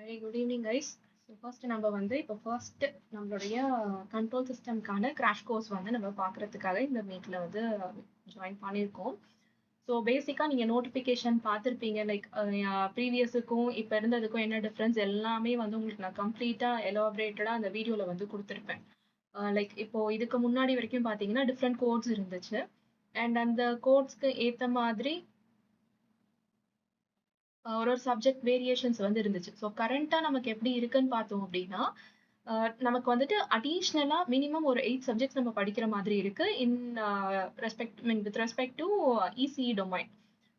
Very good evening, guys. So first நம்ம வந்து இப்போ ஃபர்ஸ்ட் நம்மளுடைய கண்ட்ரோல் சிஸ்டம்க்கான கிராஷ் கோர்ஸ் வந்து நம்ம பார்க்கறதுக்காக இந்த மீட்ல வந்து ஜாயின் பண்ணியிருக்கோம். ஸோ பேசிக்காக நீங்கள் நோட்டிஃபிகேஷன் பார்த்துருப்பீங்க லைக் ப்ரீவியஸுக்கும் இப்போ இருந்ததுக்கும் என்ன டிஃப்ரென்ஸ் எல்லாமே வந்து உங்களுக்கு நான் கம்ப்ளீட்டாக எலாபரேட்டடாக அந்த வீடியோவில் வந்து கொடுத்துருப்பேன். லைக் இப்போ இதுக்கு முன்னாடி வரைக்கும் பார்த்தீங்கன்னா டிஃப்ரெண்ட் கோட்ஸ் இருந்துச்சு அண்ட் அந்த கோட்ஸ்க்கு ஏற்ற மாதிரி ஒரு சப்ஜெக்ட் வேரியேஷன்ஸ் வந்து இருந்துச்சு. ஸோ கரண்டா நமக்கு எப்படி இருக்குன்னு பார்த்தோம் அப்படின்னா நமக்கு வந்துட்டு அடிஷ்னலா மினிமம் ஒரு 8 சப்ஜெக்ட்ஸ் நம்ம படிக்கிற மாதிரி இருக்கு in with respect to ECE domain.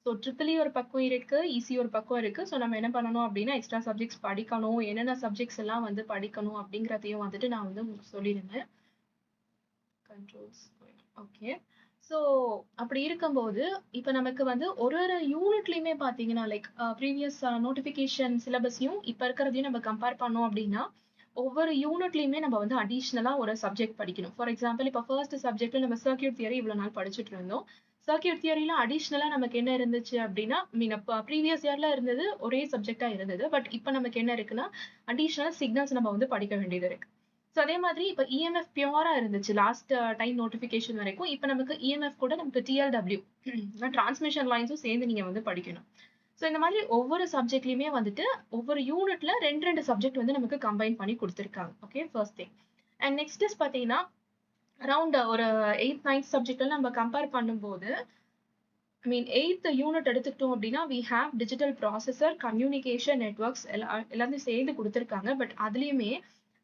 So triple ஒரு பக்கம் இருக்கு, இசி ஒரு பக்கம் இருக்கு. ஸோ நம்ம என்ன பண்ணணும் அப்படின்னா எக்ஸ்ட்ரா சப்ஜெக்ட்ஸ் படிக்கணும், என்னென்ன சப்ஜெக்ட்ஸ் எல்லாம் வந்து படிக்கணும் அப்படிங்கிறதையும் வந்துட்டு நான் வந்து உங்களுக்கு சொல்லியிருந்தேன். Controls okay. ஸோ அப்படி இருக்கும்போது இப்போ நமக்கு வந்து ஒரு யூனிட்லையுமே பார்த்தீங்கன்னா லைக் ப்ரீவியஸ் நோட்டிஃபிகேஷன் சிலபஸையும் இப்போ இருக்கிறதையும் நம்ம கம்பேர் பண்ணோம் அப்படின்னா ஒவ்வொரு யூனிட்லையுமே நம்ம வந்து அடிஷ்னலாக ஒரு சப்ஜெக்ட் படிக்கணும். ஃபார் எக்ஸாம்பிள் இப்போ ஃபர்ஸ்ட் சப்ஜெக்ட்ல நம்ம சர்க்யூட் தியரி இவ்வளோ நாள் படிச்சுட்டு இருந்தோம். சர்க்யூட் தியரியில அடிஷ்னலாக நமக்கு என்ன இருந்துச்சு அப்படின்னா ப்ரீவியஸ் இயர்ல இருந்தது ஒரே சப்ஜெக்டா இருந்தது. பட் இப்போ நமக்கு என்ன இருக்குன்னா அடிஷ்னல் சிக்னல்ஸ் நம்ம வந்து படிக்க வேண்டியது இருக்கு. ஸோ அதே மாதிரி இப்போ இஎம்எஃப் பியூரா இருந்துச்சு லாஸ்ட் டைம் நோட்டிஃபிகேஷன் வரைக்கும். இப்போ நமக்கு இஎம்எஃப் கூட நமக்கு டிஎல்டபிள்யூ டிரான்ஸ்மிஷன் லைன்ஸும் சேர்ந்து நீங்க வந்து படிக்கணும். ஸோ இந்த மாதிரி ஒவ்வொரு சப்ஜெக்ட்லயுமே வந்துட்டு ஒவ்வொரு யூனிட்ல ரெண்டு சப்ஜெக்ட் வந்து நமக்கு கம்பைன் பண்ணி கொடுத்துருக்காங்க. Okay, first thing. And next is பார்த்தீங்கன்னா அரௌண்ட் ஒரு 8th 9th சப்ஜெக்ட்ல நம்ம கம்பேர் பண்ணும்போது எய்த் யூனிட் எடுத்துக்கிட்டோம் அப்படின்னா we have digital processor, communication networks எல்லாத்தையும் சேர்ந்து கொடுத்துருக்காங்க. பட் அதுலயுமே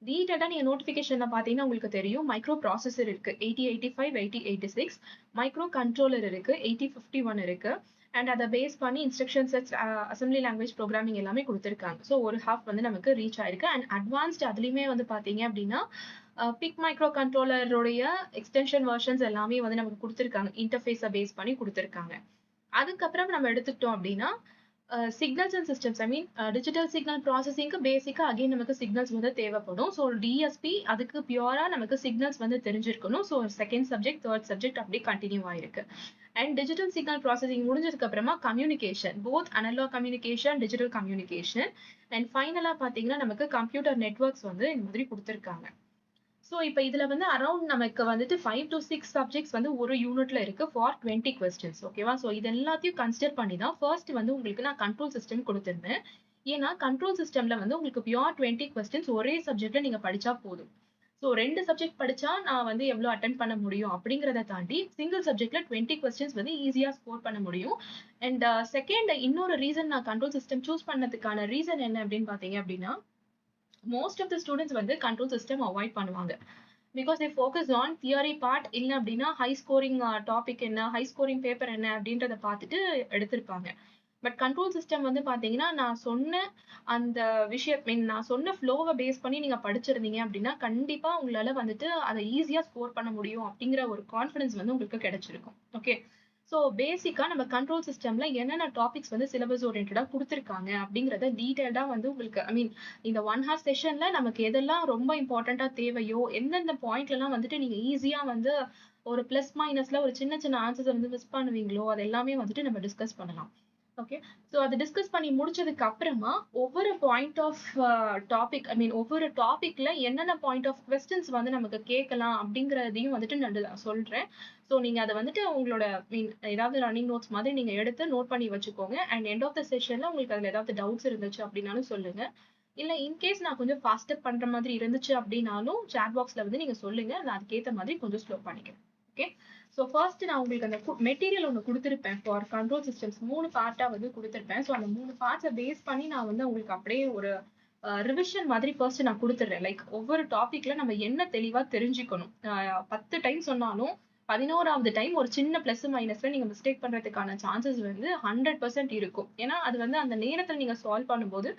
டீட்டெயிலாக நீங்கள் நோட்டிஃபிகேஷனில் பார்த்தீங்கன்னா உங்களுக்கு தெரியும் மைக்ரோ ப்ராசஸர் இருக்கு 8085, 8086, மைக்ரோ கண்ட்ரோலர் இருக்கு 8051 இருக்கு. அண்ட் அதை பேஸ் பண்ணி instruction sets, assembly language programming எல்லாமே கொடுத்துருக்காங்க. ஸோ ஒரு ஹாஃப் வந்து நமக்கு ரீச் ஆயிருக்கு. அண்ட் அட்வான்ஸ்ட் அதுலேயுமே வந்து பார்த்தீங்க அப்படின்னா பிக் மைக்ரோ கண்ட்ரோலருடைய எக்ஸ்டென்ஷன் வெர்ஷன்ஸ் எல்லாமே வந்து நமக்கு கொடுத்துருக்காங்க, இன்டர்ஃபேஸை பேஸ் பண்ணி கொடுத்துருக்காங்க. அதுக்கப்புறம் நம்ம எடுத்துக்கிட்டோம் அப்படின்னா signals and systems digital signal ப்ராசஸிங்க்கு பேசிக்காக அகைன் நமக்கு சிக்னல்ஸ் வந்து தேவைப்படும். ஸோ டிஎஸ்பி அதுக்கு பியூரா நமக்கு சிக்னல்ஸ் வந்து தெரிஞ்சிருக்கணும். So second subject, third subject அப்படி கண்டினியூ ஆயிருக்கு. அண்ட் டிஜிட்டல் சிக்னல் ப்ராசஸிங் முடிஞ்சதுக்கு அப்புறமா communication, both analog communication, digital communication, and ஃபைனலாக பார்த்தீங்கன்னா நமக்கு கம்ப்யூட்டர் நெட்ஒர்க்ஸ் வந்து இந்த மாதிரி கொடுத்துருக்காங்க. ஸோ இப்போ இதில் வந்து அரௌண்ட் நமக்கு வந்துட்டு 5 to 6 சப்ஜெக்ட்ஸ் வந்து ஒரு யூனிட்ல இருக்கு ஃபார் 20 கொஸ்டின்ஸ். ஓகேவா? ஸோ இது எல்லாத்தையும் கன்சிடர் பண்ணி தான் ஃபர்ஸ்ட் வந்து உங்களுக்கு நான் கண்ட்ரோல் சிஸ்டம் கொடுத்துருந்தேன். ஏன்னா கண்ட்ரோல் சிஸ்டம்ல வந்து உங்களுக்கு பியூர் 20 கொஸ்டின்ஸ் ஒரே சப்ஜெக்ட்ல நீங்க படிச்சா போதும். ஸோ 2 சப்ஜெக்ட் படிச்சா நான் வந்து எவ்வளோ அட்டன் பண்ண முடியும் அப்படிங்கிறத தாண்டி சிங்கிள் சப்ஜெக்ட்ல 20 கொஸ்டின்ஸ் வந்து ஈஸியா ஸ்கோர் பண்ண முடியும். அண்ட் செகண்ட் இன்னொரு ரீசன் நான் கண்ட்ரோல் சிஸ்டம் சூஸ் பண்ணதுக்கான ரீசன் என்ன அப்படின்னு பார்த்தீங்க அப்படின்னா மோஸ்ட் ஆஃப் த ஸ்டூடெண்ட்ஸ் வந்து கண்ட்ரோல் சிஸ்டம் அவாய்ட் பண்ணுவாங்க. Because they focus on theory part, இல்லை அப்படின்னா ஹை ஸ்கோரிங் டாபிக் என்ன, ஹை ஸ்கோரிங் பேப்பர் என்ன அப்படின்றத பார்த்துட்டு எடுத்திருப்பாங்க. பட் கண்ட்ரோல் சிஸ்டம் வந்து பார்த்தீங்கன்னா நான் சொன்ன அந்த விஷயம் நான் சொன்ன ஃப்ளோவை பேஸ் பண்ணி நீங்கள் படிச்சிருந்தீங்க அப்படின்னா கண்டிப்பாக உங்களால் வந்துட்டு அதை ஈஸியாக ஸ்கோர் பண்ண முடியும் அப்படிங்கிற ஒரு கான்ஃபிடன்ஸ் வந்து உங்களுக்கு கிடைச்சிருக்கும். ஓகே, ஸோ பேசிக்காக நம்ம கண்ட்ரோல் சிஸ்டம்ல என்னென்ன டாபிக்ஸ் வந்து சிலபஸ் ஓரியன்டாக கொடுத்துருக்காங்க அப்படிங்கிறத டீட்டெயில்டாக வந்து உங்களுக்கு இந்த 1 hour செஷன்ல நமக்கு எதெல்லாம் ரொம்ப இம்பார்ட்டண்டா தேவையோ, எந்தெந்த பாயிண்ட்லாம் வந்துட்டு நீங்க ஈஸியா வந்து ஒரு பிளஸ் மைனஸ்ல ஒரு சின்ன சின்ன ஆன்சர்ஸ் வந்து மிஸ் பண்ணுவீங்களோ அது எல்லாமே வந்துட்டு நம்ம டிஸ்கஸ் பண்ணலாம். ஓகே, ஸோ அதை டிஸ்கஸ் பண்ணி முடிச்சதுக்கு அப்புறமா ஒவ்வொரு பாயிண்ட் ஆஃப் டாபிக் ஒவ்வொரு டாபிக்ல என்னென்ன பாயிண்ட் ஆஃப் கொஸ்டின்ஸ் வந்து நமக்கு கேட்கலாம் அப்படிங்கிறதையும் வந்துட்டு நான் சொல்றேன். ஸோ நீங்க அதை வந்துட்டு உங்களோட ஏதாவது ரன்னிங் நோட்ஸ் மாதிரி நீங்க எடுத்து நோட் பண்ணி வச்சுக்கோங்க. அண்ட் எண்ட் ஆஃப் த செஷன்ல உங்களுக்கு அதுல ஏதாவது டவுட்ஸ் இருந்துச்சு அப்படின்னாலும் சொல்லுங்க. இல்ல இன்கேஸ் நான் கொஞ்சம் ஃபாஸ்டா பண்ற மாதிரி இருந்துச்சு அப்படின்னாலும் சாட் பாக்ஸ்ல வந்து நீங்க சொல்லுங்க, நான் அதுக்கேற்ற மாதிரி கொஞ்சம் ஸ்லோ பண்ணிக்கிறேன். ஓகே, ஸோ ஃபர்ஸ்ட் நான் உங்களுக்கு அந்த மெட்டீரியல் ஒன்று கொடுத்துருப்பேன் ஃபார் கண்ட்ரோல் சிஸ்டம்ஸ் 3 பார்ட்டா வந்து கொடுத்துருப்பேன். ஸோ அந்த 3 பார்ட்ஸை பேஸ் பண்ணி நான் வந்து உங்களுக்கு அப்படியே ஒரு ரிவிஷன் மாதிரி ஃபர்ஸ்ட் நான் கொடுத்துட்றேன். லைக் ஒவ்வொரு டாபிக்ல நம்ம என்ன தெளிவா தெரிஞ்சுக்கணும். 10 டைம் சொன்னாலும் 11வது டைம் ஒரு சின்ன பிளஸ் மைனஸ்ல நீங்க மிஸ்டேக் பண்றதுக்கான சான்சஸ் வந்து 100% இருக்கும். ஏன்னா அது வந்து அந்த நேரத்துல நீங்க சால்வ் பண்ணும்போது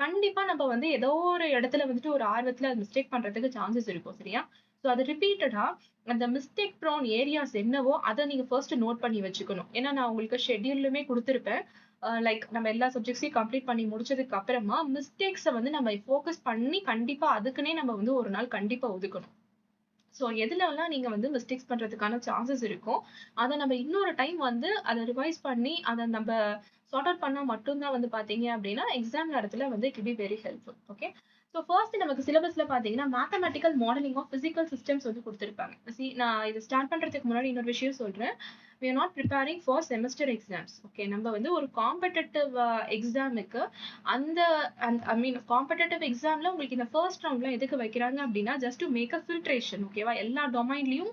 கண்டிப்பா நம்ம வந்து ஏதோ ஒரு இடத்துல வந்துட்டு ஒரு ஆர்வத்துல மிஸ்டேக் பண்றதுக்கு சான்சஸ் இருக்கும். சரியா? ஸோ அது ரிப்பீட்டடா அந்த மிஸ்டேக் ப்ரோன் ஏரியாஸ் என்னவோ அதை நீங்க ஃபர்ஸ்ட் நோட் பண்ணி வச்சுக்கணும். ஏன்னா நான் உங்களுக்கு ஷெட்யூல்லுமே கொடுத்துருப்பேன். லைக் நம்ம எல்லா சப்ஜெக்ட்ஸையும் கம்ப்ளீட் பண்ணி முடிச்சதுக்கு அப்புறமா மிஸ்டேக்ஸை வந்து நம்ம ஃபோக்கஸ் பண்ணி கண்டிப்பா அதுக்குன்னே நம்ம வந்து ஒரு நாள் கண்டிப்பா ஒதுக்கணும். ஸோ எதுலலாம் நீங்க வந்து மிஸ்டேக்ஸ் பண்றதுக்கான சான்சஸ் இருக்கும், அதை நம்ம இன்னொரு டைம் வந்து அதை ரிவைஸ் பண்ணி அதை நம்ம சார்ட் அவுட் பண்ணா மட்டும் தான் வந்து பாத்தீங்க அப்படின்னா எக்ஸாம் நேரத்துல வந்து it will be very helpful. Okay. So first நமக்கு சிலபஸ்ல பாத்தீங்கன்னா mathematical modelling of physical systems வந்து கொடுத்துருப்பாங்க. நான் இது ஸ்டார்ட் பண்றதுக்கு முன்னாடி இன்னொரு விஷயம் சொல்றேன். we are not preparing for semester exams. Okay, நம்ம வந்து ஒரு காம்படிட்டிவ் எக்ஸாமுக்கு அந்த ஐ மீன் காம்படிட்டிவ் எக்ஸாம்ல உங்களுக்கு இந்த ஃபர்ஸ்ட் ரவுண்ட்ல எதுக்கு வைக்கிறாங்க அப்படின்னா just to make a filtration. ஓகேவா, எல்லா டொமைன்லயும்.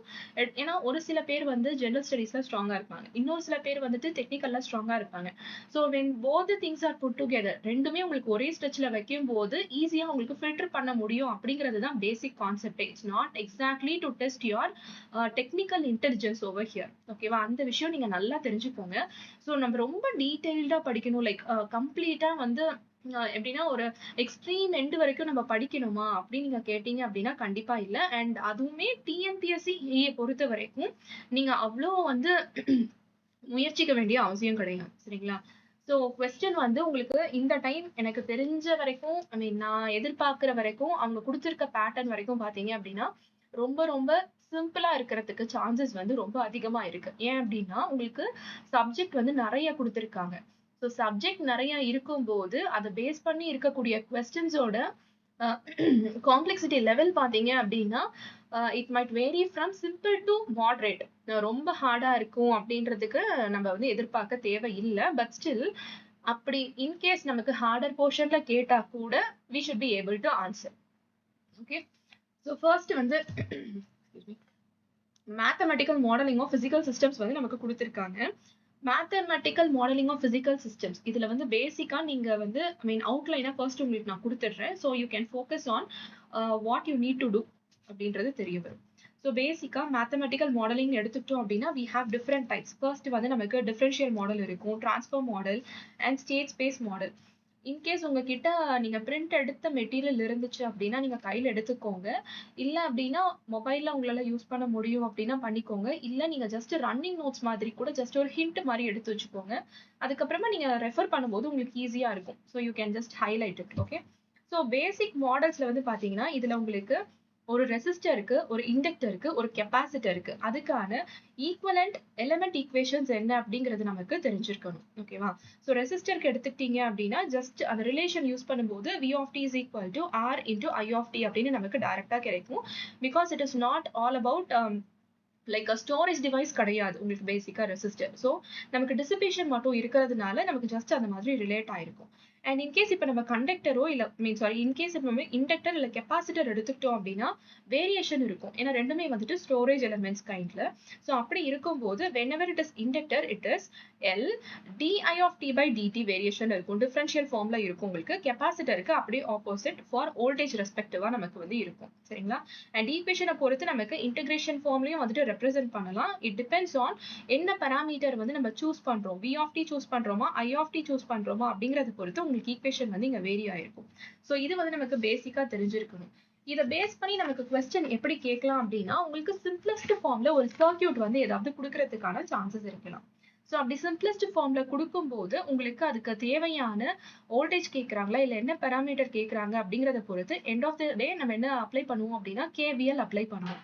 ஏன்னா ஒரு சில பேர் வந்து ஜெனரல் ஸ்டடீஸ்ல ஸ்ட்ராங்கா இருப்பாங்க, இன்னொரு சில பேர் வந்துட்டு டெக்னிக்கல்ல ஸ்ட்ராங்கா இருப்பாங்க. So when both the things are put together, ரெண்டுமே உங்களுக்கு ஒரே ஸ்ட்ரெச்ல வைக்கும் போது ஈஸியா உங்களுக்கு ஃபில்டர் பண்ண முடியும் அப்படிங்கிறது தான் basic concept. It's not exactly to test your technical intelligence over here. ஓகேவா, அந்த விஷயம் நீங்க நல்லா தெரிஞ்சுக்கோங்க. ஸோ நம்ம ரொம்ப டீடைல்டா படிக்கணும், லைக் கம்ப்ளீட்டா வந்து எப்படின்னா ஒரு எக்ஸ்ட்ரீம் எண்ட் வரைக்கும் நம்ம படிக்கணுமா அப்படின்னு நீங்க கேட்டீங்க அப்படின்னா கண்டிப்பா இல்ல. அண்ட் அதுவுமே டிஎன்பிஎஸ்சி பொறுத்த வரைக்கும் நீங்க அவ்வளோ வந்து முயற்சிக்க வேண்டிய அவசியம் கிடையாது. சரிங்களா? ஸோ கொஸ்டின் வந்து உங்களுக்கு இந்த டைம் எனக்கு தெரிஞ்ச வரைக்கும், ஐ மீன் நான் எதிர்பார்க்கிற வரைக்கும் அவங்க கொடுத்துருக்க பேட்டர்ன் வரைக்கும் பாத்தீங்க அப்படின்னா ரொம்ப ரொம்ப சிம்பிளா இருக்கிறதுக்கு சான்சஸ் வந்து ரொம்ப அதிகமா இருக்கு. ஏன் அப்படின்னா உங்களுக்கு சப்ஜெக்ட் வந்து நிறைய கொடுத்துருக்காங்க. ஸோ சப்ஜெக்ட் நிறைய இருக்கும்போது அதை பேஸ் பண்ணி இருக்கக்கூடிய கொஸ்டின்ஸோட காம்ப்ளெக்சிட்டி லெவல் பாத்தீங்க அப்படின்னா it might vary from simple to moderate. ரொம்ப ஹார்டா இருக்கும் அப்படின்றதுக்கு நம்ம வந்து எதிர்பார்க்க தேவை இல்லை. பட் ஸ்டில் அப்படி இன்கேஸ் நமக்கு ஹார்டர் போர்ஷன்ல கேட்டா கூட we should be able to answer. Okay. So first வந்து mathematical modelling of physical systems வந்து நமக்கு கொடுத்துருக்காங்க. Mathematical modelling of physical systems இதுல வந்து பேசிக்கா நீங்க வந்து ஐ மீன் அவுட்லைனா ஃபர்ஸ்ட் உங்களுக்கு நான் கொடுத்துடுறேன். So you can focus on what you need to do அப்படின்றது தெரிய வரும். ஸோ பேசிக்கா மேத்தமெட்டிக்கல் மாடலிங் எடுத்துட்டோம் அப்படின்னா we have different types. First வந்து நமக்கு டிஃபரன்ஷியல் மாடல் இருக்கும், transform model and state space model. In case உங்ககிட்ட நீங்க பிரிண்ட் எடுத்த மெட்டீரியல் இருந்துச்சு அப்படின்னா நீங்க கையில எடுத்துக்கோங்க. இல்ல அப்படின்னா மொபைல்ல உங்களால யூஸ் பண்ண முடியும் அப்படின்னா பண்ணிக்கோங்க. இல்ல நீங்க ஜஸ்ட் ரன்னிங் நோட்ஸ் மாதிரி கூட ஜஸ்ட் ஒரு ஹிண்ட் மாதிரி எடுத்து வச்சுக்கோங்க. அதுக்கப்புறமா நீங்க ரெஃபர் பண்ணும்போது உங்களுக்கு ஈஸியா இருக்கும். So you can just highlight it. Okay. So basic மாடல்ஸ்ல வந்து பாத்தீங்கன்னா இதுல உங்களுக்கு ஒரு ரெசிஸ்டருக்கு, ஒரு இண்டக்டருக்கு, ஒரு கெப்பாசிட்டருக்கு அதுக்கான ஈக்குவலண்ட் எலிமெண்ட் ஈக்குவேஷன்ஸ் என்ன அப்படிங்கிறது நமக்கு தெரிஞ்சிருக்கணும். ஓகேவா? ஸோ ரெசிஸ்டருக்கு எடுத்துக்கிட்டீங்க அப்படின்னா ஜஸ்ட் அந்த ரிலேஷன் யூஸ் பண்ணும்போது v of t is equal to r into i of t அப்படின்னு நமக்கு டைரக்டா கிடைக்கும். Because it is not all about like storage device கிடையாது உங்களுக்கு பேசிக்கா ரெசிஸ்டர். ஸோ நமக்கு டிசிபேஷன் மட்டும் இருக்கிறதுனால நமக்கு ஜஸ்ட் அந்த மாதிரி ரிலேட் ஆயிருக்கும். அண்ட் இன்கேஸ் இப்போ நம்ம கண்டக்டரோ இல்லை மீன் சாரி இன்கேஸ் இப்போ நம்ம இண்டக்டர் இல்லை கெப்பாசிட்டர் எடுத்துக்கிட்டோம் அப்படின்னா வேரியேஷன் இருக்கும். ஏன்னா ரெண்டுமே வந்துட்டு ஸ்டோரேஜ் எலிமெண்ட்ஸ் கைண்ட்ல. ஸோ அப்படி இருக்கும்போது whenever it is inductor it is L di of t by dt variation இருக்கும், டிஃபரன்ஷியல் ஃபார்ம்ல இருக்கும். உங்களுக்கு கெப்பாசிட்டருக்கு அப்படியே ஆப்போசிட் ஃபார் வோல்டேஜ் ரெஸ்பெக்டிவா நமக்கு வந்து இருக்கும். சரிங்களா? அண்ட் ஈக்குவேஷனை பொறுத்து நமக்கு இன்டகிரேஷன் ஃபார்ம்லயும் வந்துட்டு ரெப்ரசென்ட் பண்ணலாம். இட் டிபெண்ட்ஸ் ஆன் என்ன பராமீட்டர் வந்து நம்ம சூஸ் பண்றோம், v of t சூஸ் பண்றோமா i of t சூஸ் பண்றோமா அப்படிங்கறத பொறுத்து உங்களுக்கு ஈக்குவேஷன் வந்து இங்க வேரி ஆயிருக்கும். ஸோ இது வந்து நமக்கு பேசிக்கா தெரிஞ்சிருக்கணும். இதை பேஸ் பண்ணி நமக்கு கொஸ்டின் எப்படி கேட்கலாம் அப்படின்னா உங்களுக்கு சிம்பிளஸ்ட் ஃபார்ம்ல ஒரு சர்க்கியூட் வந்து ஏதாவது கொடுக்கறதுக்கான சான்சஸ் இருக்கலாம். ஸோ அப்படி சிம்பிளஸ்ட் ஃபார்ம்ல கொடுக்கும்போது உங்களுக்கு அதுக்கு தேவையான வோல்டேஜ் கேட்கறாங்களா இல்லை என்ன பேராமீட்டர் கேட்கறாங்க அப்படிங்கறத பொறுத்து எண்ட் ஆஃப் த டே நம்ம என்ன அப்ளை பண்ணுவோம் அப்படின்னா KVL அப்ளை பண்ணுவோம்.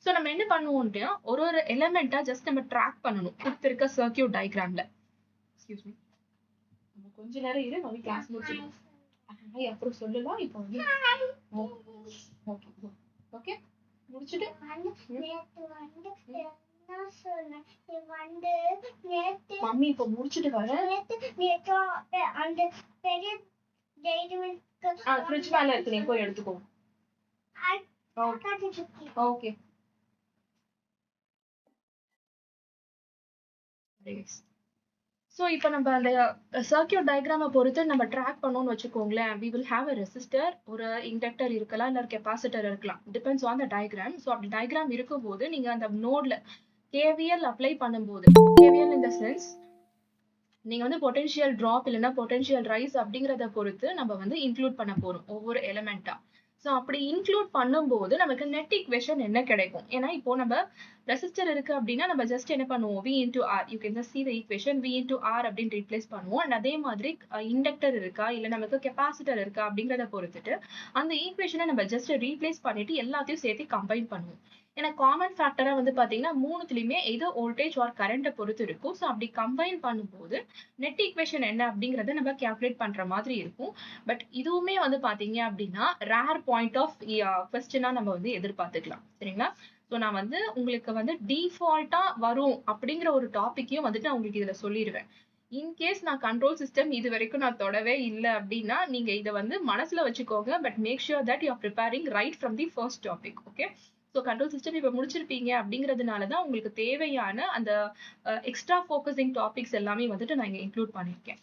ஸோ நம்ம என்ன பண்ணுவோம் அப்படின்னா ஒரு ஒரு எலிமெண்டா ஜஸ்ட் நம்ம ட்ராக் பண்ணணும் கொடுத்திருக்க சர்க்கியூட் டயக்ராம்ல. எக்ஸ்கியூஸ் மீ, நம்ம கொஞ்ச நேரம் இரு, நம்ம கிளாஸ் முடிச்சிடலாம். அப்புறம் சொல்லலாம். இப்போ வந்து ஓகே முடிச்சிட்டு மம்மி இப்போ முடிச்சிட்டு வரேன். ஃப்ரிட்ஜ் மேல இருக்கு, நீ போய் எடுத்துக்கோ. ஓகே. ஸோ இப்போ நம்ம அந்த சர்க்கியூட் டயக்ராமை பொறுத்து நம்ம ட்ராக் பண்ணோம்னு வச்சுக்கோங்களேன். we will have a resistor, ஒரு இண்டக்டர் இருக்கலாம், இல்லை கெப்பாசிட்டர் இருக்கலாம், depends on the diagram. So அப்படி டயக்ராம் இருக்கும்போது நீங்க அந்த நோட்ல KVL அப்ளை பண்ணும்போது, KVL in the sense நீங்க வந்து பொட்டன்ஷியல் டிராப் இல்லைன்னா பொட்டன்ஷியல் ரைஸ் அப்படிங்கிறத பொறுத்து நம்ம வந்து இன்க்ளூட் பண்ண போறோம் ஒவ்வொரு எலிமெண்டா. ஸோ அப்படி இன்க்ளூட் பண்ணும்போது நமக்கு நெட் ஈக்குவேஷன் என்ன கிடைக்கும்? ஏன்னா இப்போ நம்ம ரெசிஸ்டர் இருக்கு அப்படின்னா நம்ம ஜஸ்ட் என்ன பண்ணுவோம், v into r, you can just see the equation, v into r அப்படின்னு ரீப்ளேஸ் பண்ணுவோம். அண்ட் அதே மாதிரி இண்டக்டர் இருக்கா இல்லை நமக்கு கெப்பாசிட்டர் இருக்கா அப்படிங்கிறத பொறுத்துட்டு அந்த ஈக்குவேஷனை நம்ம ஜஸ்ட் ரீப்ளேஸ் பண்ணிட்டு எல்லாத்தையும் சேர்த்து கம்பைன் பண்ணுவோம். ஏன்னா காமன் ஃபேக்டரா வந்து பாத்தீங்கன்னா மூணுத்துலயுமே எதோ வோல்டேஜ் ஆர் கரண்ட பொறுத்து இருக்கும். ஸோ அப்படி கம்பைன் பண்ணும்போது நெட் ஈக்குவேஷன் என்ன அப்படிங்கறத நம்ம கால்குலேட் பண்ற மாதிரி இருக்கும். பட் இதுவுமே வந்து பாத்தீங்க அப்படின்னா ரேர் பாயிண்ட் ஆஃப் கொஸ்டினா நம்ம வந்து எதிர்பார்த்துக்கலாம். சரிங்களா? ஸோ நான் வந்து உங்களுக்கு வந்து டிஃபால்ட்டா வரும் அப்படிங்கிற ஒரு டாபிக்கையும் வந்துட்டு நான் உங்களுக்கு இதுல சொல்லிருவேன். இன்கேஸ் நான் கண்ட்ரோல் சிஸ்டம் இது வரைக்கும் நான் தொடவே இல்ல அப்படின்னா, நீங்க இத வந்து மனசுல வச்சுக்கோங்க. But make sure that you are preparing right from the first topic. Okay. So control system இப்ப முடிச்சிருப்பீங்க அப்படிங்கிறதுனால தான் உங்களுக்கு தேவையான அந்த எக்ஸ்ட்ரா ஃபோக்கஸிங் டாபிக்ஸ் எல்லாமே வந்துட்டு நான் இங்க இன்க்ளூட் பண்ணியிருக்கேன்.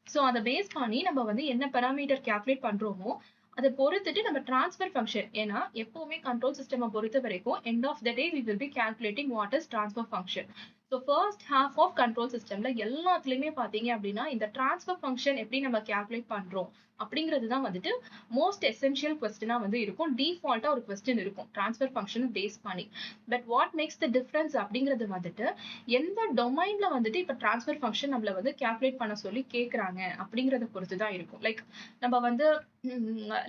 ஸோ அத பேஸ் பண்ணி நம்ம வந்து என்ன பாராமீட்டர் கால்குலேட் பண்றோமோ, அத பொறுத்துட்டு நம்ம ட்ரான்ஸ்ஃபர் ஃபங்ஷன் ஏன்னா எப்பவுமே கண்ட்ரோல் சிஸ்டம பொறுத்த வரைக்கும் end of the day we will be calculating what is transfer function. So first half of control சிஸ்டம்ல எல்லாத்துலயுமே பார்த்தீங்க அப்படின்னா, இந்த ட்ரான்ஸ்ஃபர் ஃபங்ஷன் எப்படி நம்ம கால்குலேட் பண்றோம் அப்படிங்கிறது தான் வந்துட்டு மோஸ்ட் எசென்ஷியல் கொஸ்டினா வந்து இருக்கும். டிஃபால்ட்டா ஒரு கொஸ்டின் இருக்கும். ட்ரான்ஸ்ஃபர் ஃபங்ஷன பேஸ் பண்ணி. But what makes the difference அப்படிங்கிறது வந்துட்டு எந்த டொமைன்ல வந்துட்டு இப்ப ட்ரான்ஸ்ஃபர் ஃபங்ஷன் நம்மள வந்து கால்குலேட் பண்ண சொல்லி கேக்குறாங்க அப்படிங்கிறத பொறுத்து தான் இருக்கும். லைக் நம்ம வந்து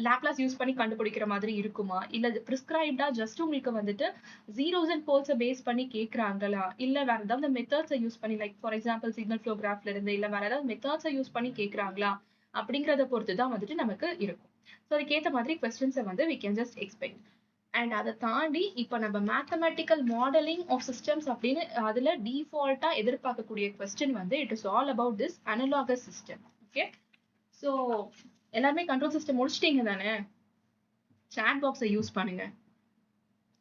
லாப்லாஸ் யூஸ் பண்ணி கண்டுபிடிக்கிற மாதிரி இருக்குமா? இல்ல பிரிஸ்கிரைப்டா ஜஸ்ட் உங்களுக்கு வந்துட்டு ஜீரோஸ் அண்ட் போல்ஸ பேஸ் பண்ணி கேக்குறாங்களா? இல்ல வேற ஏதாவது மெத்தட்ஸ யூஸ் பண்ணி like for example signal flow கிராஃப்ல இருந்து இல்ல வேற ஏதாவது மெத்தட்ஸ யூஸ் பண்ணி கேக்குறாங்களா? அப்படிங்கிறத பொறுத்து தான் வந்துட்டு நமக்கு இருக்கும். ஸோ அதுக்கேத்த மாதிரி கொஸ்டின்ஸ வந்து we can just expect. And அத தாண்டி இப்ப நம்ம மேத்தமேட்டிக்கல் மாடலிங் ஆஃப் சிஸ்டம்ஸ் அப்படின்னு அதுல டிஃபால்ட்டா எதிர்பார்க்கக்கூடிய கொஸ்டின் வந்து it is all about this analogous system. Okay. So எல்லாருமே கண்ட்ரோல் சிஸ்டம் முடிச்சிட்டீங்க தானே? சாட் பாக்ஸை யூஸ் பண்ணுங்க.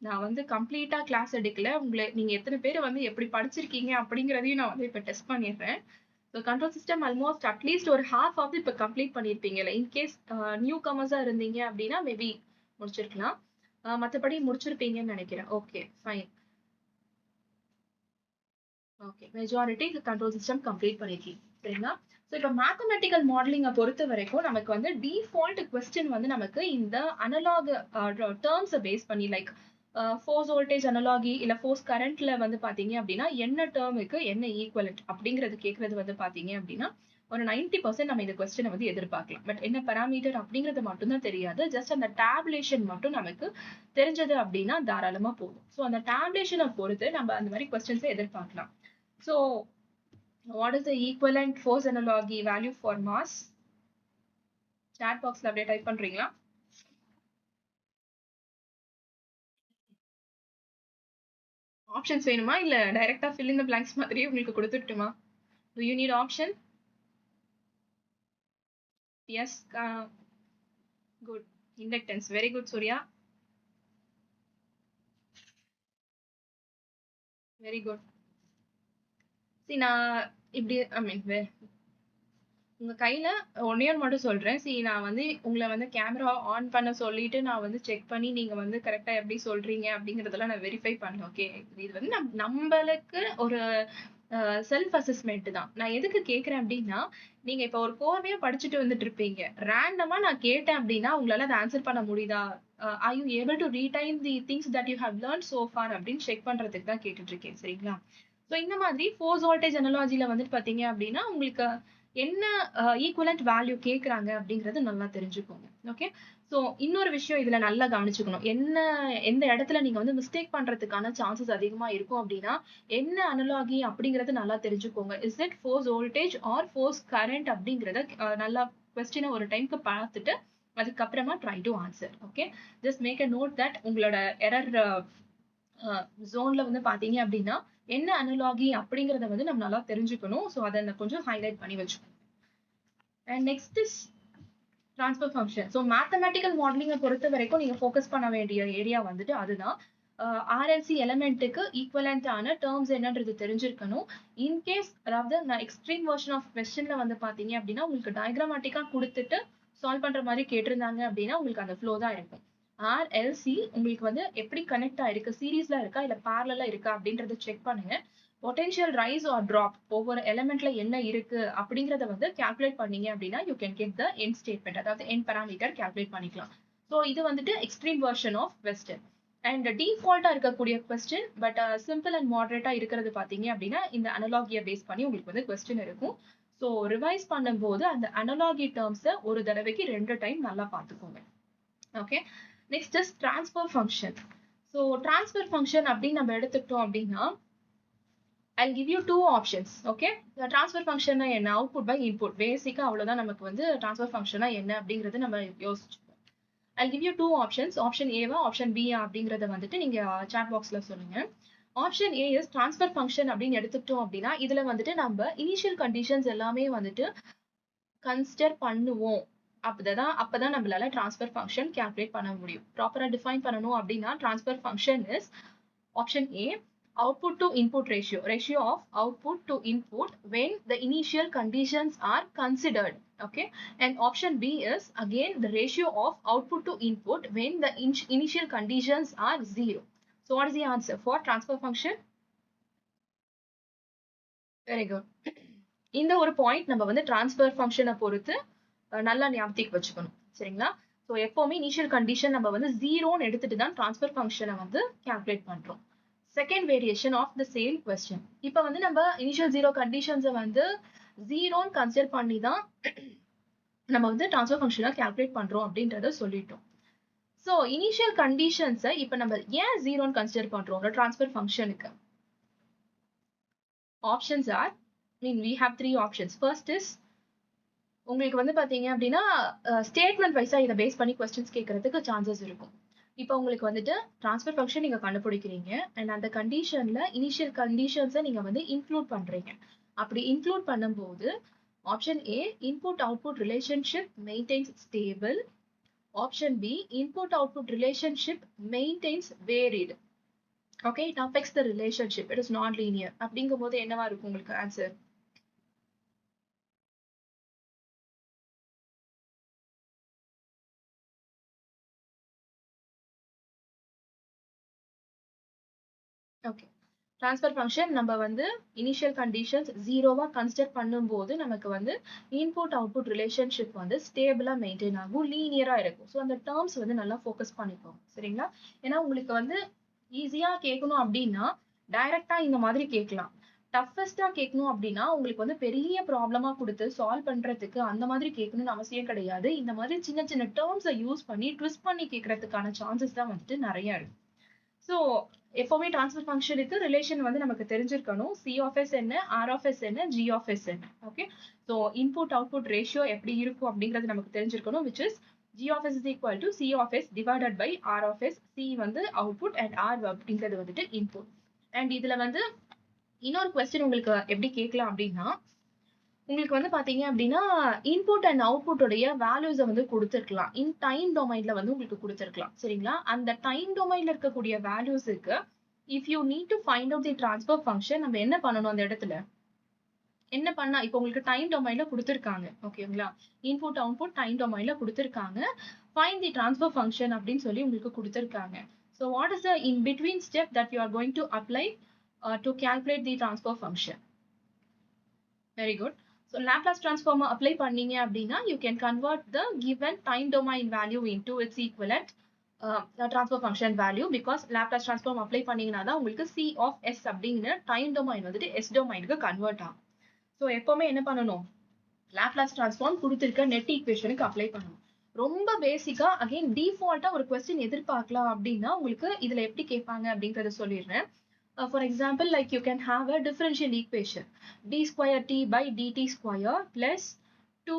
நான் வந்து கம்ப்ளீட்டா கிளாஸ் எடுக்கல. நீங்க எத்தனை பேர் வந்து எப்படி படிச்சிருக்கீங்க அப்படிங்கிறதையும் நான் வந்து இப்ப டெஸ்ட் பண்ணிடுறேன். So control system almost at least ஒரு ஹாஃப் ஆஃப் இப்ப கம்ப்ளீட் பண்ணியிருப்பீங்கல்ல. இன்கேஸ் நியூ கமர்ஸா இருந்தீங்க அப்படின்னா மேபி முடிச்சிருக்கலாம். மத்தபடி முடிச்சிருப்பீங்கன்னு நினைக்கிறேன். Okay, fine. Okay, majority control system complete பண்ணிருக்கீங்க. சரிங்களா? ஸோ இப்போ மேத்தமெட்டிக்கல் மாடலிங்கை பொறுத்த வரைக்கும் நமக்கு வந்து டிஃபால்ட் கொஸ்டின் வந்து நமக்கு இந்த அனலாக் டேர்ம்ஸை பேஸ் பண்ணி லைக் ஃபோர்ஸ் வோல்டேஜ் அனலாகி இல்ல ஃபோர்ஸ் கரண்ட்ல வந்து பாத்தீங்க அப்படின்னா என்ன டேர்முக்கு என்ன ஈக்குவலன்ட் அப்படிங்கிறது கேட்கறது வந்து பாத்தீங்க அப்படின்னா ஒரு 90% நம்ம இந்த கொஸ்டினை வந்து எதிர்பார்க்கலாம். பட் என்ன பாராமீட்டர் அப்படிங்கிறது மட்டும் தான் தெரியாது. ஜஸ்ட் அந்த டேபுலேஷன் மட்டும் நமக்கு தெரிஞ்சது அப்படின்னா தாராளமா போதும். ஸோ அந்த டேபுலேஷனை பொறுத்து நம்ம அந்த மாதிரி கொஸ்டின்ஸை எதிர்பார்க்கலாம். So what is the equivalent force analogy value for mass? Chat box ல அப்படியே டைப் பண்றீங்களா? ஆப்ஷன்ஸ் வேணுமா இல்ல டைரக்டா fill in the blanks மாதிரியே உங்களுக்கு கொடுத்துட்டுமா? Do you need option? Yes. Good. Inductance. Very good, Surya. Very good. See, நான் இப்படி ஐ மீன் உங்க கையில ஒன்னே ஒன்று மட்டும் சொல்றேன். நான் வந்து உங்களை வந்து கேமரா ஆன் பண்ண சொல்லிட்டு நான் வந்து செக் பண்ணி நீங்க வந்து கரெக்டா எப்படி சொல்றீங்க அப்படிங்கறதெல்லாம் நான் வெரிஃபை பண்ணேன். ஓகே, இது வந்து நம்மளுக்கு ஒரு செல்ஃப் அசஸ்மெண்ட் தான். நான் எதுக்கு கேக்குறேன் அப்படின்னா நீங்க இப்ப ஒரு கோர்வையா படிச்சுட்டு வந்துட்டு இருப்பீங்க. ரேண்டமா நான் கேட்டேன் அப்படின்னா உங்களால அதை ஆன்சர் பண்ண முடியுதா? Are you able to retain the things that you have learn so far அப்படின்னு செக் பண்றதுக்கு தான் கேட்டுட்டு இருக்கேன். சரிங்களா? ஸோ இந்த மாதிரி ஃபோர்ஸ் வோல்டேஜ் அனாலஜில வந்துட்டு பாத்தீங்க அப்படின்னா உங்களுக்கு என்ன ஈக்குவலன்ட் வேல்யூ கேக்குறாங்க அப்படிங்கறது நல்லா தெரிஞ்சுக்கோங்க. ஓகே. சோ இன்னொரு விஷயம் இதுல நல்லா கவனிச்சுக்கணும். எந்த இடத்துல நீங்க வந்து மிஸ்டேக் பண்றதுக்கான சான்சஸ் அதிகமா இருக்கும் அப்படின்னா என்ன அனலாகி அப்படிங்கறது நல்லா தெரிஞ்சுக்கோங்க. Is it force voltage or force current அப்படிங்கறத நல்லா கொஸ்டினை ஒரு டைம்க்கு பார்த்துட்டு அதுக்கப்புறமா try to answer. Okay. Just make a note that உங்களோட எரர் ஜோன்ல வந்து பாத்தீங்க அப்படின்னா என்ன அனலாகி அப்படிங்கறத வந்து நம்ம நல்லா தெரிஞ்சுக்கணும். ஸோ அதை கொஞ்சம் ஹைலைட் பண்ணி வச்சுக்கணும். And next is transfer function. So mathematical மாடலிங்கை பொறுத்த வரைக்கும் நீங்க ஃபோக்கஸ் பண்ண வேண்டிய ஏரியா வந்துட்டு அதுதான். ஆர்எல்சி எலமெண்ட்டுக்கு ஈக்குவலண்டான டேர்ம்ஸ் என்னன்றது தெரிஞ்சிருக்கணும். இன்கேஸ் அதாவது நான் எக்ஸ்ட்ரீம் வெர்ஷன் ஆஃப் கொஸ்டின்ல வந்து பாத்தீங்க அப்படின்னா உங்களுக்கு டயக்ராமேட்டிக்கா கொடுத்துட்டு சால்வ் பண்ற மாதிரி கேட்டிருந்தாங்க அப்படின்னா உங்களுக்கு அந்த ஃப்ளோ தான் இருக்கும். ஆர்எல்சி உங்களுக்கு வந்து எப்படி கனெக்ட் ஆயிருக்கு, சீரீஸ்ல இருக்கா இல்ல பேரலா இருக்கா அப்படின்றத செக் பண்ணுங்க. பொட்டன்ஷியல் ரைஸ் ஆர் டிராப் ஒவ்வொரு எலிமெண்ட்ல என்ன இருக்கு அப்படிங்கறத வந்து கால்குலேட் பண்ணீங்க அப்படின்னா you can get the end statement, அதாவது எண்ட் பாராமீட்டர் கால்குலேட் பண்ணிக்கலாம். ஸோ இது வந்துட்டு extreme version of question. And டிஃபால்ட்டா இருக்கக்கூடிய கொஸ்டின் பட் சிம்பிள் அண்ட் மாடரேட்டா இருக்கிறது பாத்தீங்க அப்படின்னா இந்த அனலாகியை பேஸ் பண்ணி உங்களுக்கு வந்து கொஸ்டின் இருக்கும். ஸோ ரிவைஸ் பண்ணும்போது அந்த அனலாகி டேர்ம்ஸை ஒரு தடவைக்கு 2 டைம் நல்லா பார்த்துக்கோங்க. Okay. Next is transfer function. So transfer function அப்படின்னு நம்ம எடுத்துக்கிட்டோம் அப்படின்னா I'll give you two options. Okay, the transfer function என்ன output by input. பேசிக்கா அவ்வளவுதான் நமக்கு வந்து transfer function என்ன அப்படிங்கறது நம்ம யோசிச்சுப்போம். I'll give you two options. Option A வா option B அப்படிங்கறத வந்துட்டு நீங்க chat boxல சொல்லுங்க. Option A is transfer function அப்படின்னு எடுத்துக்கிட்டோம் அப்படின்னா இதுல வந்துட்டு நம்ம initial conditions எல்லாமே வந்துட்டு consider பண்ணுவோம். அப்பதான் நம்மளால transfer function calculate பண்ண முடியும். ப்ராப்பரா டிஃபைன் பண்ணணும் அப்படின்னா transfer function is option A, output to input ratio of output to input when the initial conditions are considered. Okay, and option B is again the ratio of output to input when the initial conditions are 0. So what is the answer for transfer function? Very good. இந்த ஒரு point நம்ம வந்து transfer function பொறுத்து நல்லா ஞாபகத்துக்கு வச்சுக்கணும். சரிங்களா? So எப்பவுமே இனிஷியல் கண்டிஷன் நம்ம வந்து 0ன்னு எடுத்துட்டு தான் transfer function வந்து calculate பண்றோம். Second variation of the same question. இப்போ வந்து நம்ம initial 0 conditions வந்து 0ன்னு கன்சிடர் பண்ணி தான் நம்ம வந்து transfer function calculate பண்றோம் அப்படின்றத சொல்லிட்டோம். ஸோ இனிஷியல் கண்டிஷன்ஸை இப்போ நம்ம ஏன் 0ன்னு கன்சிடர் பண்றோம் ஒரு transfer functionக்கு? Options are, we have three options. First is உங்களுக்கு வந்து பாத்தீங்க அப்படின்னா ஸ்டேட்மெண்ட் வைஸா இதை பேஸ் பண்ணி கொஸ்டின்ஸ் கேட்கறதுக்கு சான்சஸ் இருக்கும். இப்போ உங்களுக்கு வந்துட்டு ட்ரான்ஸ்ஃபர் ஃபங்க்ஷன் நீங்க கண்டுபிடிக்கிறீங்க அண்ட் அந்த கண்டிஷன்ல இனிஷியல் கண்டிஷன்ஸை நீங்க வந்து இன்க்ளூட் பண்றீங்க. அப்படி இன்க்ளூட் பண்ணும்போது option A input output relationship maintains stable. Option B input output relationship maintains varied. Okay, it affects the relationship, it is not linear. அப்படிங்கும் போது என்னவா இருக்கும் உங்களுக்கு ஆன்சர்? ஓகே, ட்ரான்ஸ்ஃபர் ஃபங்க்ஷன் நம்ம வந்து இனிஷியல் கண்டிஷன்ஸ் 0வா கன்சிடர் பண்ணும்போது நமக்கு வந்து இன்புட் அவுட்புட் ரிலேஷன்ஷிப் வந்து ஸ்டேபிளா மெயின்டைன் ஆகும், லீனியரா இருக்கும். ஸோ அந்த டேர்ம்ஸ் வந்து நல்லா ஃபோக்கஸ் பண்ணிக்கோங்க. சரிங்களா? ஏன்னா உங்களுக்கு வந்து ஈஸியா கேட்கணும் அப்படின்னா டைரக்டா இந்த மாதிரி கேட்கலாம். டஃபஸ்டா கேட்கணும் அப்படின்னா உங்களுக்கு வந்து பெரிய ப்ராப்ளமா கொடுத்து சால்வ் பண்றதுக்கு அந்த மாதிரி கேட்கணும்னு அவசியம் கிடையாது. இந்த மாதிரி சின்ன சின்ன டேர்ம்ஸை யூஸ் பண்ணி ட்விஸ்ட் பண்ணி கேட்கறதுக்கான சான்சஸ் தான் வந்துட்டு நிறைய இருக்கு. ஸோ எப்பவுமே ட்ரான்ஸ்ஃபர் ஃபங்க்ஷனுக்கு ரிலேஷன் வந்து நமக்கு தெரிஞ்சிருக்கணும். சி ஆஃப் எஸ் என்ன, ஆர் ஆஃப் எஸ் என்ன, ஜி ஆஃப் எஸ் என்ன. Okay, so input output ratio எப்படி இருக்கும் அப்படிங்கிறது நமக்கு தெரிஞ்சிருக்கணும். Which is G of S is equal to C of S divided by R of S. C வந்து output and R அப்படிங்கிறது வந்துட்டு இன்புட். அண்ட் இதுல வந்து இன்னொரு கொஸ்டின் உங்களுக்கு எப்படி கேட்கலாம் அப்படின்னா உங்களுக்கு வந்து பாத்தீங்க அப்படின்னா இன்புட் அண்ட் அவுட்புட் உடைய வேல்யூஸை வந்து கொடுத்துருக்கலாம். இன் டைம் டொமைன்ல வந்து உங்களுக்கு கொடுத்துருக்கலாம். சரிங்களா? அந்த டைம் டொமைன்ல இருக்கக்கூடிய வேல்யூஸுக்கு if you need to find out the transfer function நம்ம என்ன பண்ணணும்? அந்த இடத்துல என்ன பண்ணா இப்போ உங்களுக்கு டைம் டொமைன்ல கொடுத்துருக்காங்க. ஓகேங்களா? இன்புட் அவுட்புட் டைம் டொமைன்ல கொடுத்துருக்காங்க. ஃபைண்ட் தி ட்ரான்ஸ்ஃபர் ஃபங்க்ஷன் அப்படின்னு சொல்லி உங்களுக்கு கொடுத்துருக்காங்க. So what is the in between step that you are going to apply to calculate the transfer function? Very good. So Laplace transform apply பண்ணீங்க அப்படின்னா you can convert the given time domain value into its equivalent transfer function value, because Laplace transform apply பண்ணீங்கன்னா தான் உங்களுக்கு C of S அப்படிங்கிற time domain வந்துட்டு S domainக்கு convert ஆகும். So எப்பவுமே என்ன பண்ணணும்? Laplace transform கொடுத்திருக்க நெட் ஈக்குவேஷனுக்கு அப்ளை பண்ணணும். ரொம்ப பேசிக்கா அகைன் டிஃபால்ட்டா ஒரு கொஸ்டின் எதிர்பார்க்கலாம் அப்படின்னா உங்களுக்கு இதுல எப்படி கேட்பாங்க அப்படிங்கறத சொல்லிடுறேன். For example, like you can have a differential equation d square t by dt square plus 2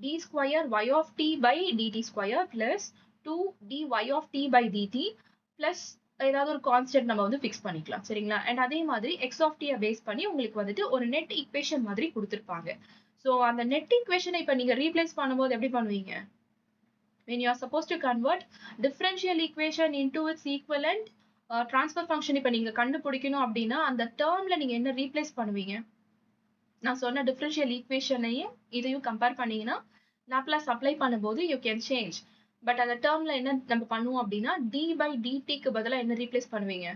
d square y of t by dt square plus 2 dy of t by dt plus ஏதாவது ஒரு constant நம்ம வந்து fix பண்ணிக்கலாம். சரிங்களா? And அதே மாதிரி x of t base பண்ணி உங்களுக்கு வந்துட்டு ஒரு நெட் ஈக்குவேஷன் மாதிரி கொடுத்துருப்பாங்க. ஸோ அந்த நெட் ஈக்குவேஷனை இப்போ நீங்க ரீப்ளேஸ் பண்ணும்போது எப்படி பண்ணுவீங்க? When you are supposed to convert differential equation into its equivalent transfer function இப்ப நீங்க கண்டுபிடிக்கணும் அப்படின்னா அந்த டேர்ம்ல நீங்க என்ன ரீப்ளேஸ் பண்ணுவீங்க? நான் சொன்ன டிஃபரன்ஷியல் ஈக்குவேஷனையும் இதையும் கம்பேர் பண்ணீங்கன்னா லாப்லாஸ் அப்ளை பண்ணும்போது யூ கேன் சேஞ்ச். பட் அந்த டேர்ம்ல என்ன நம்ம பண்ணுவோம் அப்படின்னா டி பை டிடிக்கு பதிலாக என்ன ரீப்ளேஸ் பண்ணுவீங்க?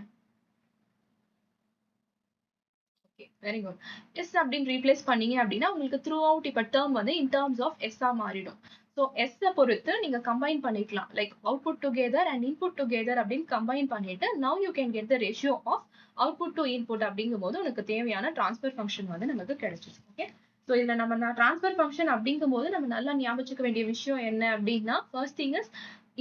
Okay, very good. எஸ் அப்படின்னு ரீப்ளேஸ் பண்ணீங்க அப்படின்னா உங்களுக்கு த்ரூ அவுட் இப்ப டேர்ம் வந்து இன் டேர்ம்ஸ் ஆஃப் எஸ்ஸா மாறிடும். ஸோ எஸ்ஸை பொறுத்து நீங்க கம்பைன் பண்ணிக்கலாம். Like output together and input together அப்படின்னு கம்பைன் பண்ணிட்டு now you can get the ratio of output to input அப்படிங்கும் போது உனக்கு தேவையான ட்ரான்ஸ்ஃபர் ஃபங்க்ஷன் வந்து நமக்கு கிடைச்சிச்சு. ஓகே, ஸோ இதுல நம்ம ட்ரான்ஸ்ஃபர் ஃபங்க்ஷன் அப்படிங்கும்போது நம்ம நல்லா ஞாபகம் வச்சுக்க வேண்டிய விஷயம் என்ன அப்படின்னா, first thing is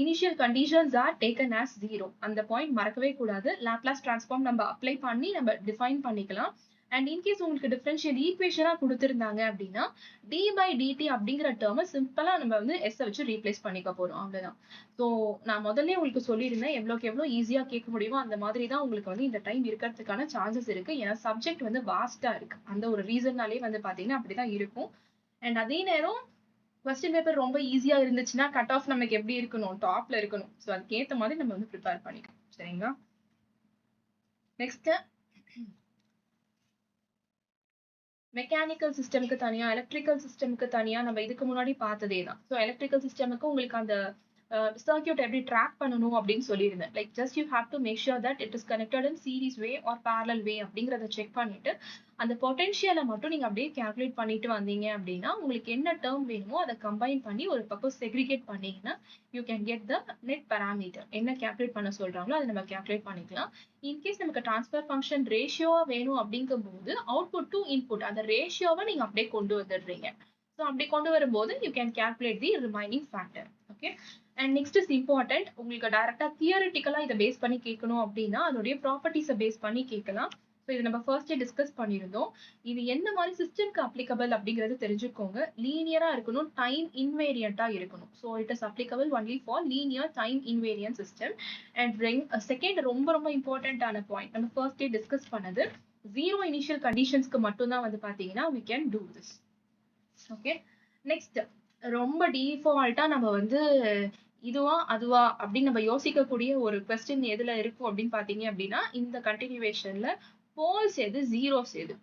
initial conditions are taken as 0. அந்த பாயிண்ட் மறக்கவே கூடாது. லாப்லாஸ் ட்ரான்ஸ்ஃபார்ம் நம்ம அப்ளை பண்ணி நம்ம டிஃபைன் பண்ணிக்கலாம். அண்ட் இன்கேஸ் உங்களுக்கு டிஃபரன்ஷியல் ஈக்குவேஷனா குடுத்திருந்தாங்க அப்படின்னா, டி பை டிடி அப்படிங்கிற டெர்ம சிம்பிளா நம்ம வந்து எஸ் வச்சு ரீப்ளேஸ் பண்ணிக்க போறோம். அவ்வளவுதான். ஸோ நான் முதல்லயே உங்களுக்கு சொல்லியிருந்தேன், எவ்வளவுக்கு எவ்வளவு ஈஸியா கேட்க முடியுமோ அந்த மாதிரி தான் உங்களுக்கு வந்து இந்த டைம் இருக்கிறதுக்கான சான்சஸ் இருக்கு. ஏன்னா சப்ஜெக்ட் வந்து வாஸ்டா இருக்கு. அந்த ஒரு ரீசன்னாலே வந்து பாத்தீங்கன்னா அப்படிதான் இருக்கும். அண்ட் அதே நேரம் கொஸ்டின் பேப்பர் ரொம்ப ஈஸியா இருந்துச்சுன்னா கட் ஆஃப் நமக்கு எப்படி இருக்கணும்? டாப்ல இருக்கணும். ஸோ அதுக்கேத்த மாதிரி நம்ம வந்து ப்ரிப்பேர் பண்ணிக்கணும். சரிங்களா? நெக்ஸ்ட் மெக்கானிக்கல் சிஸ்டம்க்கு தனியா, எலக்ட்ரிக்கல் சிஸ்டம்க்கு தனியா நம்ம இதுக்கு முன்னாடி பார்த்ததே தான். ஸோ எலக்ட்ரிக்கல் சிஸ்டம்க்கு உங்களுக்கு அந்த சர்க்யூட் எப்படி ட்ராக் பண்ணணும் அப்படின்னு சொல்லியிருந்தேன். Like just you have to make sure that it is connected in series way or parallel way அப்படிங்கிறத செக் பண்ணிட்டு, அந்த பொட்டன்ஷியலை மட்டும் நீங்க அப்படியே கால்குலேட் பண்ணிட்டு வந்தீங்க அப்படின்னா, உங்களுக்கு என்ன டேர்ம் வேணுமோ அதை கம்பைன் பண்ணி ஒரு பக்கம் செக்ரிகேட் பண்ணீங்கன்னா, you can get the net parameter. என்ன கால்குலேட் பண்ண சொல்றாங்களோ அதை நம்ம கால்குலேட் பண்ணிக்கலாம். இன்கேஸ் நமக்கு ட்ரான்ஸ்ஃபர் ஃபங்க்ஷன் ரேஷியோவா வேணும் அப்படிங்கும்போது, அவுட்புட் டு இன்புட் அந்த ரேஷியோவை நீங்க அப்படியே கொண்டு வந்துடுறீங்க. ஸோ அப்படி கொண்டு வரும்போது you can calculate the remaining factor. Okay. And next is important. உங்களுக்கு டைரக்டா தியரிட்டிக்கலா இதை பேஸ் பண்ணி கேட்கணும் அப்படின்னா, அதோடைய ப்ராப்பர்ட்டிஸை பேஸ் பண்ணி கேட்கலாம். ஸோ இது நம்ம ஃபர்ஸ்டே டிஸ்கஸ் பண்ணியிருந்தோம். இது எந்த மாதிரி சிஸ்டம்க்கு அப்ளிகபிள் அப்படிங்கிறது தெரிஞ்சுக்கோங்க. லீனியரா இருக்கணும், டைம் இன்வேரியண்டா இருக்கணும். So it is applicable only for linear time invariant system. And second ரொம்ப ரொம்ப இம்பார்ட்டன்டான பாயிண்ட் நம்ம ஃபர்ஸ்டே டிஸ்கஸ் பண்ணது, ஜீரோ இனிஷியல் கண்டிஷன்ஸ்க்கு மட்டும்தான் வந்து பாத்தீங்கன்னா we can do this. Okay. Next ரொம்ப டிஃபால்ட்டா நம்ம வந்து இதுவா அதுவா அப்படின்னு நம்ம யோசிக்கக்கூடிய ஒரு கொஸ்டின் எதுல இருக்கும் அப்படின்னு பாத்தீங்க அப்படின்னா, இந்த கண்டினியூவேஷன்ல போல்ஸ் எது, ஜீரோஸ் எது.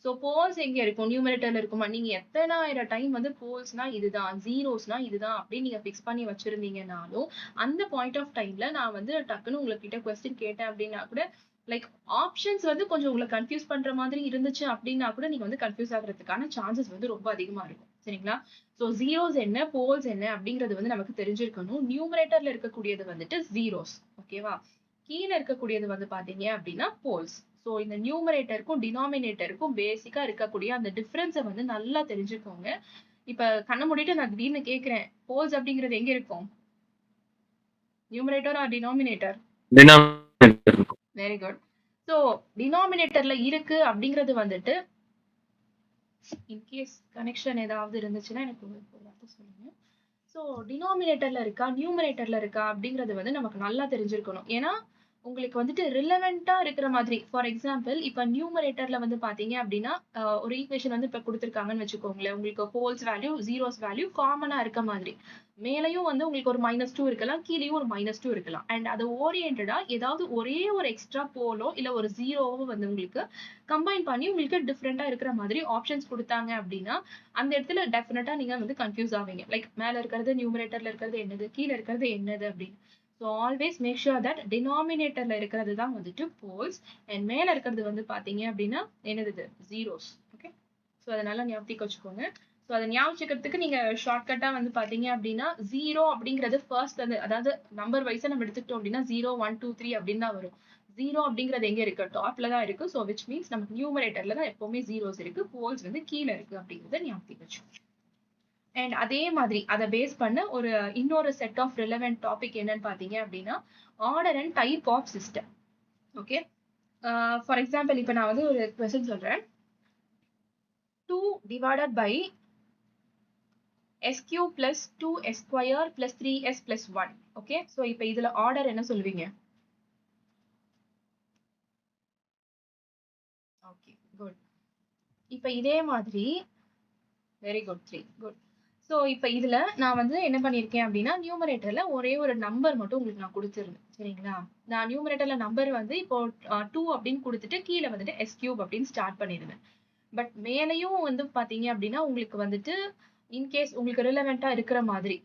ஸோ போல்ஸ் எங்க இருக்கும்? நியூமரேட்டர்ல இருக்குமா? நீங்க எத்தனாயிரம் டைம் வந்து போல்ஸ்னா இதுதான், ஜீரோஸ்னா இதுதான் அப்படின்னு நீங்க ஃபிக்ஸ் பண்ணி வச்சிருந்தீங்கன்னாலும், அந்த பாயிண்ட் ஆஃப் டைம்ல நான் வந்து டக்குன்னு உங்ககிட்ட கொஸ்டின் கேட்டேன் அப்படின்னா கூட, லைக் ஆப்ஷன்ஸ் வந்து கொஞ்சம் உங்களை கன்ஃபியூஸ் பண்ற மாதிரி இருந்துச்சு அப்படின்னா கூட நீங்க வந்து கன்ஃபியூஸ் ஆகுறதுக்கான சான்சஸ் வந்து ரொம்ப அதிகமா இருக்கும். சரிங்களா? ஸோ ஜீரோஸ் என்ன, போல்ஸ் என்ன அப்படிங்கிறது வந்து நமக்கு தெரிஞ்சிருக்கணும். நியூமரேட்டர்ல இருக்கக்கூடியது வந்துட்டு ஜீரோஸ். ஓகேவா? கீழே இருக்கக்கூடியது வந்து பாத்தீங்க அப்படின்னா போல்ஸ். ஸோ இந்த நியூமரேட்டருக்கும் டினாமினேட்டருக்கும் பேசிக்கா இருக்கக்கூடிய அந்த டிஃபரன்ஸை வந்து நல்லா தெரிஞ்சுக்கோங்க. இப்ப கண்ண மூடிட்டு நான் திடீர்னு கேட்கிறேன், போல்ஸ் அப்படிங்கிறது எங்க இருக்கும்? Numerator or denominator? Very good. So டினாமினேட்டர்ல இருக்கு அப்படிங்கிறது வந்துட்டு, இன்கேஸ் கனெக்ஷன் ஏதாவது இருந்துச்சுன்னா எனக்கு ஒரு வார்த்தை சொல்லுங்க. ஸோ டினாமினேட்டர்ல இருக்கா, நியூமரேட்டர்ல இருக்கா அப்படிங்கிறது வந்து நமக்கு நல்லா தெரிஞ்சிருக்கணும். ஏன்னா உங்களுக்கு வந்துட்டு ரிலவெண்டா இருக்கிற மாதிரி, ஃபார் எக்ஸாம்பிள் இப்ப நியூமரேட்டர்ல வந்து பாத்தீங்க அப்படின்னா, ஒரு ஈக்குவேஷன் வந்து இப்ப கொடுத்திருக்காங்கன்னு வச்சுக்கோங்களேன். உங்களுக்கு போல்ஸ் வேல்யூ, ஜீரோஸ் வேல்யூ காமனா இருக்க மாதிரி. மேலையும் வந்து உங்களுக்கு ஒரு -2 இருக்கலாம், கீழேயும் ஒரு -2 இருக்கலாம். அண்ட் அது ஓரியன்டடா ஏதாவது ஒரே ஒரு எக்ஸ்ட்ரா போலோ இல்ல ஒரு ஜீரோவோ வந்து உங்களுக்கு கம்பைன் பண்ணி உங்களுக்கு டிஃபரெண்டா இருக்கிற மாதிரி ஆப்ஷன்ஸ் கொடுத்தாங்க அப்படின்னா, அந்த இடத்துல டெஃபினட்டா நீங்க வந்து கன்ஃபியூஸ் ஆவீங்க. லைக் மேல இருக்கிறது நியூமரேட்டர்ல இருக்கிறது என்னது, கீழ இருக்கிறது என்னது அப்படின்னு. So always make sure that டினாமினேட்டர்ல இருக்கிறது தான் வந்துட்டு போல்ஸ் அண்ட் மேல இருக்கிறது வந்து பாத்தீங்க அப்படின்னா என்னது, ஜீரோஸ். ஓகே. ஸோ அதனால ஞாபகம் வச்சுக்கோங்க. ஸோ அதை ஞாபகம் நீங்க ஷார்ட்கட்டா வந்து பாத்தீங்க அப்படின்னா, ஜீரோ அப்படிங்கிறது ஃபர்ஸ்ட் வந்து, அதாவது நம்பர் வைஸா நம்ம எடுத்துக்கிட்டோம் அப்படின்னா 0 1 2 3 அப்படின்னு தான் வரும். ஜீரோ அப்படிங்கிறது எங்க இருக்கு? டாப்ல தான் இருக்கு. ஸோ விச் மீன்ஸ் நமக்கு நியூமரேட்டர்ல தான் எப்பவுமே ஜீரோஸ் இருக்கு, போல்ஸ் வந்து கீழே இருக்கு அப்படிங்கறத ஞாபகம் வச்சுக்கோங்க. அண்ட் அதே மாதிரி அதை பேஸ் பண்ண ஒரு இன்னொரு செட் ஆஃப் ரிலவென்ட் டாபிக் என்னன்னு பாத்தீங்க அப்படின்னா, order and type of system. Okay. For example இப்ப நான் வந்து ஒரு கொஸ்டின் சொல்றேன். 2 divided by s cube plus 2s square plus 3s plus 1. Okay. So இப்ப இதுல ஆர்டர் என்ன சொல்வீங்க? Okay, good. இப்ப இதே மாதிரி வெரி குட், 3 குட். ஸோ இப்ப இதுல நான் வந்து என்ன பண்ணிருக்கேன் அப்படின்னா, நியூமரேட்டர்ல ஒரே ஒரு நம்பர் மட்டும் உங்களுக்கு நான் கொடுத்துருந்தேன். சரிங்களா? நான் நியூமரேட்டர்ல நம்பர் வந்து இப்போ 2 அப்படின்னு கொடுத்துட்டு கீழே வந்துட்டு s cube அப்படின்னு ஸ்டார்ட் பண்ணிருந்தேன். பட் மேலையும் வந்து பாத்தீங்க அப்படின்னா உங்களுக்கு வந்துட்டு இன்கேஸ் உங்களுக்கு ரிலவெண்டா இருக்கிற மாதிரி,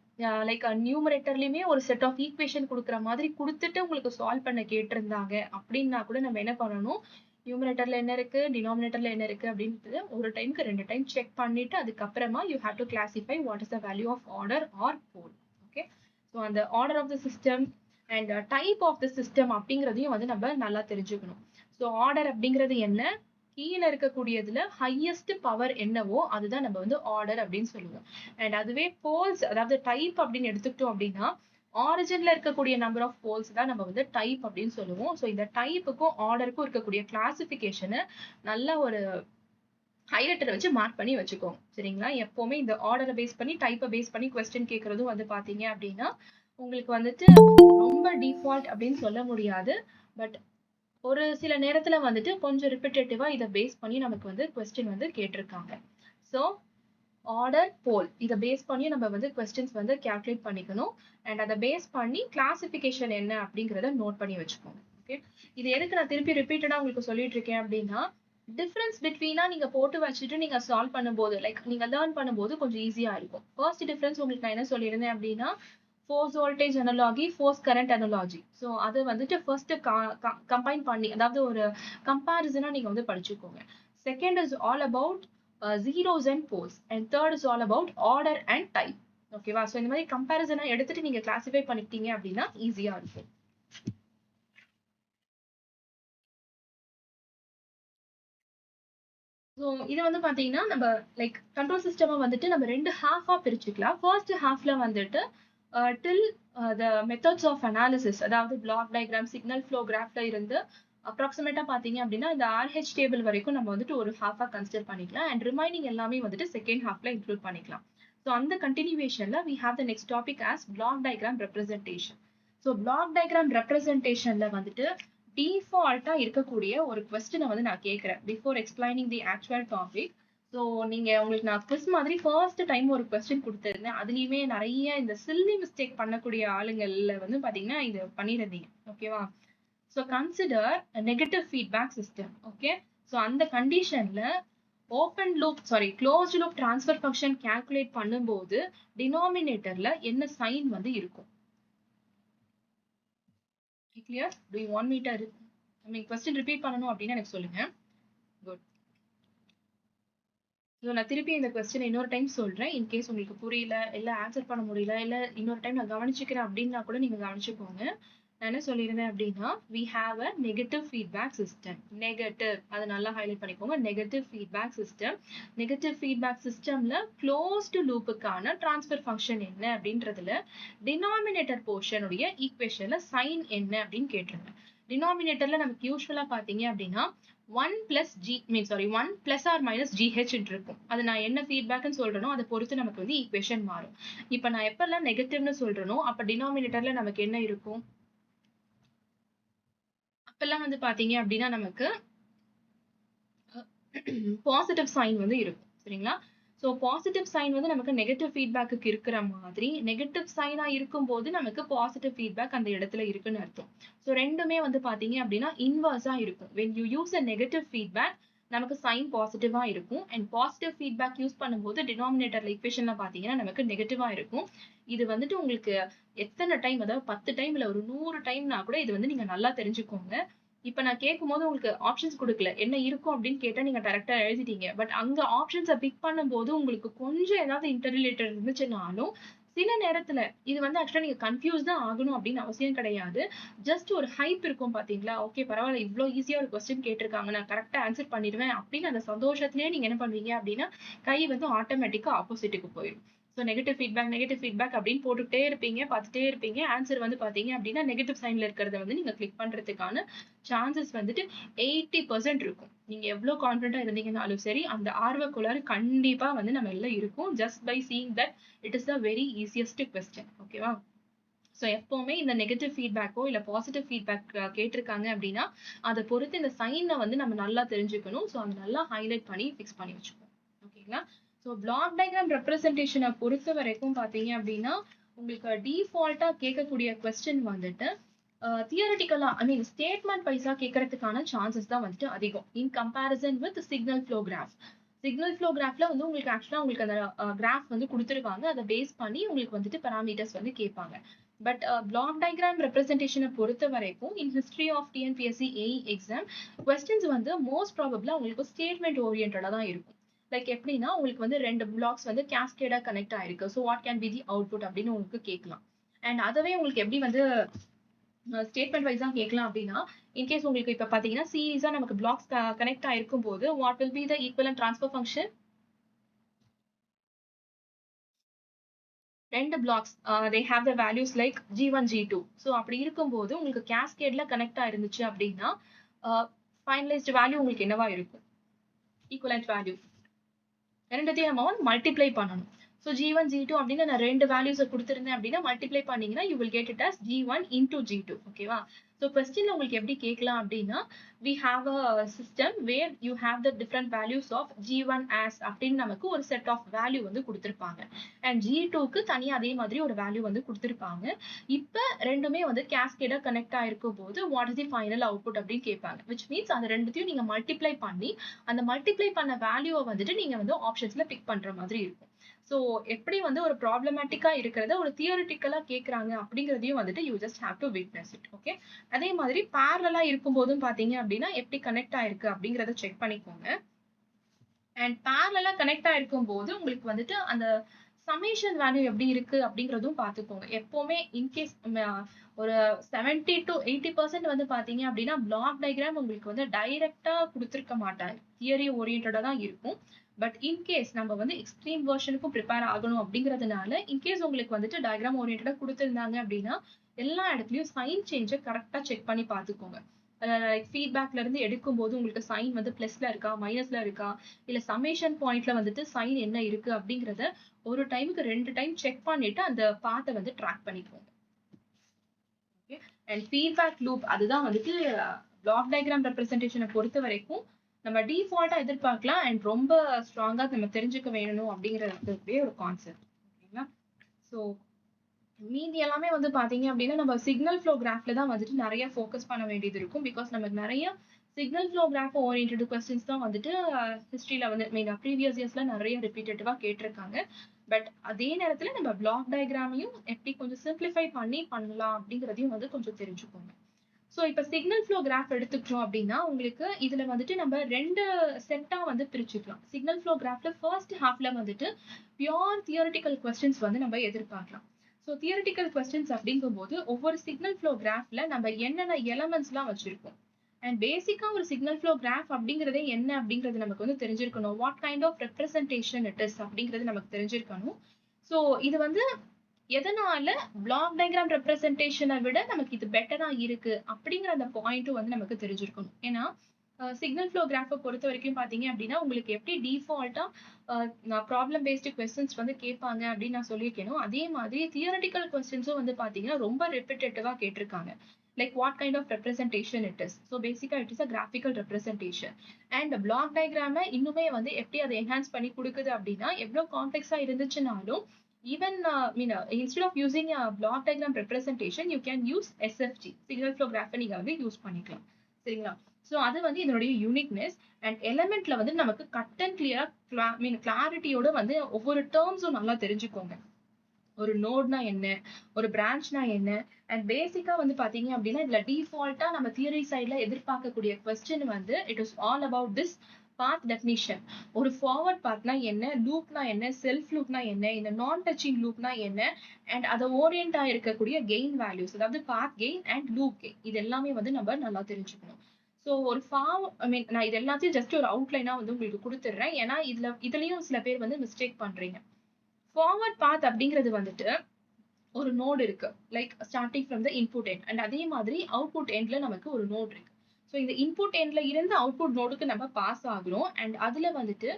லைக் நியூமரேட்டர்லயுமே ஒரு செட் ஆஃப் ஈக்குவேஷன் கொடுக்குற மாதிரி கொடுத்துட்டு உங்களுக்கு சால்வ் பண்ண கேட்டிருந்தாங்க அப்படின்னா கூட நம்ம என்ன பண்ணணும், நியூமரேட்டர்ல என்ன இருக்கு, டினாமினேட்டர்ல என்ன இருக்கு அப்படின்றது ஒரு டைம்க்கு 2 டைம் செக் பண்ணிட்டு அதுக்கப்புறமா you have to classify what is the value of order or pole. Okay. So அந்த order of the system and type of the system அப்படிங்கிறதையும் வந்து நம்ம நல்லா தெரிஞ்சுக்கணும். ஸோ ஆர்டர் அப்படிங்கிறது என்ன, கீழே இருக்கக்கூடியதுல ஹையஸ்ட் பவர் என்னவோ அதுதான் நம்ம வந்து ஆர்டர் அப்படின்னு சொல்லுவோம். அண்ட் அதுவே போல்ஸ் அதாவது டைப் அப்படின்னு எடுத்துக்கிட்டோம் அப்படின்னா ஆரிஜின்ல இருக்கக்கூடிய நம்பர் ஆஃப் போல்ஸ் தான் நம்ம வந்து டைப் அப்படின்னு சொல்லுவோம். ஸோ இந்த டைப்புக்கும் ஆர்டருக்கும் இருக்கக்கூடிய கிளாசிபிகேஷனை நல்ல ஒரு ஹைலைட்டரை வச்சு மார்க் பண்ணி வச்சுக்கோங்க. சரிங்களா? எப்பவுமே இந்த ஆர்டரை பேஸ் பண்ணி டைப்பை பேஸ் பண்ணி கொஸ்டின் கேட்கறதும் வந்து பாத்தீங்க அப்படின்னா உங்களுக்கு வந்துட்டு ரொம்ப டிஃபால்ட் அப்படின்னு சொல்ல முடியாது. பட் ஒரு சில நேரத்துல வந்துட்டு கொஞ்சம் ரிப்பிட்டேட்டிவா இதை பேஸ் பண்ணி நமக்கு வந்து கொஸ்டின் வந்து கேட்டிருக்காங்க. ஸோ ஆர்டர் போல் இதை பேஸ் பண்ணி நம்ம வந்து கொஸ்டின்ஸ் வந்து கால்குலேட் பண்ணிக்கணும். அண்ட் அதை பேஸ் பண்ணி கிளாசிபிகேஷன் என்ன அப்படிங்கிறத நோட் பண்ணி வச்சுக்கோங்க. ஓகே, இது எதுக்கு நான் திருப்பி ரிப்பீட்டடா உங்களுக்கு சொல்லிட்டு இருக்கேன் அப்படின்னா டிஃபரன்ஸ் பிட்வீனா நீங்க போட்டு வச்சுட்டு நீங்க சால்வ் பண்ணும்போது லைக் நீங்க லேர்ன் பண்ணும்போது கொஞ்சம் ஈஸியா இருக்கும். ஃபர்ஸ்ட் டிஃபரன்ஸ் உங்களுக்கு நான் என்ன சொல்லியிருந்தேன் அப்படின்னா force voltage analogy force current analogy. So அது வந்துட்டு ஃபர்ஸ்ட் கம்பைன் பண்ணி அதாவது ஒரு கம்பேரிசனா நீங்க வந்து படிச்சுக்கோங்க. Second is all about zeros and poles and third is all about order and type. ஓகேவா? ஸோ இந்த மாதிரி கம்பேரிசனா எடுத்துட்டு நீங்க கிளாசிஃபை பண்ணிட்டீங்க அப்படின்னா ஈஸியா இருக்கும். ஸோ இது வந்து பாத்தீங்கன்னா நம்ம லைக் கண்ட்ரோல் சிஸ்டமை வந்துட்டு நம்ம ரெண்டு ஹாஃபா பிரிச்சுக்கலாம். ஃபர்ஸ்ட் ஹாஃப்ல வந்துட்டு டில் த மெத்தட்ஸ் ஆஃப் அனாலிசிஸ் அதாவது பிளாக் டயக்ராம் சிக்னல் ஃப்ளோ கிராஃப்ல இருந்து அப்ராக்சிமேட்டா பாத்தீங்க அப்படின்னா இந்த ஆர்ஹெச் டேபிள் வரைக்கும் நம்ம வந்துட்டு ஒரு ஹாஃபா கன்சிடர் பண்ணிக்கலாம். அண்ட் ரிமைனிங் எல்லாமே வந்துட்டு செகண்ட் ஹாஃப்ல இன்க்ளூட் பண்ணிக்கலாம். ஸோ அந்த கண்டினியூவேஷன்ல we have the next topic as block diagram representation. So block diagram ரெப்ரஸன்டேஷன்ல வந்துட்டு டிஃபால்ட்டா இருக்கக்கூடிய ஒரு கொஸ்டினை வந்து நான் கேட்கிறேன் before explaining the actual topic. So நீங்க உங்களுக்கு நான் குவிஸ் மாதிரி ஃபர்ஸ்ட் டைம் ஒரு கொஸ்டின் கொடுத்துருந்தேன். அதுலயுமே நிறைய இந்த சில்லி மிஸ்டேக் பண்ணக்கூடிய ஆளுங்கள்ல வந்து பாத்தீங்கன்னா இது பண்ணிருந்தீங்க. ஓகேவா? So consider negative feedback system. Okay, so அந்த கண்டிஷன்ல open loop closed loop transfer function calculate பண்ணும்போது டினாமினேட்டர்ல என்ன சைன் வந்து இருக்கும்? Clear? Do you want me to question repeat பண்ணனும் அப்படினா எனக்கு சொல்லுங்க. Good. நான் திருப்பி இந்த கொஸ்டின் இன்னொரு டைம் சொல்றேன். இன் கேஸ் உங்களுக்கு புரியல இல்ல ஆன்சர் பண்ண முடியல இல்ல இன்னொரு டைம் நான் கவனிச்சுக்கிறேன் அப்படின்னா கூட நீங்க கவனிச்சுக்கோங்க. நான் என்ன சொல்லியிருந்தேன் அப்படின்னா we have a negative feedback system. Negative அதை நல்லா ஹைலைட் பண்ணிக்கோங்க. Negative feedback system. Negative feedback சிஸ்டம்ல க்ளோஸ்டு லூப்புக்கான டிரான்ஸ்ஃபர் ஃபங்க்ஷன் என்ன அப்படின்றதுல டினாமினேட்டர் போர்ஷன் உடைய ஈக்குவேஷன்ல சைன் என்ன அப்படின்னு கேட்டிருந்தேன். டினாமினேட்டர்ல நமக்கு யூஸ்வலா பாத்தீங்க அப்படின்னா 1 plus G mean sorry 1 plus or minus GH இருக்கும். அது நான் என்ன ஃபீட்பேக்னு சொல்றேனோ அதை பொறுத்து நமக்கு வந்து ஈக்குவேஷன் மாறும். இப்போ நான் எப்பெல்லாம் நெகட்டிவ்னு சொல்றேனோ அப்ப டினாமினேட்டர்ல நமக்கு என்ன இருக்கும்? அப்பெல்லாம் வந்து பாத்தீங்க அப்படின்னா நமக்கு பாசிட்டிவ் சைன் வந்து இருக்கும். சரிங்களா? ஸோ பாசிட்டிவ் சைன் வந்து நமக்கு நெகட்டிவ் ஃபீட்பேக்கு இருக்கிற மாதிரி நெகட்டிவ் சைனா இருக்கும்போது நமக்கு பாசிட்டிவ் ஃபீட்பேக் அந்த இடத்துல இருக்குன்னு அர்த்தம். ஸோ ரெண்டுமே வந்து பாத்தீங்க அப்படின்னா இன்வர்ஸா இருக்கும். when you use a negative feedback நமக்கு சைன் பாசிட்டிவா இருக்கும். அண்ட் பாசிட்டிவ் ஃபீட்பேக் யூஸ் பண்ணும்போது டினாமினேட்டர்ல ஈக்குவேஷன்ல பாத்தீங்கன்னா நமக்கு நெகட்டிவா இருக்கும். இது வந்துட்டு உங்களுக்கு எத்தனை டைம் அதாவது 10 டைம் இல்ல ஒரு 100 டைம்னா கூட இது வந்து நீங்க நல்லா தெரிஞ்சுக்கோங்க. இப்ப நான் கேட்கும்போது உங்களுக்கு ஆப்ஷன்ஸ் குடுக்கல. என்ன இருக்கும் அப்படின்னு கேட்டா நீங்க டைரக்ட்டா எழுதிட்டீங்க. பட் அங்க ஆப்ஷன்ஸ பிக் பண்ணும்போது உங்களுக்கு கொஞ்சம் ஏதாவது இன்டர்ரிலேட்டட் இருந்துச்சுனாலும், சில நேரத்துல இது வந்து ஆக்சுவலா நீங்க கன்ஃப்யூஸ் தான் ஆகணும் அப்படின்னு அவசியம் கிடையாது. ஜஸ்ட் ஒரு ஹைப் இருக்கும் பாத்தீங்களா? ஓகே பரவால்ல இவ்ளோ ஈஸியா ஒரு கொஸ்டின் கேட்டிருக்காங்க. நான் கரெக்ட்டா ஆன்சர் பண்ணிடுவேன் அப்படின்னு அந்த சந்தோஷத்திலேயே நீங்க என்ன பண்ணுவீங்க அப்படின்னா, கை வந்து ஆட்டோமேட்டிக்கா ஆப்போசிட்க்கு போயிடும். ஸோ நெகட்டிவ் ஃபீட்பேக் அப்படின்னு போட்டுட்டே இருப்பீங்க, பார்த்துட்டே இருப்பீங்க. ஆன்சர் வந்து பார்த்தீங்க அப்படின்னா, நெகட்டிவ் சைன்ல இருக்கிறத வந்து நீங்க கிளிக் பண்றதுக்கான சான்சஸ் வந்துட்டு 80% இருக்கும். நீங்க எவ்ளோ கான்ஃபிடென்ட்டா இருந்தீங்கனாலும் சரி, அந்த ஆர்வக்கோளாறு கண்டிப்பா வந்து நம்ம எல்லாம் இருக்கும். Just by seeing that it is the very easiest question. ஓகேவா? ஸோ எப்பவுமே இந்த நெகட்டிவ் ஃபீட்பேக்கோ இல்ல பாசிட்டிவ் ஃபீட்பேக் கேட்டிருக்காங்க அப்படின்னா, அதை பொறுத்து இந்த சைன வந்து நம்ம நல்லா தெரிஞ்சுக்கணும். ஸோ அதை நல்லா ஹைலைட் பண்ணி ஃபிக்ஸ் பண்ணி வச்சுக்கணும். ஓகேங்களா? ஸோ பிளாக் டயக்ராம் ரெப்ரசன்டேஷனை பொறுத்த வரைக்கும் பாத்தீங்க அப்படின்னா உங்களுக்கு டிஃபால்ட்டா கேட்கக்கூடிய கொஸ்டின் வந்துட்டு தியரட்டிக்கலா ஐ மீன் ஸ்டேட்மெண்ட் வைஸா கேட்கறதுக்கான சான்சஸ் தான் வந்துட்டு அதிகம் in comparison with signal flow graph. Signal flow கிராஃப்ல வந்து உங்களுக்கு ஆக்சுவலா உங்களுக்கு அந்த கிராஃப் வந்து கொடுத்துருவாங்க. அதை பேஸ் பண்ணி உங்களுக்கு வந்துட்டு பராமீட்டர்ஸ் வந்து கேட்பாங்க. பட் பிளாக் டயக்ராம் ரெப்ரசன்டேஷனை பொறுத்த வரைக்கும் in history of TNPSC AE exam questions வந்து மோஸ்ட் ப்ராபபிளா உங்களுக்கு ஸ்டேட்மெண்ட் ஓரியன்டா தான் இருக்கும். லைக் எப்படின்னா உங்களுக்கு வந்து 2 பிளாக்ஸ் வந்து கேஸ்கேடா கனெக்ட் ஆயிருக்கு. So what can be the output அப்படின்னு உங்களுக்கு கேட்கலாம். அண்ட் அதவே உங்களுக்கு எப்படி வந்து ஸ்டேட்மெண்ட் வைஸா கேட்கலாம் அப்படின்னா, இன்கேஸ் உங்களுக்கு இப்ப பார்த்தீங்கன்னா, சீரிஸா நமக்கு பிளாக்ஸ் கனெக்ட் ஆயிருக்கும்போது, what will be the equivalent transfer function? 2 blocks they have the values like G1, G2. So அப்படி இருக்கும்போது, உங்களுக்கு கேஸ்கேட்ல கனெக்ட் ஆயிருந்துச்சு அப்படின்னா, ஃபைனலைஸ்ட் வேல்யூ உங்களுக்கு என்னவா இருக்கும்? Equivalent value. 2த்தையும் நம்ம மல்டிப்ளை பண்ணணும். ஸோ G1, G2 அப்படின்னு நான் 2 வேல்யூஸ குடுத்திருந்தேன் அப்படின்னா, மல்டிப்ளை பண்ணீங்கன்னா, you will get it as G1 into G2. ஓகேவா? ஸோ கொஸ்டின்ல உங்களுக்கு எப்படி கேட்கலாம் அப்படின்னா, we have a system where you have the different values of G1 as அப்படின்னு நமக்கு ஒரு செட் ஆஃப் வேல்யூ வந்து குடுத்திருப்பாங்க. அண்ட் G2க்கு தனியா அதே மாதிரி ஒரு வேல்யூ வந்து குடுத்திருப்பாங்க. இப்ப 2மே வந்து கேஸ்கேடா கனெக்ட் ஆயிருக்கும்போது, what is the final output அப்படின்னு கேட்பாங்க. விச் மீன்ஸ் அந்த 2த்தையும் நீங்க மல்டிப்ளை பண்ணி, அந்த மல்டிப்ளை பண்ண வேல்யூவ வந்துட்டு நீங்க வந்து ஆப்ஷன்ஸ்ல பிக் பண்ற மாதிரி இருக்கும். சோ எப்படி வந்து ஒரு ப்ராப்ளமேட்டிக்கா இருக்கிறத ஒரு தியரிட்டிக்கலா கேக்குறாங்க அப்படிங்கிறதையும் வந்துட்டு you just have to witness it. Okay. அதே மாதிரி பேரலலா இருக்கும்போதும் பாத்தீங்க அப்படின்னா எப்படி கனெக்ட் ஆயிருக்கு அப்படிங்கறத செக் பண்ணிக்கோங்க. அண்ட் பேரலலா கனெக்ட் ஆயிருக்கும் போது உங்களுக்கு வந்துட்டு அந்த சமேஷன் வேல்யூ எப்படி இருக்கு அப்படிங்கறதும் பாத்துக்கோங்க. எப்பவுமே இன்கேஸ் ஒரு 70 to 80% வந்து பாத்தீங்க அப்படின்னா பிளாக் டயக்ராம் உங்களுக்கு வந்து டைரக்டா குடுத்திருக்க மாட்டாங்க. தியரி ஓரியன்டா தான் இருக்கும். பட் இன்கேஸ் நம்ம வந்து எக்ஸ்ட்ரீம் வெர்ஷனுக்கும் ப்ரிப்பேர் ஆகணும் அப்படிங்கிறதுனால இன்கேஸ் உங்களுக்கு வந்துட்டு டயக்ராம் ஓரியன்டா குடுத்திருந்தாங்க அப்படின்னா எல்லா இடத்துலயும் சைன் சேஞ்ச கரெக்டா செக் பண்ணி பாத்துக்கோங்க. ஃபீட்பேக்ல இருந்து எடுக்கும்போது உங்களுக்கு சைன் வந்து பிளஸ்ல இருக்கா, மைனஸ்ல இருக்கா, இல்ல சம்மேஷன் பாயிண்ட்ல வந்துட்டு சைன் என்ன இருக்கு அப்படிங்கறத ஒரு டைமுக்கு 2 டைம் செக் பண்ணிட்டு அந்த பாத்த வந்து ட்ராக் பண்ணிக்கோங்க. ஓகே. அண்ட் ஃபீட்பேக் லூப் அதுதான் வந்துட்டு பிளாக் டயக்ராம் ரெப்ரசன்டேஷனை பொறுத்த வரைக்கும் நம்ம டிஃபால்ட்டா எதிர்பார்க்கலாம் அண்ட் ரொம்ப ஸ்ட்ராங்கா நம்ம தெரிஞ்சுக்க வேணும் அப்படிங்கறது ஒரு கான்செப்ட். ஓகேங்களா? சோ மீதி எல்லாமே வந்து பாத்தீங்க அப்படின்னா நம்ம சிக்னல் ஃப்ளோ கிராஃப்ல தான் வந்துட்டு நிறைய ஃபோக்கஸ் பண்ண வேண்டியது இருக்கும். பிகாஸ் நமக்கு நிறைய signal flow graph oriented questions தான் வந்துட்டு ஹிஸ்டரியில வந்து மீன் ப்ரீவியஸ் இயர்ஸ்ல நிறைய ரிப்பீட்டடிவா கேட்டிருக்காங்க. பட் அதே நேரத்துல நம்ம பிளாக் டயக்ராமையும் எப்படி கொஞ்சம் சிம்பிளிஃபை பண்ணி பண்ணலாம் அப்படிங்கறதையும் வந்து கொஞ்சம் தெரிஞ்சுக்கோங்க. சோ இப்ப சிக்னல் ஃப்ளோ கிராஃப் எடுத்துக்கிட்டோம் அப்படின்னா உங்களுக்கு இதுல வந்துட்டு நம்ம 2 செட்டா வந்து பிரிச்சுக்கலாம். சிக்னல் ஃப்ளோ கிராஃப்ல ஃபர்ஸ்ட் ஹாஃப்ல வந்துட்டு பியூர் தியரிட்டிக்கல் கொஸ்டின்ஸ் வந்து நம்ம எதிர்பார்க்கலாம். சோ தியரிட்டிக்கல் கொஸ்டின்ஸ் அப்படிங்கும்போது ஒவ்வொரு சிக்னல் ஃப்ளோ கிராஃப்ல நம்ம என்னென்ன எலமெண்ட்ஸ்லாம் வச்சிருக்கோம். அண்ட் பேசிக்கா ஒரு சிக்னல் ஃப்ளோ கிராஃப் அப்படிங்கறதே என்ன அப்படிங்கிறது நமக்கு வந்து தெரிஞ்சிருக்கணும். What kind of representation it is அப்படிங்கிறது நமக்கு தெரிஞ்சிருக்கணும். சோ இது வந்து எதனால பிளாக் டயக்ராம் ரெப்ரசன்டேஷனை விட நமக்கு இது பெட்டரா இருக்கு அப்படிங்கிற அந்த பாயிண்ட்டும் வந்து நமக்கு தெரிஞ்சிருக்கணும். ஏன்னா சிக்னல் ஃப்ளோ கிராஃபை பொறுத்த வரைக்கும் பாத்தீங்க அப்படின்னா உங்களுக்கு எப்படி டிஃபால்ட்டா ப்ராப்ளம் பேஸ்டு கொஸ்டின்ஸ் வந்து கேட்பாங்க அப்படின்னு நான் சொல்லியிருக்கேனோ அதே மாதிரி தியரட்டிக்கல் கொஸ்டின்ஸும் வந்து பாத்தீங்கன்னா ரொம்ப ரெப்பிட்டேட்டிவா கேட்டிருக்காங்க. Like what kind of representation it is. So basically it is a graphical representation. And block diagram இன்னுமே வந்து எப்படி அதை enhance பண்ணி கொடுக்குது அப்படின்னா எவ்வளவு காம்ப்ளெக்ஸா இருந்துச்சுனாலும் even instead of using a block diagram representation you can use SFG signal flow graph நீங்க வந்து யூஸ் பண்ணிக்கலாம். சரிங்களா? சோ அது வந்து இதனுடைய யூனிக்னஸ் அண்ட் எலிமெண்ட்ல வந்து நமக்கு கட் அண்ட் கிளியரா கிளாரிட்டியோட வந்து ஒவ்வொரு டேர்ம்ஸும் நல்லா தெரிஞ்சுக்கோங்க. ஒரு நோட்னா என்ன, ஒரு பிரான்ச்னா என்ன, அண்ட் பேசிக்கா வந்து பாத்தீங்க அப்படின்னா இதுல டிஃபால்ட்டா நம்ம தியரி சைட்ல எதிர்பார்க்கக்கூடிய கொஸ்டின் வந்து it is all about this path definition. ஒரு ஃபார்வர்ட் பாத்னா என்ன, லூப்னா என்ன, செல்ஃப் லூப்னா என்ன, இந்த நான் டச்சிங் லூப்னா என்ன, அண்ட் அதை ஓரியன்டா இருக்கக்கூடிய கெயின் வேல்யூஸ் அதாவது பாத் கெயின் அண்ட் லூப் கெயின் இது எல்லாமே வந்து நம்ம நல்லா தெரிஞ்சுக்கணும். சோ ஒரு நான் இது எல்லாத்தையும் ஜஸ்ட் ஒரு அவுட்லைனா வந்து உங்களுக்கு கொடுத்துடுறேன். ஏன்னா இதுலயும் சில பேர் வந்து மிஸ்டேக் பண்றீங்க. ஃபார்வர்ட் பாத் அப்படிங்கிறது வந்துட்டு ஒரு நோட் இருக்கு. Like starting from the input end and அதே மாதிரி அவுட்புட் எண்ட்ல நமக்கு ஒரு நோட் இருக்கு. சோ இந்த இன்புட் எண்ட்ல இருந்து அவுட்புட் நோடுக்கு நம்ம பாஸ் ஆகுறோம். அண்ட் அதுல வந்துட்டு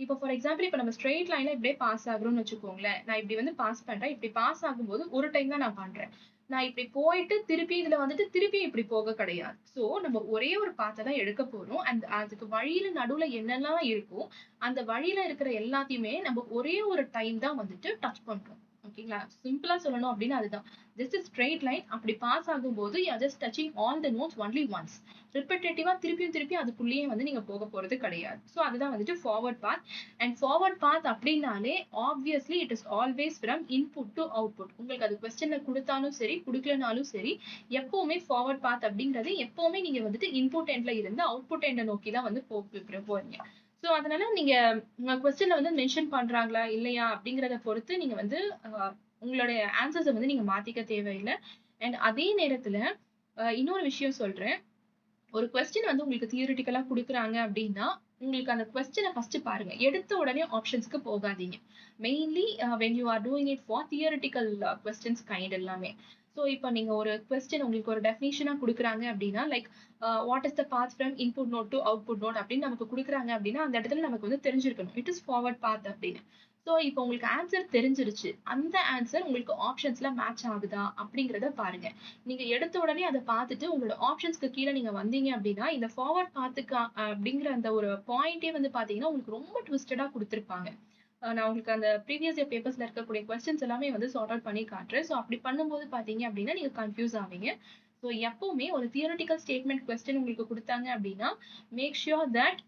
இப்போ ஃபார் எக்ஸாம்பிள் இப்போ நம்ம ஸ்ட்ரெயிட் லைன்ல இப்படியே பாஸ் ஆகுறோம்னு வச்சுக்கோங்களேன். நான் இப்படி வந்து பாஸ் பண்றேன். இப்படி பாஸ் ஆகும்போது ஒரு டைம் தான் நான் பண்றேன். நான் இப்படி போயிட்டு திருப்பி இதுல வந்துட்டு திருப்பி இப்படி போக கிடையாது. சோ நம்ம ஒரே ஒரு பாத்தை தான் எடுக்க போறோம். அண்ட் அதுக்கு வழியில நடுவுல என்னெல்லாம் இருக்கோ அந்த வழியில இருக்கிற எல்லாத்தையுமே நம்ம ஒரே ஒரு டைம் தான் வந்துட்டு டச் பண்றோம். ஓகேங்களா? சிம்பிளா சொல்லணும் அப்படின்னா அதுதான். ஜஸ்ட் ஸ்ட்ரெயிட் லைன் அப்படி பாஸ் ஆகும்போது you are just touching all the nodes only once. ரிப்பீட்டேட்டிவா திருப்பியும் திருப்பி அதுக்குள்ளேயே வந்து நீங்க போக போறது கிடையாது. சோ அதுதான் வந்துட்டு ஃபார்வர்ட் பாத். அண்ட் ஃபார்வர்ட் பாத் அப்படின்னாலே obviously it is always from input to output. உங்களுக்கு அது கொஸ்டின்ல கொடுத்தாலும் சரி கொடுக்கலனாலும் சரி எப்பவுமே ஃபார்வர்ட் பாத் அப்படிங்கிறது எப்பவுமே நீங்க வந்துட்டு இன்புட் எண்ட்ல இருந்து அவுட்புட் எண்ட நோக்கி தான் வந்து போறீங்க. சோ அதனால நீங்க உங்க கொஸ்டின்ல வந்து மென்ஷன் பண்றாங்களா இல்லையா அப்படிங்கறத பொறுத்து நீங்க வந்து உங்களுடைய ஆன்சர்ஸை வந்து நீங்க மாத்திக்க தேவையில்லை. அண்ட் அதே நேரத்துல இன்னொரு விஷயம் சொல்றேன். ஒரு கொஸ்டின் வந்து உங்களுக்கு தியரிட்டிக்கலா குடுக்குறாங்க அப்டின்னா, உங்களுக்கு அந்த கொஸ்டின ஃபர்ஸ்ட் பாருங்க. எடுத்த உடனே ஆப்ஷன்ஸ்க்கு போகாதீங்க. Mainly when you are doing it for theoretical questions kind எல்லாமே. ஸோ இப்ப நீங்க ஒரு கொஸ்டின் உங்களுக்கு ஒரு டெஃபினிஷனா குடுக்குறாங்க அப்டின்னா, like what is the path from input node to output node அப்டின்னு நமக்கு குடுக்குறாங்க அப்டின்னா, அந்த இடத்துல நமக்கு வந்து தெரிஞ்சிருக்கணும். இட் இஸ் ஃபார்வர்ட் பாத் அப்டின்னு. ஸோ இப்ப உங்களுக்கு ஆன்சர் தெரிஞ்சிருச்சு. அந்த ஆன்சர் உங்களுக்கு ஆப்ஷன்ஸ்ல மேட்ச் ஆகுதா? அப்டிங்கிறத பாருங்க. நீங்க எடுத்த உடனே அத பார்த்துட்டு உங்களோட ஆப்ஷன்ஸ்க்கு கீழ நீங்க வந்தீங்க அப்டின்னா, இந்த ஃபார்வர்ட் பாத்துக்கு அப்டிங்கிற அந்த ஒரு பாயிண்டே வந்து பார்த்தீங்கன்னா, உங்களுக்கு ரொம்ப ட்விஸ்டடா குடுத்திருப்பாங்க. நான் உங்களுக்கு அந்த ப்ரீவியஸ் இயர் பேப்பர்ஸ்ல இருக்கக்கூடிய கொஸ்டின்ஸ் எல்லாமே வந்து சார்ட் அவுட் பண்ணி காட்டுறேன். ஸோ அப்படி பண்ணும்போது பார்த்தீங்க அப்டின்னா, நீங்க கன்ஃப்யூஸ் ஆவீங்க. ஸோ எப்பவுமே ஒரு தியரிட்டிக்கல் ஸ்டேட்மெண்ட் கொஸ்டின் உங்களுக்கு குடுத்தாங்க அப்டின்னா, make sure that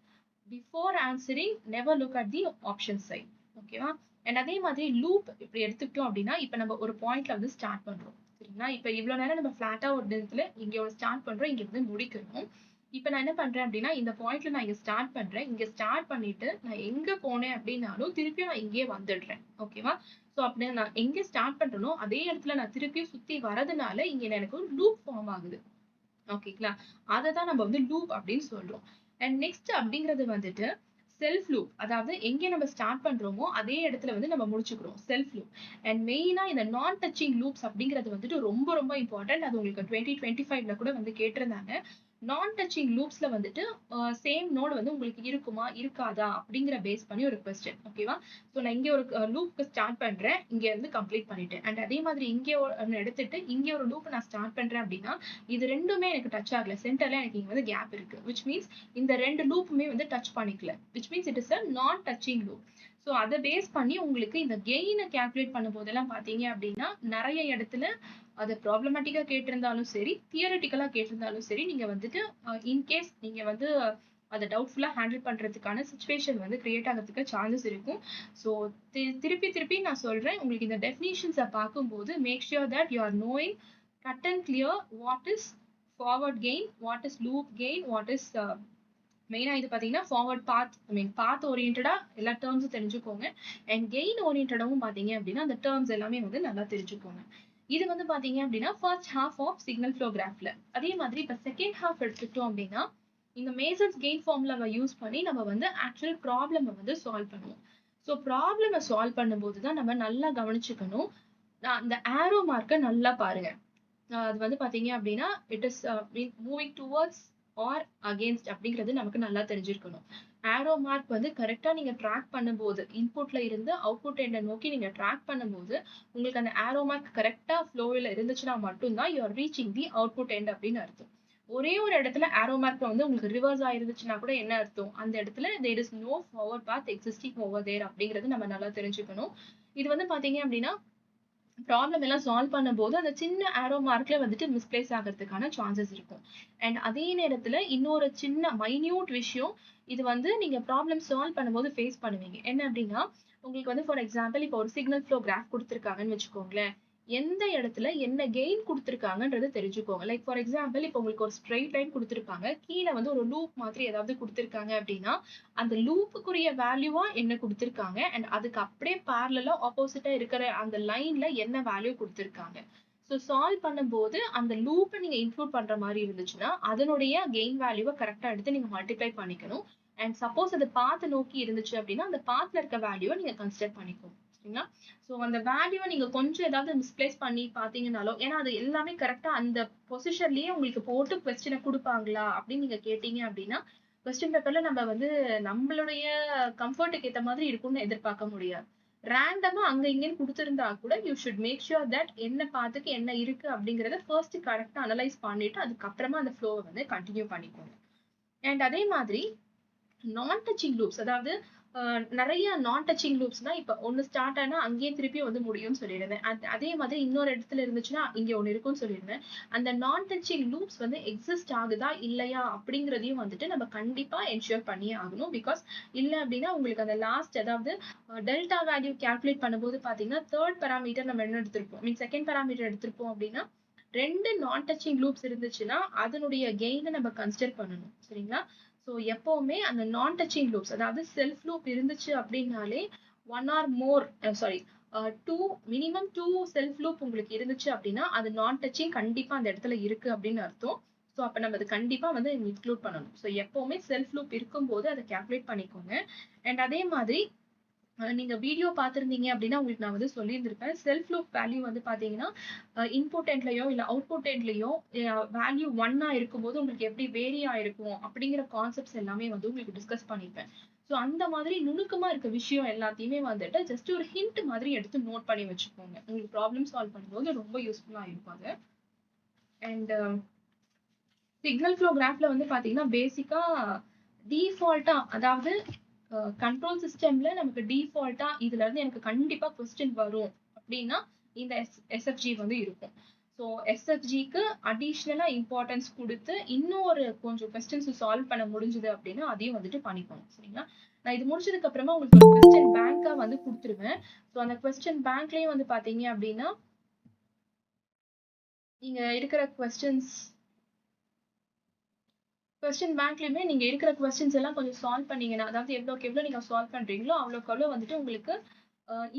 before answering never look at the option side. ஓகேவா? அண்ட் அதே மாதிரி லூப் இப்படி எடுத்துக்கிட்டோம் அப்படின்னா, இப்ப நம்ம ஒரு பாயிண்ட்ல வந்து ஸ்டார்ட் பண்றோம். சரிங்களா? இப்ப இவ்வளவு நேரம் நம்ம ஃபிளாட்டா ஒரு இடத்துல இங்க ஒரு ஸ்டார்ட் பண்றோம். இங்க வந்து முடிக்கிறோம். இப்ப நான் என்ன பண்றேன் அப்படின்னா, இந்த பாயிண்ட்ல நான் இங்க ஸ்டார்ட் பண்றேன். இங்க ஸ்டார்ட் பண்ணிட்டு நான் எங்க போனேன் அப்படின்னாலும் திருப்பியும் நான் இங்கேயே வந்துடுறேன். ஓகேவா? சோ அப்படி நான் எங்க ஸ்டார்ட் பண்றேனோ அதே இடத்துல நான் திருப்பியும் சுத்தி வரதுனால இங்க எனக்கு ஒரு லூப் ஃபார்ம் ஆகுது. ஓகேங்களா? அததான் நம்ம வந்து லூப் அப்படின்னு சொல்றோம். அண்ட் நெக்ஸ்ட் அப்படிங்கிறது வந்துட்டு செல்ஃப் லூப். அதாவது எங்க நம்ம ஸ்டார்ட் பண்றோமோ, அதே இடத்துல வந்து நம்ம முடிச்சுக்கிறோம். Self loop. அண்ட் மெயினா இந்த நான் டச்சிங் லூப்ஸ் அப்படிங்கிறது வந்துட்டு ரொம்ப ரொம்ப இம்பார்ட்டன்ட். அது உங்களுக்கு 2025ல கூட வந்து கேட்டிருந்தாங்க. நான் டச்சிங் லூப்ஸ்ல வந்துட்டு சேம் நோட் வந்து உங்களுக்கு இருக்குமா? இருக்காதா? அப்படிங்கிற பேஸ் பண்ணி ஒரு கொஸ்டின். ஓகேவா? சோ நான் இங்க ஒரு லூப்க்கு ஸ்டார்ட் பண்றேன். இங்க இருந்து கம்ப்ளீட் பண்ணிட்டேன். அண்ட் அதே மாதிரி இங்க ஒண்ணு எடுத்துட்டு இங்க ஒரு லூப் நான் ஸ்டார்ட் பண்றேன் அப்படின்னா, இது 2மே எனக்கு டச் ஆகல. சென்டர்ல எனக்கு இங்க வந்து கேப் இருக்கு. விச் மீன்ஸ் இந்த 2 லூப்புமே வந்து டச் பண்ணிக்கல. விச் மீன்ஸ் இட் இஸ் அ நான் டச்சிங் லூப். சோ அத பேஸ் பண்ணி உங்களுக்கு இந்த கெயின கால்குலேட் பண்ணும்போதெல்லாம் பார்த்தீங்க அப்படின்னா, நெறைய இடத்துல அது ப்ராப்ளமேட்டிக்கா கேட்டிருந்தாலும் சரி, தியரிட்டிக்கலா கேட்டிருந்தாலும் சரி, நீங்க வந்துட்டு இன்கேஸ் நீங்க வந்து அத டவுட்ஃபுல்லா ஹேண்டில் பண்றதுக்கான சிச்சுவேஷன் வந்து கிரியேட் ஆகறதுக்கு சான்சஸ் இருக்கும். ஸோ திருப்பி திருப்பி நான் சொல்றேன். உங்களுக்கு இந்த டெஃபினிஷன்ஸ பார்க்கும்போது make sure that you are knowing cut and clear what is forward gain, what is loop gain, what is மெயினா இது பார்த்தீங்கன்னா, ஃபார்வர்ட் பாத் ஐ மீன் பாத் ஓரியன்டடா எல்லா டெர்ம்ஸும் தெரிஞ்சுக்கோங்க. அண்ட் கெயின் ஓரியன்டடாவும் பார்த்தீங்க அப்படின்னா, அந்த டெர்ம்ஸ் எல்லாமே வந்து நல்லா தெரிஞ்சுக்கோங்க. இது வந்து பார்த்தீங்க அப்படின்னா, first half of signal flow கிராஃப்ல. அதே மாதிரி இப்ப செகண்ட் ஹால்ஃப் எடுத்துக்கிட்டோம் அப்படின்னா, இந்த மேசன்ஸ் கெயின் ஃபார்முலாவ யூஸ் பண்ணி நம்ம வந்து ஆக்சுவல் ப்ராப்ளம வந்து சால்வ் பண்ணுவோம். ஸோ ப்ராப்ளம சால்வ் பண்ணும்போது தான் நம்ம நல்லா கவனிச்சுக்கணும். அந்த ஆரோ மார்க்க நல்லா பாருங்க. அது வந்து பார்த்தீங்க அப்படின்னா, it is moving towards R against அப்படிங்கிறது நமக்கு நல்லா தெரிஞ்சிருக்கணும். ஆரோ மார்க் வந்து கரெக்ட்டா நீங்க ட்ராக் பண்ணும்போது, இன்புட்ல இருந்து அவுட்புட் எண்ட நோக்கி நீங்க ட்ராக் பண்ணும்போது, உங்களுக்கு அந்த ஆரோ மார்க் கரெக்ட்டா ஃப்ளோல இருந்துச்சுன்னா மட்டும் தான் you are reaching the output end அப்படின்னு அர்த்தம். ஒரே ஒரு இடத்துல ஆரோ மார்க் வந்து உங்களுக்கு ரிவர்ஸ் ஆயிருந்துச்சுன்னா கூட என்ன அர்த்தம்? அந்த இடத்துல there is no forward path existing over there அப்படிங்கிறது நம்ம நல்லா தெரிஞ்சுக்கணும். இது வந்து பார்த்தீங்க அப்படின்னா ப்ராப்ளம் எல்லாம் சால்வ் பண்ணும்போது, அந்த சின்ன ஆரோ மார்க்ல வந்துட்டு மிஸ்பிளேஸ் ஆகறதுக்கான சான்சஸ் இருக்கும். அண்ட் அதே நேரத்துல இன்னொரு சின்ன மைன்யூட் விஷயம், இது வந்து நீங்க ப்ராப்ளம் சால்வ் பண்ணும்போது ஃபேஸ் பண்ணுவீங்க. என்ன அப்டின்னா, உங்களுக்கு வந்து ஃபார் எக்ஸாம்பிள் இப்போ ஒரு சிக்னல் ஃப்ளோ கிராஃப் குடுத்துருக்காங்கன்னு வச்சுக்கோங்களேன். எந்த இடத்துல என்ன கெயின் குடுத்துருக்காங்கன்றத தெரிஞ்சுக்கோங்க. லைக் ஃபார் எக்ஸாம்பிள் இப்போ உங்களுக்கு ஒரு ஸ்ட்ரெய்ட் லைன் குடுத்துருப்பாங்க. கீழ வந்து ஒரு லூப் மாதிரி ஏதாவது குடுத்துருக்காங்க அப்டின்னா, அந்த லூப்புக்குரிய வேல்யூவா என்ன குடுத்துருக்காங்க? அண்ட் அதுக்கு அப்படியே பேரலலா ஆப்போசிட்டா இருக்கிற அந்த லைன்ல என்ன வேல்யூ குடுத்துருக்காங்க? ஸோ சால்வ் பண்ணும்போது அந்த லூப்ப நீங்க இன்க்ளூட் பண்ற மாரி இருந்துச்சுன்னா, அதனுடைய கெயின் வேல்யூவ கரெக்ட்டா எடுத்து நீங்க மல்டிப்ளை பண்ணிக்கணும். அண்ட் சப்போஸ் அது பாத் நோக்கி இருந்துச்சு அப்டின்னா, அந்த பாத்ல இருக்க வேல்யூவ நீங்க கன்சிடர் பண்ணிக்கணும். சரிங்களா? ஸோ அந்த வேல்யூவ நீங்க கொஞ்சம் ஏதாவது மிஸ்பிளேஸ் பண்ணி பார்த்தீங்கனாலோ ஏன்னா அது எல்லாமே கரெக்ட்டா அந்த பொசிஷன்லயே உங்களுக்கு போட்டு கொஸ்டின குடுப்பாங்களா? அப்படின்னு நீங்க கேட்டீங்க அப்டின்னா, கொஸ்டின் பேப்பர்ல நம்ம வந்து நம்மளுடைய கம்ஃபர்ட்க்கு ஏத்த மாதிரி இருக்கும்னு எதிர்பார்க்க முடியாது. ரேண்டமா அங்க இங்கன்னு குடுத்திருந்தா கூட you should make sure that என்ன பாத்துக்கு என்ன இருக்கு அப்படிங்கிறத ஃபர்ஸ்ட் கரெக்ட்டா அனலைஸ் பண்ணிட்டு அதுக்கப்புறமா அந்த ஃப்ளோவ வந்து கன்டின்யூ பண்ணிக்கோங்க. அண்ட் அதே மாதிரி நான் டச்சிங் லூப்ஸ் அதாவது நெறைய நான் டச்சிங் லூப்ஸ்னா இப்ப ஒண்ணு ஸ்டார்ட் ஆனா அங்கேயே திருப்பி வந்து முடியும்னு சொல்லிடுவேன். அதே மாதிரி இன்னொரு இடத்துல இருந்துச்சுன்னா, இங்க ஒண்ணு இருக்கும்னு சொல்லிடுவேன். அந்த நான் டச்சிங் லூப்ஸ் வந்து எக்ஸிஸ்ட் ஆகுதா? இல்லையா? அப்படிங்கிறதையும் வந்துட்டு நம்ம கண்டிப்பா என்ஷூர் பண்ணியே ஆகணும். பிகாஸ் இல்ல அப்படின்னா உங்களுக்கு அந்த லாஸ்ட் அதாவது டெல்டா வேல்யூ கால்குலேட் பண்ணும்போது பார்த்தீங்கன்னா, 3 பாராமீட்டர் நம்ம என்ன எடுத்திருப்போம்? ஐ மீன் 2ண்ட் பாராமீட்டர் எடுத்திருப்போம் அப்படின்னா, 2 நான் டச்சிங் லூப்ஸ் இருந்துச்சுன்னா, அதனுடைய கெயின நம்ம கன்சிடர் பண்ணணும். சரிங்களா? ஸோ எப்பவுமே அந்த நான் டச்சிங் லூப்ஸ் அதாவது செல்ஃப் லூப் இருந்துச்சு அப்படின்னாலே, 1 or more sorry two minimum 2 self loop உங்களுக்கு இருந்துச்சு அப்படின்னா அது நான் டச்சிங் கண்டிப்பா அந்த இடத்துல இருக்கு அப்படின்னு அர்த்தம். ஸோ அப்ப நம்ம அது கண்டிப்பா வந்து இன்க்ளூட் பண்ணணும். ஸோ எப்பவுமே செல்ஃப் லூப் இருக்கும்போது அதை கால்குலேட் பண்ணிக்கோங்க. அண்ட் அதே மாதிரி நீங்க வீடியோ பார்த்திருந்தீங்க அப்படின்னா உங்களுக்கு நான் வந்து சொல்லியிருந்திருப்பேன். செல்ஃப் லூப் வேல்யூ வந்து பார்த்தீங்கன்னா, இன்புட் எண்ட்லயோ இல்ல அவுட்புட் எண்ட்லயோ வேல்யூ 1ஆ இருக்கும்போது உங்களுக்கு எப்படி வேரி ஆயிருக்கும் அப்படிங்கிற கான்செப்ட்ஸ் எல்லாமே வந்து உங்களுக்கு டிஸ்கஸ் பண்ணியிருப்பேன். ஸோ அந்த மாதிரி நுணுக்கமா இருக்க விஷயம் எல்லாத்தையுமே வந்துட்டு ஜஸ்ட் ஒரு ஹிண்ட் மாதிரி எடுத்து நோட் பண்ணி வச்சுக்கோங்க. உங்களுக்கு ப்ராப்ளம் சால்வ் பண்ணும்போது ரொம்ப யூஸ்ஃபுல்லா இருக்கும் அது. அண்ட் சிக்னல் ஃப்ளோ கிராஃப்ல வந்து பார்த்தீங்கன்னா, பேசிக்கா டிஃபால்ட்டா அதாவது கண்ட்ரோல் சிஸ்டம்ல நமக்கு டிஃபால்ட்டா இதுல இருந்து எனக்கு கண்டிப்பா கொஸ்டின் வரும் அப்படின்னா இந்த எஸ்எஃப்ஜி வந்து இருக்கும். ஸோ எஸ்எஃப்ஜிக்கு அடிஷ்னலா இம்பார்ட்டன்ஸ் கொடுத்து இன்னும் ஒரு கொஞ்சம் கொஸ்டின்ஸ் சால்வ் பண்ண முடிஞ்சது அப்படின்னா அதையும் வந்துட்டு பண்ணிக்கணும். சரிங்களா? நான் இது முடிச்சதுக்கு அப்புறமா உங்களுக்கு ஒரு கொஸ்டின் பேங்கா வந்து கொடுத்துருவேன். ஸோ அந்த கொஸ்டின் பேங்க்லயும் வந்து பாத்தீங்க அப்படின்னா நீங்க இருக்கிற கொஸ்டின் பேங்க்லயுமே நீங்க இருக்கிற கொஸ்டின்ஸ் எல்லாம் கொஞ்சம் சால்வ் பண்ணீங்கன்னா, அதாவது எவ்வளவுக்கு எவ்வளவு நீங்க சால்வ் பண்றீங்களோ அவ்வளவுக்கு அவ்வளவு வந்துட்டு உங்களுக்கு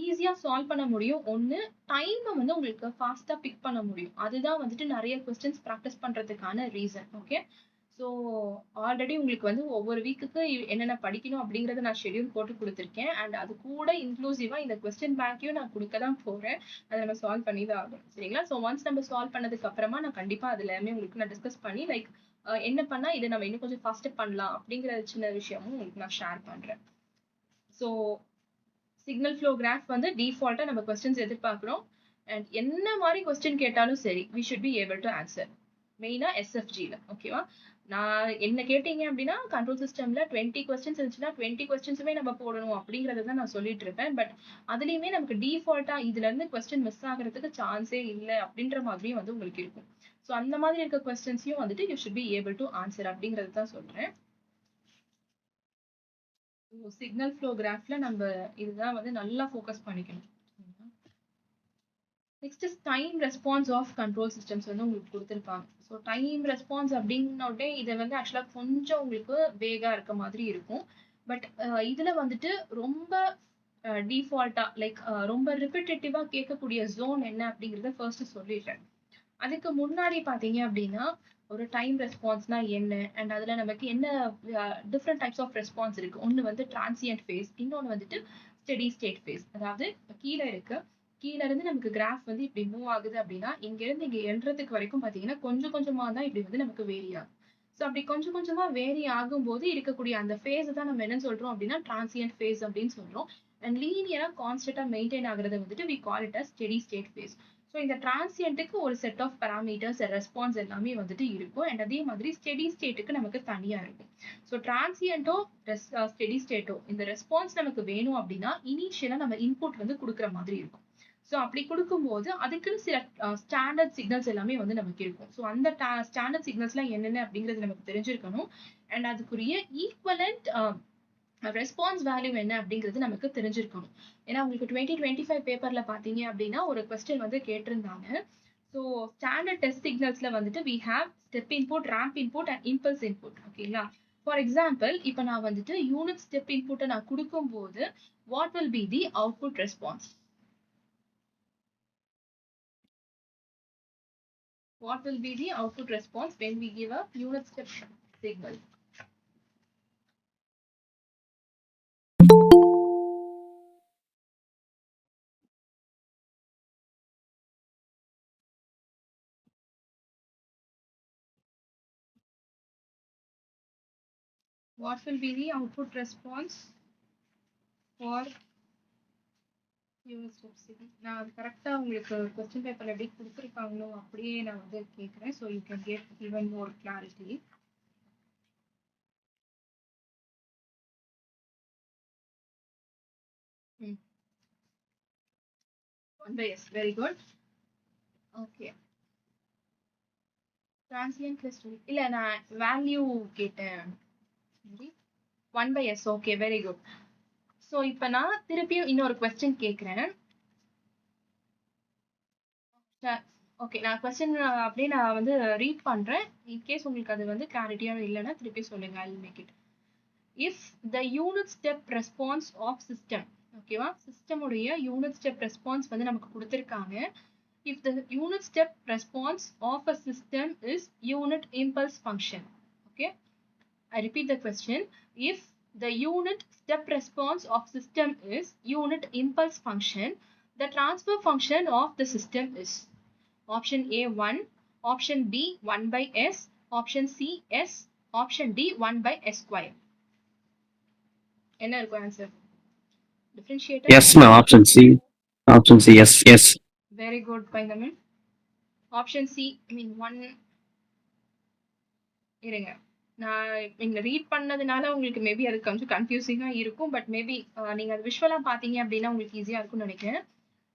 ஈஸியா சால்வ் பண்ண முடியும். ஒண்ணு டைம் வந்து உங்களுக்கு ஃபாஸ்டா பிக் பண்ண முடியும். அதுதான் வந்துட்டு நிறைய கொஸ்டின்ஸ் பிராக்டிஸ் பண்றதுக்கான ரீசன். ஓகே. ஸோ ஆல்ரெடி உங்களுக்கு வந்து ஒவ்வொரு வீக்குக்கு என்னென்ன படிக்கணும் அப்படிங்கறத நான் ஷெட்யூல் போட்டு கொடுத்துருக்கேன். அண்ட் அது கூட இன்க்ளூசிவா இந்த கொஸ்டின் பேங்க்கையும் நான் கொடுக்க தான் போறேன். அதை நம்ம சால்வ் பண்ணி தான் ஆகணும். சரிங்களா? ஸோ ஒன்ஸ் நம்ம சால்வ் பண்ணதுக்கு அப்புறமா நான் கண்டிப்பா அது எல்லாமே உங்களுக்கு நான் டிஸ்கஸ் பண்ணி லைக் என்ன பண்ணா இதை நம்ம இன்னும் கொஞ்சம் ஃபாஸ்டா பண்ணலாம் அப்படிங்கிற சின்ன விஷயமும் உங்களுக்கு நான் ஷேர் பண்றேன். ஸோ சிக்னல் ஃப்ளோ கிராஃப் வந்து டிஃபால்ட்டா நம்ம கொஸ்டின்ஸ் எதிர்பார்க்கிறோம். அண்ட் என்ன மாதிரி கொஸ்டின் கேட்டாலும் சரி we should be able to answer. மெயினா எஸ்எஃப்ஜில. ஓகேவா? நான் என்ன கேட்டீங்க அப்படின்னா கண்ட்ரோல் சிஸ்டம்ல 20 கொஸ்டின்ஸ் இருந்துச்சுன்னா 20 கொஸ்டின்ஸுமே நம்ம போடணும் அப்படிங்கறத தான் நான் சொல்லிட்டு இருப்பேன். பட் அதுலயுமே நமக்கு டிஃபால்ட்டா இதுல இருந்து கொஸ்டின் மிஸ் ஆகிறதுக்கு சான்ஸே இல்லை அப்படின்ற மாதிரியும் வந்து உங்களுக்கு இருக்கும். ஸோ அந்த மாதிரி இருக்க கொஸ்டின்ஸையும் வந்துட்டு you should be able to answer அப்படிங்கறது தான் சொல்றேன். சிக்னல் ஃப்ளோ கிராஃப்ல நம்ம இதுதான் வந்து நல்லா ஃபோக்கஸ் பண்ணிக்கணும். Next time response of control systems வந்து உங்களுக்கு கொடுத்துருப்பாங்க. ஸோ டைம் ரெஸ்பான்ஸ் அப்படின்னோடனே இதை வந்து ஆக்சுவலாக கொஞ்சம் உங்களுக்கு வேகா இருக்க மாதிரி இருக்கும். பட் இதுல வந்துட்டு ரொம்ப டிஃபால்ட்டா லைக் ரொம்ப ரிப்பிட்டேட்டிவா கேட்கக்கூடிய ஜோன் என்ன அப்படிங்கறத ஃபர்ஸ்ட் சொல்லிடுறேன். அதுக்கு முன்னாடி பாத்தீங்க அப்படின்னா ஒரு டைம் ரெஸ்பான்ஸ்னா என்ன அண்ட் அதுல நமக்கு என்ன டிஃப்ரெண்ட் டைப்ஸ் ஆஃப் ரெஸ்பான்ஸ் இருக்கு. ஒன்னு வந்து டிரான்சியன்ட் ஃபேஸ், இன்னொன்னு வந்துட்டு ஸ்டெடி ஸ்டேட் ஃபேஸ். அதாவது கீழே இருக்கு, கீழ இருந்து நமக்கு கிராஃப் வந்து இப்படி மூவ் ஆகுது அப்படின்னா இங்க இருந்து இங்க எழுறதுக்கு வரைக்கும் பாத்தீங்கன்னா கொஞ்சம் கொஞ்சமா தான் இப்படி வந்து நமக்கு வேரி ஆகும். ஸோ அப்படி கொஞ்சம் கொஞ்சமா வேரி ஆகும்போது இருக்கக்கூடிய அந்த ஃபேஸ் தான் நம்ம என்ன சொல்றோம் அப்படின்னா டிரான்சியன்ட் ஃபேஸ் அப்படின்னு சொல்றோம். அண்ட் லீனியரா கான்ஸ்டன்டா மெயின்டைன் ஆகுறத வந்துட்டு we call it as steady state phase. So இந்த டிரான்சியன்ட்டுக்கு ஒரு செட் ஆஃப் பராமீட்டர்ஸ் ரெஸ்பான்ஸ் எல்லாமே வந்துட்டு இருக்கும். அண்ட் அதே மாதிரி ஸ்டெடி ஸ்டேட்டுக்கு நமக்கு தனியா இருக்கும். ஸோ டிரான்சியன்ட்டோ ஸ்டெடி ஸ்டேட்டோ இந்த ரெஸ்பான்ஸ் நமக்கு வேணும் அப்படின்னா இனிஷியலா நம்ம இன்புட் வந்து கொடுக்குற மாதிரி இருக்கும். ஸோ அப்படி கொடுக்கும்போது அதுக்குன்னு சில ஸ்டாண்டர்ட் சிக்னல்ஸ் எல்லாமே வந்து நமக்கு இருக்கும். ஸோ அந்த ஸ்டாண்டர்ட் சிக்னல்ஸ்லாம் என்னென்ன அப்படிங்கிறது நமக்கு தெரிஞ்சிருக்கணும். அண்ட் அதுக்குரிய ஈக்குவலண்ட் ரெஸ்பான்ஸ் வேல்யூ என்ன அப்படிங்கிறது நமக்கு தெரிஞ்சிருக்கணும். ஏன்னா உங்களுக்கு 2025 பேப்பர்ல பாத்தீங்க அப்படின்னா ஒரு கொஸ்டின் வந்து கேட்டிருந்தாங்க. ஸோ ஸ்டாண்டர்ட் டெஸ்ட் சிக்னல்ஸ்ல வந்துட்டு we have step input, ramp input and impulse input. ஓகேங்களா? ஃபார் எக்ஸாம்பிள் இப்போ நான் வந்துட்டு யூனிட் ஸ்டெப் இன்புட்டை நான் கொடுக்கும்போது what will be the output response? What will be the output response when we give a unit step signal? What will be the output response for unit step signal? நான் அது கரெக்டா உங்களுக்கு question பேப்பர்ல எப்படி கொடுத்துருக்காங்களோ அப்படியே நான் வந்து கேட்கிறேன். So you can get even more clarity. Yes, very good. Okay. Transient cluster. இல்ல நான் வேல்யூ கேட்டேன். 1/s. Okay, very good. So இப்போ நான் திருப்பியும் இன்னொரு கொஸ்டின் கேட்கிறேன். ஓகே, நான் கொஸ்டின் அப்படியே நான் வந்து ரீட் பண்றேன். இன்கேஸ் உங்களுக்கு அது வந்து கிளாரிட்டியா இல்லைன்னா திருப்பி சொல்லுங்க. I'll make it. If the unit step response of system, ஓகேவா? சிஸ்டம் உடைய யூனிட் ஸ்டெப் ரெஸ்பான்ஸ் வந்து நமக்கு கொடுத்திருக்காங்க. If the unit step response of a system is unit impulse function. Okay, I repeat the question. If the unit step response of system is unit impulse function, the transfer function of the system is option A 1, option B 1 by S, option C S, option D 1 by S square. என்ன இருக்கும் answer? Differentiator? Yes, ma'am. Option C. Option C. Yes, yes. Very good, Painaman. Option C, I mean 1. இருங்க, நான் நீங்க read பண்ணதுனால உங்களுக்கு maybe அது கொஞ்சம் கன்ஃபியூசிங்கா இருக்கும். பட் மேபி நீங்க அது விஷுவலா பாத்தீங்க அப்படின்னா உங்களுக்கு ஈஸியா இருக்கும்னு நினைக்கிறேன்.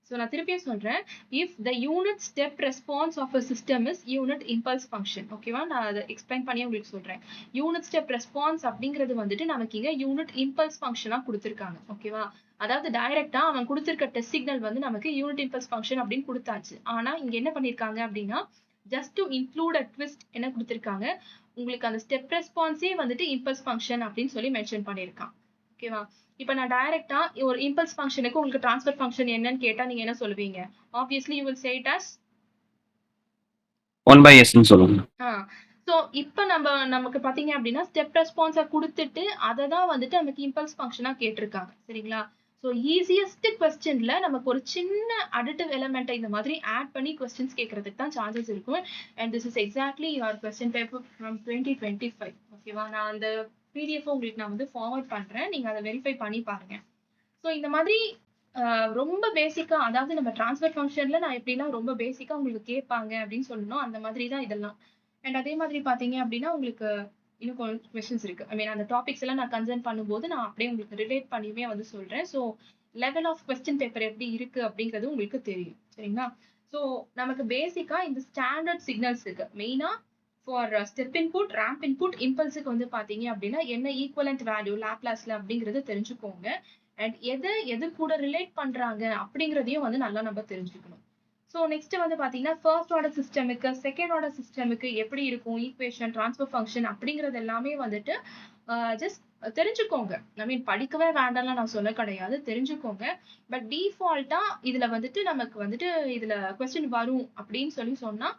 ஸோ நான் திருப்பியும் சொல்றேன். If the unit step response of a system is unit impulse function. ஓகேவா? நான் அதை எக்ஸ்பிளைன் பண்ணி உங்களுக்கு சொல்றேன். யூனிட் ஸ்டெப் ரெஸ்பான்ஸ் அப்படிங்கிறது வந்துட்டு நமக்கு இங்க யூனிட் இம்பல்ஸ் ஃபங்க்ஷனா கொடுத்துருக்காங்க. ஓகேவா? அதாவது டைரக்டா அவன் கொடுத்திருக்க டெஸ்ட் சிக்னல் வந்து நமக்கு யூனிட் இம்பல்ஸ் ஃபங்க்ஷன் அப்படின்னு கொடுத்தாச்சு. ஆனா இங்க என்ன பண்ணிருக்காங்க அப்படின்னா just to include a twist என்ன கொடுத்திருக்காங்க, உங்களுக்கு அந்த ஸ்டெப் ரெஸ்பான்ஸே வந்துட்டு இம்பல்ஸ் ஃபங்க்ஷன் அப்படின்னு சொல்லி மென்ஷன் பண்ணியிருக்கான். ஓகேவா? இப்போ நான் டைரக்டா ஒரு இம்பல்ஸ் ஃபங்க்ஷனுக்கு உங்களுக்கு ட்ரான்ஸ்ஃபர் ஃபங்க்ஷன் என்னன்னு கேட்டா நீங்க என்ன சொல்லுவீங்க? Obviously you will say it as 1 by S ன்னு சொல்லுங்க. ஸோ இப்போ நமக்கு பார்த்தீங்க அப்படின்னா ஸ்டெப் ரெஸ்பான்ஸை கொடுத்துட்டு அதை தான் வந்துட்டு நமக்கு இம்பல்ஸ் ஃபங்க்ஷனாக கேட்டிருக்காங்க. சரிங்களா? ஸோ ஈஸியஸ்ட் கொஸ்டின்ல நமக்கு ஒரு சின்ன அடிட்டிவ் எலமெண்ட்டை இந்த மாதிரி ஆட் பண்ணி கொஸ்டின்ஸ் கேட்கறதுக்கு தான் சான்சஸ் இருக்கும். And this is exactly your question paper from 2025. ஓகேவா? நான் அந்த பிடிஎஃப் உங்களுக்கு நான் வந்து ஃபார்வர்ட் பண்றேன். நீங்க அதை வெரிஃபை பண்ணி பாருங்க. ஸோ இந்த மாதிரி ரொம்ப பேசிக்கா, அதாவது நம்ம ட்ரான்ஸ்ஃபர் ஃபங்க்ஷன்ல நான் எப்படிலாம் ரொம்ப பேசிக்கா உங்களுக்கு கேட்பாங்க அப்படின்னு சொல்லணும், அந்த மாதிரி தான் இதெல்லாம். அண்ட் அதே மாதிரி பாத்தீங்க அப்படின்னா உங்களுக்கு இன்னும் கொஞ்சம் கொஸ்டின்ஸ் இருக்கு. ஐ மீன் அந்த டாபிக்ஸ் எல்லாம் நான் கன்சர்ன் பண்ணும்போது நான் அப்படியே உங்களுக்கு ரிலேட் பண்ணியுமே வந்து சொல்றேன். So level of question paper எப்படி இருக்கு அப்படிங்கிறது உங்களுக்கு தெரியும். சரிங்களா? ஸோ நமக்கு பேசிக்கா இந்த ஸ்டாண்டர்ட் சிக்னல்ஸ் இருக்கு. மெயினா for step input, ramp input, இம்பல்ஸுக்கு வந்து பாத்தீங்க அப்படின்னா என்ன ஈக்குவலன்ட் வேல்யூ லாப்லாஸ்ல அப்படிங்கறது தெரிஞ்சுக்கோங்க. அண்ட் எது கூட ரிலேட் பண்றாங்க அப்படிங்கிறதையும் வந்து நல்லா நம்ம தெரிஞ்சுக்கணும். ஸோ நெக்ஸ்ட் வந்து பாத்தீங்கன்னா ஃபர்ஸ்ட் ஆர்டர் சிஸ்டமுக்கு, செகண்ட் ஆர்டர் சிஸ்டமுக்கு எப்படி இருக்கும் ஈக்குவேஷன், ட்ரான்ஸ்ஃபர் ஃபங்க்ஷன் அப்படிங்கிறது எல்லாமே வந்துட்டு ஜஸ்ட் தெரிஞ்சுக்கோங்க. ஐ மீன் படிக்கவே வேண்டாம்லாம் நான் சொல்ல கிடையாது, தெரிஞ்சுக்கோங்க. பட் டிஃபால்ட்டா இதுல வந்துட்டு நமக்கு வந்துட்டு இதுல கொஸ்டின் வரும் அப்படின்னு சொல்லி சொன்னா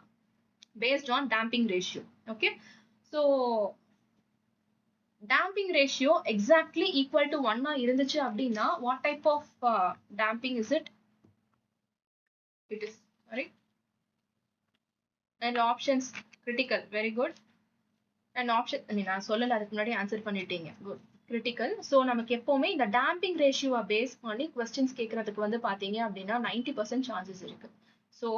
based on damping ratio. Okay, so damping ratio exactly equal to 1 இருந்துச்சு அப்படின்னா what type of damping is it? It is, right? And options critical, very good. And option, நான் சொல்லல, அதுக்கு முன்னாடி ஆன்சர் பண்ணிட்டீங்க. குட். கிரிட்டிக்கல். ஸோ நமக்கு எப்பவுமே இந்த டேம்பிங் ரேஷியோவை பேஸ் பண்ணி கொஸ்டின்ஸ் கேட்கறதுக்கு வந்து பாத்தீங்க அப்படின்னா 90% சான்சஸ் இருக்கு. ஸோ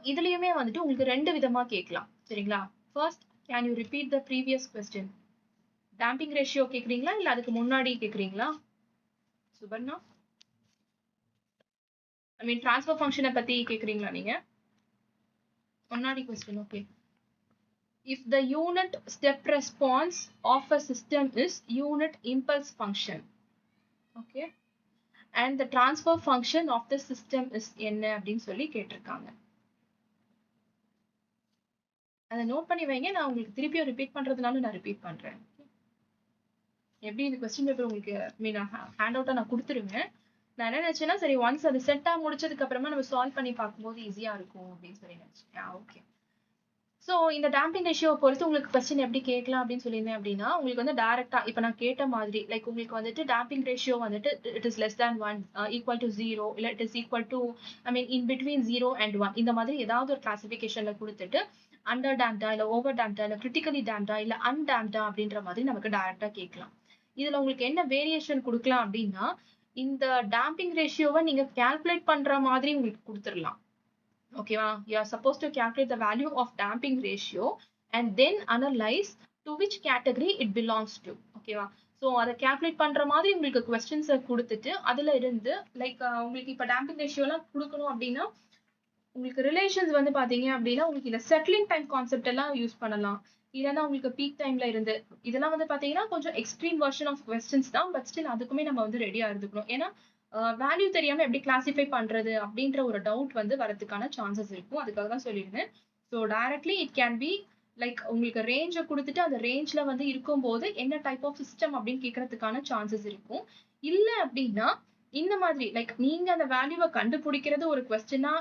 இதுலயுமே வந்துட்டு உங்களுக்கு ரெண்டு விதமா கேட்கலாம். சரிங்களா? First, can you repeat the previous question? Damping ratio கேக்குறீங்களா இல்ல அதுக்கு முன்னாடி கேக்குறீங்களா சுபர்ணா? ஐ மீன் ட்ரான்ஸ்ஃபர் ஃபங்க்ஷனை பத்தி கேக்குறீங்களா நீங்க? முன்னாடி question. Okay. If the unit step response of a system is unit impulse function, okay, and the transfer function of the system is என்ன அப்படின்னு சொல்லி கேட்டிருக்காங்க. அதை நோட் பண்ணி வைங்க. நான் உங்களுக்கு திருப்பியும் ரிப்பீட் பண்றதுனால நான் ரிப்பீட் பண்றேன். எப்படி இந்த கொஸ்டின் பேப்பர் உங்களுக்கு ஹேண்ட் அவுட்டா நான் கொடுத்துருவேன். நான் என்ன நினைச்சேன்னா சரி ஒன்ஸ் அது செட்டா முடிச்சதுக்கு அப்புறமா நம்ம சால்வ் பண்ணி பார்க்கும்போது ஈஸியா இருக்கும் அப்படின்னு சொல்லி நினைச்சேன். ஓகே. ஸோ இந்த டேம்பிங் ரேஷியோ பொறுத்து உங்களுக்கு கொஸ்டின் எப்படி கேட்கலாம் அப்படின்னு சொல்லியிருந்தேன் அப்படின்னா உங்களுக்கு வந்து டைரக்டா இப்போ நான் கேட்ட மாதிரி லைக் உங்களுக்கு வந்துட்டு டேம்பிங் ரேஷியோ வந்துட்டு it is less than 1, equal to 0, இல்லை it is equal to I mean in between 0 and 1, இந்த மாதிரி ஏதாவது ஒரு கிளாசிபிகேஷன்ல கொடுத்துட்டு அண்டர் டேம்டா இல்லை ஓவர் டேம்டா இல்லை கிரிட்டிக்கலி டேம்டா இல்லை அன்டேம்டா அப்படின்ற மாதிரி நமக்கு டைரக்டா கேட்கலாம். இதுல உங்களுக்கு என்ன வேரியேஷன் கொடுக்கலாம் அப்படின்னா இந்த டேம்பிங் ரேஷியோவை நீங்க கால்குலேட் பண்ற மாதிரி உங்களுக்கு கொடுத்துடலாம். ஓகேவா? you are supposed to calculate the value of damping ratio and then analyze to which category it belongs to. ஓகேவா? ஸோ அதை கால்குலேட் பண்ற மாதிரி உங்களுக்கு கொஸ்டின்ஸை கொடுத்துட்டு அதுல இருந்து லைக் உங்களுக்கு இப்போ டேம்பிங் ரேஷியோலாம் கொடுக்கணும் அப்படின்னா உங்களுக்கு ரிலேஷன்ஸ் வந்து பாத்தீங்க அப்படின்னா உங்களுக்கு இந்த செட்டிலிங் டைம் கான்செப்ட் எல்லாம் யூஸ் பண்ணலாம். இல்லைன்னா உங்களுக்கு பீக் டைம்ல இருந்து இதெல்லாம் வந்து பாத்தீங்கன்னா கொஞ்சம் எக்ஸ்ட்ரீம் வெர்ஷன் ஆஃப் கொஸ்டின்ஸ் தான். பட் ஸ்டில் அதுக்குமே நம்ம வந்து ரெடியா இருந்துக்கணும். ஏன்னா வேல்யூ தெரியாம எப்படி கிளாசிஃபை பண்றது அப்படின்ற ஒரு டவுட் வந்து வரதுக்கான சான்சஸ் இருக்கும். அதுக்காக தான் சொல்லியிருந்தேன். So directly it can be like உங்களுக்கு ரேஞ்சை கொடுத்துட்டு அந்த ரேஞ்ச்ல வந்து இருக்கும்போது என்ன டைப் ஆஃப் சிஸ்டம் அப்படின்னு கேட்கறதுக்கான சான்சஸ் இருக்கும். இல்லை அப்படின்னா இந்த மாதிரி லைக் நீங்க அந்த வேல்யூவ கண்டுபிடிக்கிறது ஒரு கொஸ்டினா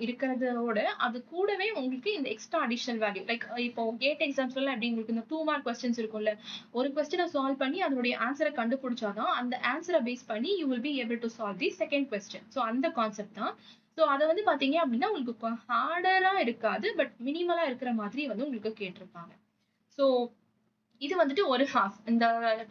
இருக்கிறதோட அது கூடவே உங்களுக்கு இந்த எக்ஸ்ட்ரா அடிஷனல் வேல்யூ லைக் இப்போ கேட் எக்ஸாம்ஸ்ல எப்படி உங்களுக்கு இந்த 2 மார்க் கொஸ்டின்ஸ் இருக்கும்ல ஒரு கொஸ்டினை சால்வ் பண்ணி அதனுடைய ஆன்சரை கண்டுபிடிச்சாதான் அந்த ஆன்சரை பேஸ் பண்ணி you will be able to solve the second question. So அந்த கான்செப்ட் தான். ஸோ அதை வந்து பாத்தீங்க அப்படின்னா உங்களுக்கு ஹார்டரா இருக்காது பட் மினிமலா இருக்கிற மாதிரி வந்து உங்களுக்கு கேட்டிருப்பாங்க. ஸோ இது வந்துட்டு ஒரு ஹாஃப் இந்த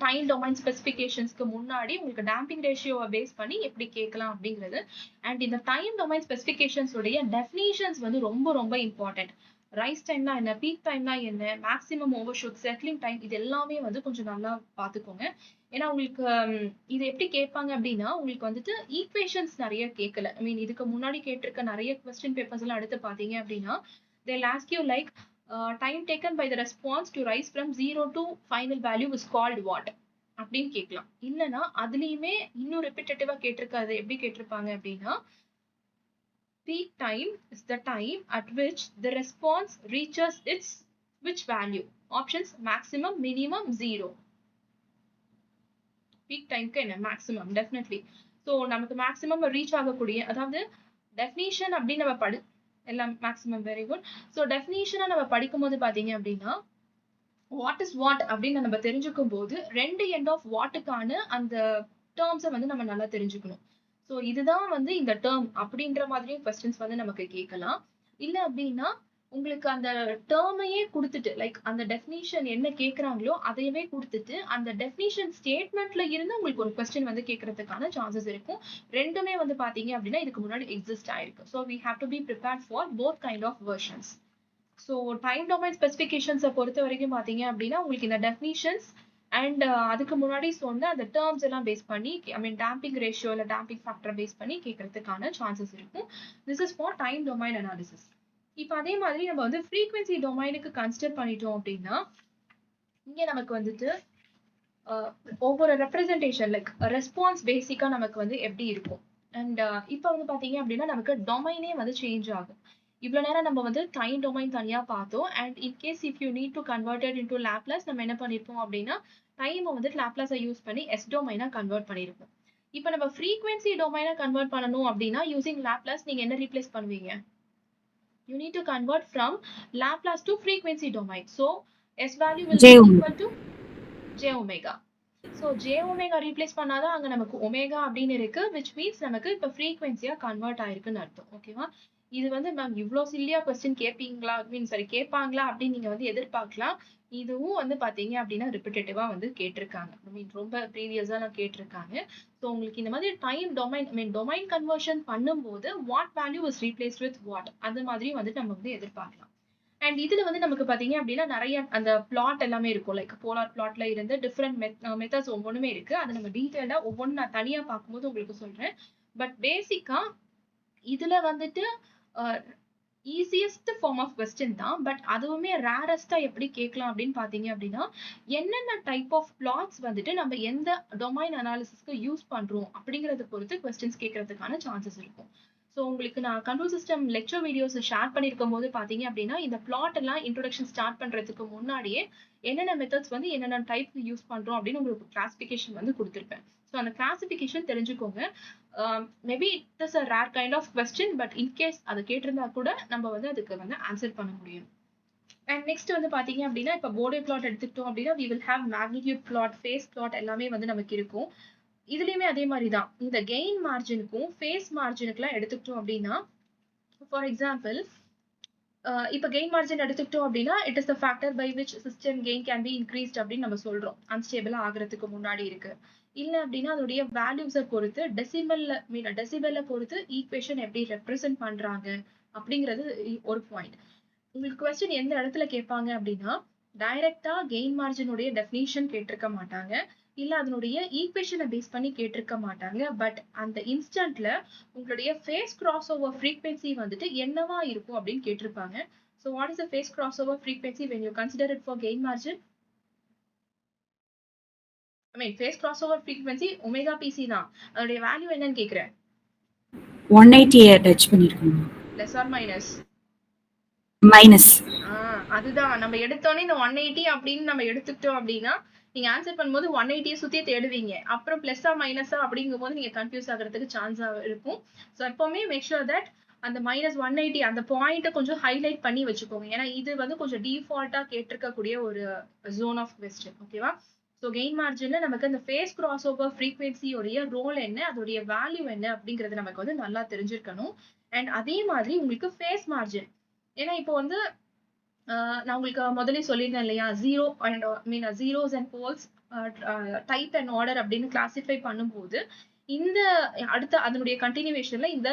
டைம் டொமைன் ஸ்பெசிஃபிகேஷன்ஸ்க்கு முன்னாடி உங்களுக்கு டேம்பிங் ரேஷியோவை பேஸ் பண்ணி எப்படி கேட்கலாம் அப்படிங்கிறது. அண்ட் இந்த டைம் டொமைன் ஸ்பெசிஃபிகேஷன்ஸ் உடைய டெஃபினிஷன்ஸ் வந்து ரொம்ப ரொம்ப இம்பார்ட்டன்ட். ரைஸ் டைம்னா என்ன, பீக் டைம்னா என்ன, மேக்ஸிமம் ஓவர்ஷூட், செட்டிலிங் டைம், இது எல்லாமே வந்து கொஞ்சம் நல்லா பார்த்துக்கோங்க. ஏன்னா உங்களுக்கு இது எப்படி கேட்பாங்க அப்படின்னா உங்களுக்கு வந்துட்டு ஈக்குவேஷன்ஸ் நிறைய கேட்கல. ஐ மீன் இதுக்கு முன்னாடி கேட்டிருக்க நிறைய கொஸ்டின் பேப்பர்ஸ் எல்லாம் எடுத்து பார்த்தீங்க அப்படின்னா they'll ask you like time taken by the response to rise from 0 to final value is called what அப்படின்னு கேட்கலாம். இல்லைன்னா அதுலயுமே இன்னும் ரிப்பீட்டேட்டிவா கேட்டிருக்காது. எப்படி கேட்டிருப்பாங்க அப்படின்னா peak time is the time at which the response reaches its which value. Options maximum, minimum, zero. peak timeக்கு என்ன maximum definitely. So நமக்கு மேக்ஸிமம் ரீச் ஆகக்கூடிய அதாவது டெஃபினிஷன் அப்படின்னு நம்ம எல்லாம் மேக்ஸிமம் வெரி குட். ஸோ டெஃபினிஷனா நம்ம படிக்கும் போது பாத்தீங்க அப்படின்னா வாட் இஸ் வாட் அப்படின்னு நம்ம தெரிஞ்சுக்கும் போது ரெண்டு எண்ட் ஆஃப் வாட்டுக்கான அந்த டேர்ம்ஸை வந்து நம்ம நல்லா தெரிஞ்சுக்கணும். ஸோ இதுதான் வந்து இந்த டேர்ம் அப்படின்ற மாதிரியும் கொஸ்டின்ஸ் வந்து நமக்கு கேட்கலாம். இல்ல அப்படின்னா உங்களுக்கு அந்த டேர்மையே கொடுத்துட்டு லைக் அந்த டெஃபினிஷன் என்ன கேட்கறாங்களோ அதையவே கொடுத்துட்டு அந்த டெஃபினிஷன் ஸ்டேட்மெண்ட்ல இருந்து உங்களுக்கு ஒரு கொஸ்டின் வந்து கேட்கறதுக்கான சான்சஸ் இருக்கும். ரெண்டுமே வந்து பாத்தீங்க அப்படின்னா இதுக்கு முன்னாடி எக்ஸிஸ்ட் ஆயிருக்கு. So we have to be prepared for both kind of versions. So time domain ஸ்பெசிஃபிகேஷன்ஸை பொறுத்த வரைக்கும் பாத்தீங்க அப்படின்னா உங்களுக்கு இந்த டெஃபினிஷன்ஸ் அண்ட் அதுக்கு முன்னாடி சொன்ன அந்த டேர்ம்ஸ் எல்லாம் பேஸ் பண்ணி ஐ மீன் டேம்பிங் ரேஷியோ இல்லை டேம்பிங் ஃபேக்டர் பேஸ் பண்ணி கேட்கறதுக்கான சான்சஸ் இருக்கும். This is for time domain analysis. இப்போ அதே மாதிரி நம்ம வந்து ஃப்ரீக்வன்சி டொமைனுக்கு கன்சிடர் பண்ணிட்டோம் அப்படின்னா இங்க நமக்கு வந்துட்டு ஒவ்வொரு ரெப்ரஸன்டேஷன் லைக் ரெஸ்பான்ஸ் பேசிக்கா நமக்கு வந்து எப்படி இருக்கும். அண்ட் இப்போ வந்து பாத்தீங்க அப்படின்னா நமக்கு டொமைனே வந்து சேஞ்ச் ஆகும். இவ்வளவு நேரம் நம்ம வந்து டைம் டொமைன் தனியா பார்த்தோம். And in case if you need to converted into Laplace நம்ம என்ன பண்ணிருப்போம் அப்படின்னா டைமை வந்து லாப்லாஸை யூஸ் பண்ணி எஸ் டொமைனா கன்வெர்ட் பண்ணிருப்போம். இப்போ நம்ம ஃப்ரீக்வன்சி டொமைனா கன்வெர்ட் பண்ணணும் அப்படின்னா யூசிங் லாப்லாஸ் நீங்க என்ன ரீப்ளேஸ் பண்ணுவீங்க? You need to convert from Laplace to frequency domain. So S value will be equal to J omega. So J omega replace பண்ணாதான் அங்க நமக்கு omega அப்படின்னு இருக்கு, which means நமக்கு இப்ப frequency-யா convert ஆயிருக்குன்னு அர்த்தம். ஓகேவா? இது வந்து மேம் இவ்வளோ சில்லியா கொஸ்டின் கேட்பீங்களா கேட்பாங்களா அப்படின்னு நீங்க வந்து எதிர்பார்க்கலாம். இதுவும் வந்து பாத்தீங்க அப்படின்னா ரிப்பீட்டேட்டிவா வந்து கேட்டிருக்காங்க. ஐ மீன் ரொம்ப ப்ரீவியஸா நான் கேட்டிருக்காங்க. ஸோ உங்களுக்கு இந்த மாதிரி டைம் டொமைன் ஐ மீன் டொமைன் கன்வர்ஷன் பண்ணும்போது what value is replaced with what அந்த மாதிரி வந்து நம்ம வந்து எதிர்பார்க்கலாம். அண்ட் இதுல வந்து நமக்கு பாத்தீங்க அப்படின்னா நிறைய அந்த பிளாட் எல்லாமே இருக்கும். லைக் போலார் பிளாட்ல இருந்து டிஃப்ரெண்ட் மெத்தட்ஸ் ஒவ்வொன்றுமே இருக்கு. அதை நம்ம டீட்டெயிலா ஒவ்வொன்று நான் தனியா பார்க்கும்போது உங்களுக்கு சொல்றேன். பட் பேசிக்கா இதுல வந்துட்டு ஈஸியஸ்ட் ஃபார்ம் ஆஃப் கொஸ்டின் தான். பட் அதுவுமே ரேரஸ்டா எப்படி கேட்கலாம் அப்படின்னு பாத்தீங்க அப்படின்னா என்னென்ன டைப் ஆஃப் பிளாட்ஸ் வந்துட்டு நம்ம எந்த டொமைன் அனாலிசிஸ்க்கு யூஸ் பண்றோம் அப்படிங்கறத பொறுத்து கொஸ்டின்ஸ் கேட்கறதுக்கான சான்சஸ் இருக்கும். ஸோ உங்களுக்கு நான் control system lecture videos share பண்ணிருக்கும் போது பாத்தீங்க அப்படின்னா இந்த பிளாட் எல்லாம் இன்ட்ரோடக்ஷன் ஸ்டார்ட் பண்றதுக்கு முன்னாடியே என்னென்ன மெத்தட்ஸ் வந்து என்னென்ன டைப் யூஸ் பண்றோம் அப்படின்னு உங்களுக்கு கிளாசிபிகேஷன் வந்து கொடுத்துருப்பேன். ஸோ அந்த கிளாசிபிகேஷன் தெரிஞ்சுக்கோங்க. Maybe it is a rare kind of question but in case அதை கேட்டிருந்தா கூட நம்ம வந்து அதுக்கு வந்து ஆன்சர் பண்ண முடியும். அண்ட் நெக்ஸ்ட் வந்து பாத்தீங்க அப்படின்னா இப்போ போர்டே பிளாட் எடுத்துக்கிட்டோம் அப்படின்னா we will have magnitude plot, phase plot எல்லாமே வந்து நமக்கு இருக்கும். இதுலயுமே அதே மாதிரி தான் இந்த கெயின் மார்ஜினுக்கும் ஃபேஸ் மார்ஜினுக்குலாம் எடுத்துக்கிட்டோம் அப்படின்னா ஃபார் எக்ஸாம்பிள் இப்போ கெயின் மார்ஜின் எடுத்துக்கிட்டோம் அப்படின்னா it is the factor by which system gain can be increased அப்படின்னு நம்ம சொல்றோம். அன்ஸ்டேபிளா ஆகிறதுக்கு முன்னாடி இருக்கு. இல்ல அப்படின்னா அதோடைய வேல்யூஸை பொறுத்து டெசிபெல்ல பொறுத்து ஈக்குவேஷன் எப்படி ரெப்ரசென்ட் பண்றாங்க அப்படிங்கிறது ஒரு பாயிண்ட். உங்களுக்கு கொஸ்டின் எந்த இடத்துல கேட்பாங்க அப்படின்னா டைரக்டா கெயின் மார்ஜினுடைய டெஃபினிஷன் கேட்டிருக்க மாட்டாங்க. இல்ல அதனுடைய ஈக்குவேஷனை பேஸ் பண்ணி கேட்டிருக்க மாட்டாங்க. பட் அந்த இன்ஸ்டன்ட்ல உங்களுடைய ஃபேஸ் கிராஸ் ஓவர் ஃப்ரீக்வன்சி வந்துட்டு என்னவா இருக்கும் அப்படின்னு கேட்டிருப்பாங்க. So what is the phase cross over frequency when you consider it for gain margin? I mean phase crossover frequency omega pc தான். அதோட வேல்யூ என்னன்னு கேக்குறேன். 180 டச் பண்ணிருக்கோம். less or minus? மைனஸ். அதுதான் நம்ம எடுத்தோனே இந்த 180 அப்படின்னு நம்ம எடுத்துக்கிட்டோம் அப்படின்னா நீங்க ஆன்சர் பண்ணும்போது 180 சுத்தியே தேடுவீங்க. அப்புறம் பிளஸ்ஸா மைனஸா அப்படிங்கும்போது நீங்க கன்ஃபியூஸ் ஆகுறதுக்கு சான்ஸா இருக்கும். ஸோ எப்பவுமே மேக் ஷூர் தட் அந்த -180 அந்த பாயிண்ட்ட கொஞ்சம் ஹைலைட் பண்ணி வச்சுக்கோங்க. ஏன்னா இது வந்து கொஞ்சம் டிஃபால்ட்டா கேட்டிருக்கக்கூடிய ஒரு ஜோன் ஆஃப் கொஸ்டின். ஓகேவா? ஸோ கெயின் மார்ஜின்ல நமக்கு அந்த ஃபேஸ் கிராஸ் ஓவர் ஃப்ரீக்வன்சியோடைய ரோல் என்ன, அதோடைய வேல்யூ என்ன அப்படிங்கிறது நமக்கு வந்து நல்லா தெரிஞ்சிருக்கணும். அண்ட் அதே மாதிரி உங்களுக்கு ஃபேஸ் மார்ஜின். ஏன்னா இப்போ வந்து நான் உங்களுக்கு முதலே சொல்லியிருந்தேன் இல்லையா? 0 and zeros and poles type and order அப்படின்னு கிளாசிஃபை பண்ணும்போது, இந்த அடுத்த அதனுடைய கன்டினியூவேஷன்ல இந்த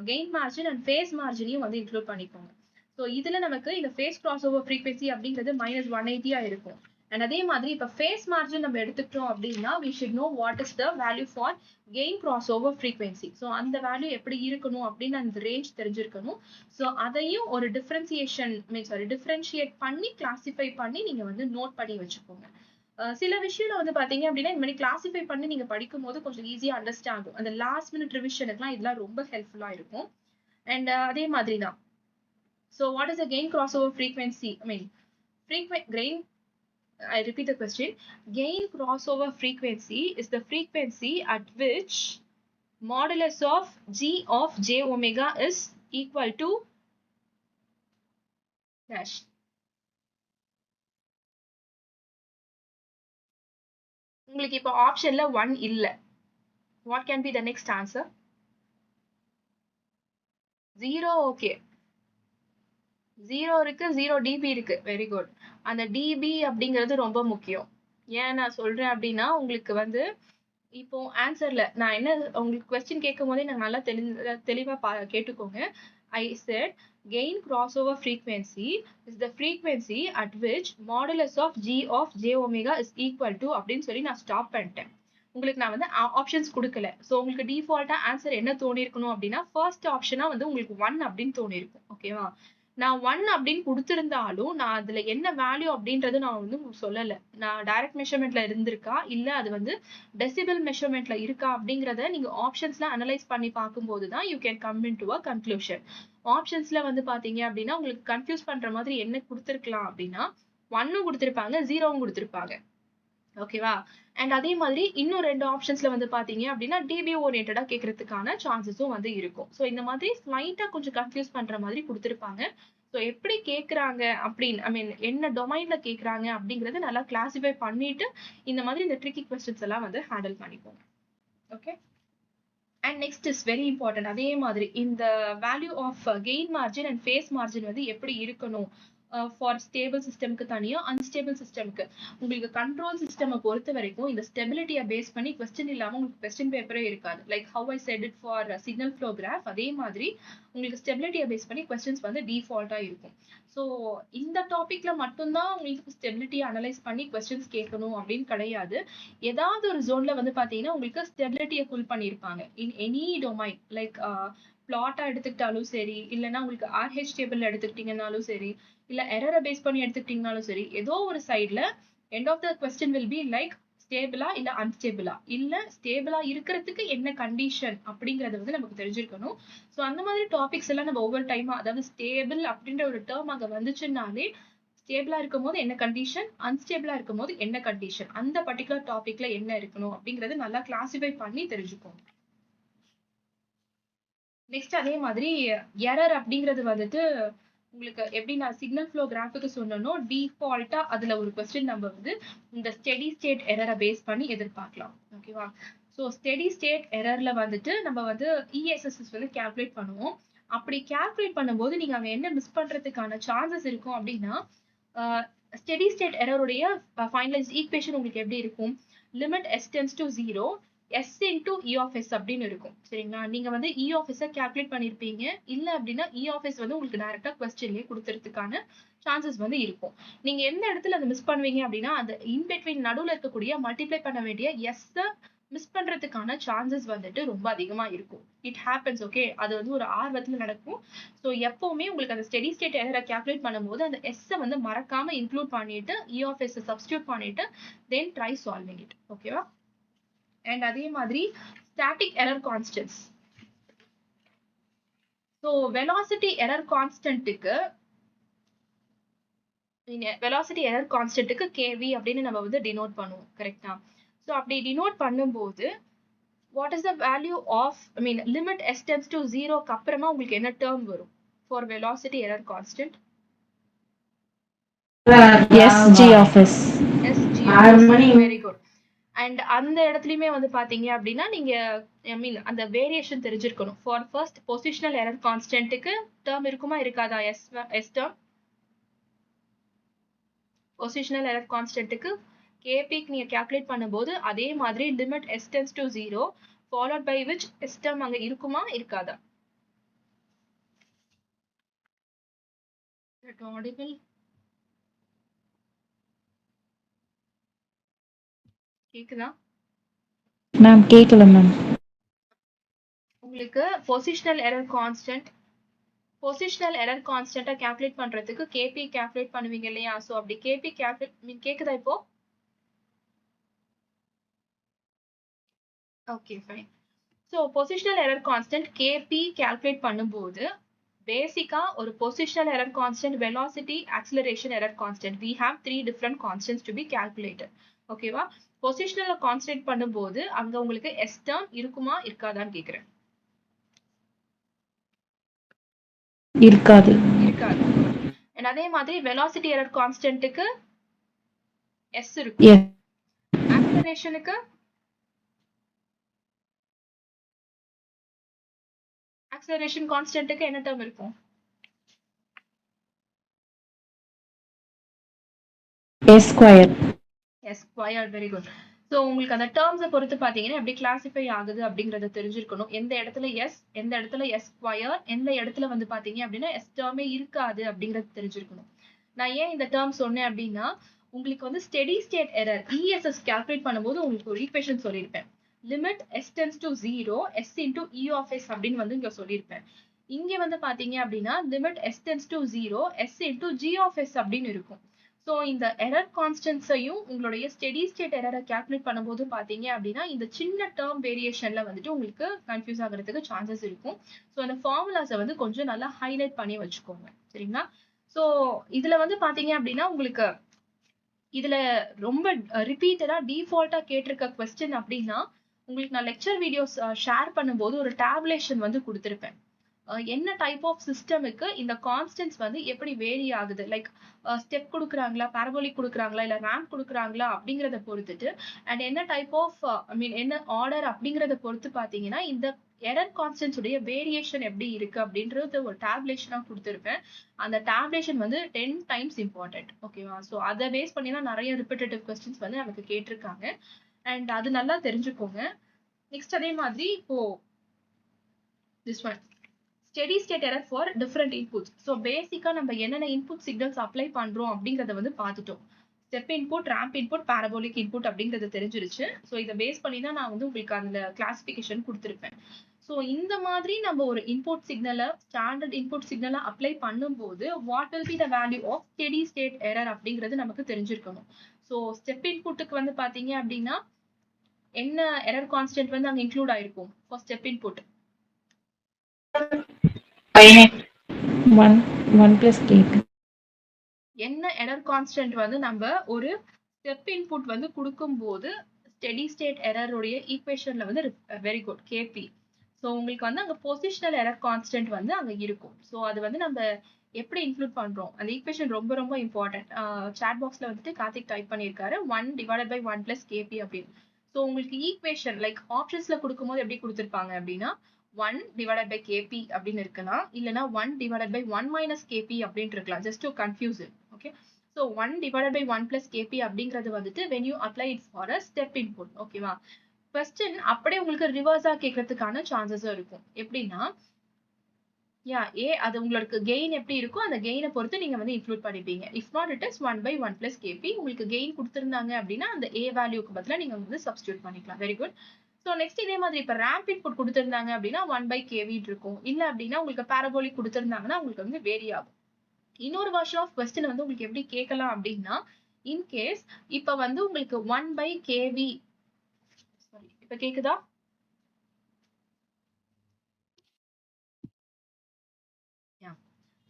கெயின் மார்ஜின் அண்ட் ஃபேஸ் மார்ஜினையும் வந்து இன்க்ளூட் பண்ணிக்கோங்க. ஸோ இதுல நமக்கு இந்த ஃபேஸ் கிராஸ் ஓவர் ஃப்ரீக்வன்சி அப்படிங்கிறது -180 இருக்கும். அண்ட் அதே மாதிரி இப்ப ஃபேஸ் மார்ஜின் நம்ம எடுத்துக்கிட்டோம் அப்படின்னா we should know what is the value for gain crossover frequency. So அந்த வேல்யூ எப்படி இருக்கணும் அப்படின்னு அந்த ரேஞ்ச் தெரிஞ்சிருக்கணும். ஸோ அதையும் ஒரு டிஃபரன்ஷியேட் பண்ணி கிளாசிஃபை பண்ணி நீங்க வந்து நோட் பண்ணி வச்சுக்கோங்க. சில விஷயம்ல வந்து பாத்தீங்க அப்படின்னா இந்த மாதிரி கிளாசிஃபை பண்ணி நீங்க படிக்கும் போது கொஞ்சம் ஈஸியா அண்டர்ஸ்டாண்ட் ஆகும். அந்த லாஸ்ட் மினிட் ரிவிஷனுக்குலாம் இதெல்லாம் ரொம்ப ஹெல்ப்ஃபுல்லா இருக்கும். அண்ட் அதே மாதிரி தான். So what is the gain crossover frequency? I repeat the question. Gain crossover frequency is the frequency at which modulus of G of j omega is equal to dash. உங்களுக்கு இப்போ ஆப்ஷன்ல 1 இல்ல. What can be the next answer? 0 okay. 0 இருக்கு, 0 dB இருக்கு. Very good. அந்த dB அப்படிங்கிறது ரொம்ப முக்கியம். ஏன் நான் சொல்றேன் அப்படின்னா உங்களுக்கு வந்து இப்போ ஆன்சர்ல நான் என்ன உங்களுக்கு கொஸ்டின் கேட்கும் போதே நான் நல்லா தெளிவா கேட்டுக்கோங்க. I said gain crossover frequency is the frequency at which modulus of G of j omega is equal to அப்படின்னு சொல்லி நான் ஸ்டாப் பண்ணிட்டேன். உங்களுக்கு நான் வந்து ஆப்ஷன்ஸ் கொடுக்கல. ஸோ உங்களுக்கு டிஃபால்ட்டா ஆன்சர் என்ன தோணி இருக்கணும் அப்படின்னா ஃபர்ஸ்ட் ஆப்ஷனா வந்து உங்களுக்கு 1 அப்படின்னு தோணி இருக்கும். ஓகேவா? நான் 1 அப்படின்னு கொடுத்திருந்தாலும் நான் அதுல என்ன வேல்யூ அப்படின்றது நான் வந்து சொல்லல. நான் டைரக்ட் மெஷர்மெண்ட்ல இருந்திருக்கா இல்ல அது வந்து டெசிபல் மெஷர்மெண்ட்ல இருக்கா அப்படிங்கறத நீங்க ஆப்ஷன்ஸ்ல அனலைஸ் பண்ணி பார்க்கும்போது தான் you can come in to a conclusion. ஆப்ஷன்ஸ்ல வந்து பாத்தீங்க அப்படின்னா உங்களுக்கு கன்ஃபியூஸ் பண்ற மாதிரி என்ன கொடுத்திருக்கலாம் அப்படின்னா 1 கொடுத்திருப்பாங்க, 0 கொடுத்திருப்பாங்க. ஓகேவா? அண்ட் அதே மாதிரி இன்னும் 2 ஆப்ஷன்ஸ்ல வந்து பாத்தீங்க அப்படின்னா டிபி ஓரியன்டா கேட்கறதுக்கான சான்சஸும் வந்து இருக்கும். ஸோ இந்த மாதிரி ஸ்லைட்டா கொஞ்சம் கன்ஃபியூஸ் பண்ற மாதிரி கொடுத்திருப்பாங்க. ஸோ எப்படி கேட்கறாங்க அப்படின்னு என்ன டொமைன்ல கேட்கறாங்க அப்படிங்கறத நல்லா கிளாசிஃபை பண்ணிட்டு இந்த மாதிரி இந்த ட்ரிக்கி கொஸ்டின்ஸ் எல்லாம் வந்து ஹேண்டில் பண்ணிப்போம். Okay. And next is very important. அதே மாதிரி இந்த value of gain margin and phase margin வந்து எப்படி இருக்கணும் ஃபார் ஸ்டேபிள் சிஸ்டம்க்கு தனியா அன்ஸ்டேபிள் சிஸ்டம்க்கு. உங்களுக்கு கண்ட்ரோல் சிஸ்டம் பொறுத்த வரைக்கும் இந்த ஸ்டெபிலிட்டியை பேஸ் பண்ணி கொஸ்டின் இல்லாம உங்களுக்கு கொஸ்டின் பேப்பரே இருக்காது. Like how I set it for signal flow graph. அதே மாதிரி உங்களுக்கு ஸ்டெபிலிட்டியை பேஸ் பண்ணி கொஸ்டின்ஸ் வந்து டிஃபால்ட்டா இருக்கும். ஸோ இந்த டாபிக்ல மட்டும்தான் உங்களுக்கு ஸ்டெபிலிட்டியை அனலைஸ் பண்ணி கொஸ்டின்ஸ் கேட்கணும் அப்படின்னு கிடையாது. ஏதாவது ஒரு ஜோன்ல வந்து பாத்தீங்கன்னா உங்களுக்கு ஸ்டெபிலிட்டியை ஃபுல் பண்ணியிருப்பாங்க இன் எனி டொமைன். லைக் பிளாட்டா எடுத்துக்கிட்டாலும் சரி, இல்லைன்னா உங்களுக்கு RH டேபிள் எடுத்துக்கிட்டீங்கன்னாலும் சரி, இல்ல எரரை பேஸ் பண்ணி எடுத்துக்கிட்டீங்கனாலும் சரி, ஏதோ ஒரு சைட்ல end of the question will be like ஸ்டேபிளா இல்ல அன்ஸ்டேபிளா, இல்ல ஸ்டேபிளா இருக்கிறதுக்கு என்ன கண்டிஷன் அப்படிங்கறது வந்து நமக்கு தெரிஞ்சிருக்கணும். ஸோ அந்த மாதிரி டாபிக்ஸ் எல்லாம் நம்ம ஒவ்வொரு டைமா, அதாவது ஸ்டேபிள் அப்படின்ற ஒரு டேர்ம் அங்க வந்துச்சுன்னாலே ஸ்டேபிளா இருக்கும் போது என்ன கண்டிஷன், அன்ஸ்டேபிளா இருக்கும் போது என்ன கண்டிஷன், அந்த பர்டிகுலர் டாபிக்ல என்ன இருக்கணும் அப்படிங்கறது நல்லா கிளாசிஃபை பண்ணி தெரிஞ்சுக்கோங்க. நெக்ஸ்ட் அதே மாதிரி எரர் அப்படிங்கிறது வந்துட்டு உங்களுக்கு எப்படி நான் சிக்னல் ஃப்ளோ கிராஃபுக்கு சொன்னனோ டிஃபால்ட்டா அதுல ஒரு கொஸ்டின் நம்ம வந்து இந்த ஸ்டெடி ஸ்டேட் எரரை பேஸ் பண்ணி எதிர்பார்க்கலாம். ஓகேவா? ஸோ ஸ்டெடி ஸ்டேட் எரர்ல வந்துட்டு நம்ம வந்து ESSS வந்து கால்குலேட் பண்ணுவோம். அப்படி கால்குலேட் பண்ணும்போது நீங்க அங்க என்ன மிஸ் பண்றதுக்கான சான்சஸ் இருக்கும் அப்படின்னா ஸ்டெடி ஸ்டேட் எரருடைய ஃபைனலைஸ்ட் ஈக்குவேஷன் உங்களுக்கு எப்படி இருக்கும்? Limit s tends to 0 S into E of S அப்படின்னு இருக்கும். சரிங்களா? நீங்க வந்து E of S கால்குலேட் பண்ணிருப்பீங்க. இல்ல அப்படின்னா E of S வந்து உங்களுக்கு டைரக்டா கொஸ்டின்லயே கொடுத்துறதுக்கான சான்சஸ் வந்து இருக்கும். நீங்க எந்த இடத்துல அதை மிஸ் பண்ணுவீங்க அப்படின்னா அந்த இன் பிட்வீன் நடுவுல இருக்கக்கூடிய மல்டிப்ளை பண்ண வேண்டிய S மிஸ் பண்றதுக்கான சான்சஸ் வந்துட்டு ரொம்ப அதிகமா இருக்கும். It happens. ஓகே. அது வந்து ஒரு ஆர்வத்துல நடக்கும். ஸோ எப்பவுமே உங்களுக்கு அந்த ஸ்டெடி ஸ்டேட் எரரை கால்குலேட் பண்ணும்போது அந்த S வந்து மறக்காம இன்க்ளூட் பண்ணிட்டு E of S சப்ஸ்டியூட் பண்ணிட்டு தென் ட்ரை சால்விங் இட். ஓகேவா? அண்ட் அதே மாதிரி static error constants. So velocity error கான்ஸ்டன்ட்டுக்கு வெலாசிட்டி எரர் கான்ஸ்டன்ட்டுக்கு கேவி அப்படின்னு நம்ம வந்து டினோட் பண்ணுவோம். கரெக்ட்டா? ஸோ அப்படி டினோட் பண்ணும்போது what is the value of limit s tends to 0க்கு அப்புறமா உங்களுக்கு என்ன டேர்ம் வரும் for velocity error constant? SG of S. SG very good. And அந்த இடத்துலயுமே வந்து பாத்தீங்க அப்படின்னா நீங்க அந்த வேரியேஷன் தெரிஞ்சிருக்கணும். ஃபார் ஃபர்ஸ்ட் பொசிஷனல் எரர் கான்ஸ்டன்ட்டுக்கு டேர்ம் இருக்குமா இருக்காதா? எஸ் டேர்ம் பொசிஷனல் எரர் கான்ஸ்டன்ட்டுக்கு கேபிக்கு நீங்க கால்குலேட் பண்ணும்போது அதே மாதிரி limit s tends to 0 followed by which s term அங்க இருக்குமா இருக்காதா? audible? கேக்குதா? மேம் கேட்கல மேம். உங்களுக்கு பொசிஷனல் எரர் கான்ஸ்டன்ட்டை கால்குலேட் பண்றதுக்கு கேபி கால்குலேட் பண்ணுவீங்க இல்லையா? சோ அப்படி கேபி கால்குலேட் கேக்குதா இப்போ? Okay fine. So positional error constant KP calculate பண்ணும்போது பேசிக்கா ஒரு positional error constant, velocity, acceleration error constant, we have 3 different constants to be calculated. ஓகேவா? பொசிஷனல் கான்ஸ்டன்ட் பண்ணும்போது அங்க உங்களுக்கு எஸ் டேர்ம் இருக்குமா இருக்காதான்னு கேக்குறேன். இருக்காது. And அதே மாதிரி வெலாசிட்டி எரர் கான்ஸ்டன்ட்டுக்கு எஸ் இருக்கும். Yes. ஆக்சிலரேஷனுக்கு ஆக்சிலரேஷன் கான்ஸ்டன்ட்டுக்கு என்ன டேர்ம் இருக்கும்? S square. S squared. Very good. So உங்களுக்கு அந்த டேர்ம்ஸை பொறுத்து பார்த்தீங்கன்னா எப்படி கிளாசிஃபை ஆகுது அப்படிங்கறத தெரிஞ்சிருக்கணும். எந்த இடத்துல எஸ், எந்த இடத்துல எஸ் ஸ்கொயர், எந்த இடத்துல வந்து பார்த்தீங்க அப்படின்னா எஸ் டேர்மே இருக்காது அப்படிங்கறது தெரிஞ்சிருக்கணும். நான் ஏன் இந்த டேர்ம் சொன்னேன் அப்படின்னா உங்களுக்கு வந்து steady state error ESS calculate பண்ணும்போது உங்களுக்கு ஒரு ஈக்குவேஷன் சொல்லியிருப்பேன். Limit s tends to 0 s into E of s அப்படின்னு வந்து இங்க சொல்லியிருப்பேன். இங்க வந்து பாத்தீங்க அப்படின்னா limit s tends to 0 s into G of s அப்படின்னு இருக்கும். ஸோ இந்த எரர் கான்ஸ்டன்ட்ஸையும் உங்களுடைய ஸ்டெடி ஸ்டேட் எரரை கால்குலேட் பண்ணும்போது பாத்தீங்க அப்படின்னா இந்த சின்ன டேர்ம் வேரியேஷன்ல வந்துட்டு உங்களுக்கு கன்ஃபியூஸ் ஆகிறதுக்கு சான்சஸ் இருக்கும். ஸோ அந்த ஃபார்முலாஸை வந்து கொஞ்சம் நல்லா ஹைலைட் பண்ணி வச்சுக்கோங்க. சரிங்களா? ஸோ இதுல வந்து பாத்தீங்க அப்படின்னா உங்களுக்கு இதுல ரொம்ப ரிப்பீட்டடா டிஃபால்ட்டா கேட்டிருக்க கொஸ்டின் அப்படின்னா உங்களுக்கு நான் லெக்சர் வீடியோஸ் ஷேர் பண்ணும்போது ஒரு டேபுலேஷன் வந்து கொடுத்திருப்பேன். என்ன டைப் ஆஃப் சிஸ்டமுக்கு இந்த கான்ஸ்டன்ட்ஸ் வந்து எப்படி வேரி ஆகுது, லைக் ஸ்டெப் கொடுக்குறாங்களா, பாரபோலிக் கொடுக்குறாங்களா, இல்ல ரேம்ப் கொடுக்குறாங்களா அப்படிங்கறத பொறுத்துட்டு அண்ட் என்ன டைப் ஆஃப் என்ன ஆர்டர் அப்படிங்கறத பொறுத்து பாத்தீங்கன்னா இந்த எரர் கான்ஸ்டன்ட்ஸ் உடைய வேரியேஷன் எப்படி இருக்கு அப்படின்றது ஒரு டேபுலேஷனா கொடுத்திருப்பேன். அந்த டேபுலேஷன் வந்து 10 டைம்ஸ் இம்பார்ட்டன்ட். ஓகேவா? ஸோ அதை பேஸ் பண்ணி தான் நிறைய ரிப்பீட்டேட்டிவ் கொஸ்டின்ஸ் வந்து நமக்கு கேட்டிருக்காங்க. அண்ட் அது நல்லா தெரிஞ்சுக்கோங்க. நெக்ஸ்ட் அதே மாதிரி இப்போ this one steady state error for different inputs. So பேசிக்கா நம்ம என்னென்ன input signals அப்ளை பண்றோம் அப்படிங்கறத வந்து பார்த்துட்டோம். Step input, ramp input, parabolic input அப்படிங்கறது தெரிஞ்சிருச்சு. ஸோ இதை பேஸ் பண்ணி தான் நான் வந்து உங்களுக்கு அந்த கிளாசிபிகேஷன் கொடுத்திருப்பேன். ஸோ இந்த மாதிரி நம்ம ஒரு இன்புட் சிக்னலை, ஸ்டாண்டர்ட் இன்புட் சிக்னலை அப்ளை பண்ணும்போது what will be the value of steady state error அப்படிங்கிறது நமக்கு தெரிஞ்சிருக்கணும். ஸோ ஸ்டெப் இன்புட்டுக்கு வந்து பாத்தீங்க அப்படின்னா என்ன எரர் கான்ஸ்டன்ட் வந்து அங்க இன்க்ளூட் ஆயிருக்கும் for step input? 1 plus KP. என்ன எரர் கான்ஸ்டன்ட் வந்து நம்ம ஒரு ஸ்டெப் இன்புட் வந்து கொடுக்கும்போது ஸ்டெடி ஸ்டேட் எரருடைய ஈக்குவேஷன்ல வந்து வெரி குட் கேபி. ஸோ உங்களுக்கு வந்து அங்க பொசிஷனல் எரர் கான்ஸ்டன்ட் வந்து அங்க இருக்கும். ஸோ அது வந்து நம்ம எப்படி இன்க்ளூட் பண்றோம் அந்த ஈக்குவேஷன் ரொம்ப ரொம்ப இம்பார்ட்டன்ட். சாட் பாக்ஸ்ல வந்துட்டு கார்த்திக் டைப் பண்ணியிருக்காரு 1 divided by 1 plus KP அப்படின்னு. ஸோ உங்களுக்கு ஈக்குவேஷன் லைக் ஆப்ஷன்ஸ்ல கொடுக்கும்போது எப்படி கொடுத்திருப்பாங்க அப்படின்னா 1 divided by KP அப்படின்னு இருக்கலாம், இல்லனா 1 divided by 1 minus KP அப்படின்னு இருக்கலாம், just to confuse it. Okay, so 1 divided by 1 plus KP அப்படிங்கிறது வந்துட்டு when you apply it for a step input. ஓகேவா? question அப்படியே உங்களுக்கு ரிவர்ஸா கேட்கறதுக்கான சான்சஸும் இருக்கும். எப்படின்னா அது உங்களுக்கு கெயின் எப்படி இருக்கோ அந்த கெயினை பொறுத்து நீங்க வந்து இன்க்ளூட் பண்ணிப்பீங்க. If not it is 1 by 1 plus KP. உங்களுக்கு கெயின் கொடுத்திருந்தாங்க அப்படின்னா அந்த A வேல்யூக்கு பதிலா நீங்க வந்து சப்ஸ்டிட்யூட் பண்ணிக்கலாம். Very good. ஸோ நெக்ஸ்ட் இதே மாதிரி இப்ப ரேம்ப் இன்புட் கொடுத்திருந்தாங்க அப்படின்னா 1 by KV இருக்கும். இல்ல அப்படின்னா உங்களுக்கு பாரபோலிக் கொடுத்திருந்தாங்கன்னா உங்களுக்கு வந்து வேரி ஆகும். இன்னொரு வெர்ஷன் ஆஃப் கொஸ்டின் வந்து உங்களுக்கு எப்படி கேட்கலாம் அப்படின்னா இன்கேஸ் இப்ப வந்து உங்களுக்கு 1 by KV, சாரி இப்ப கேக்குதா?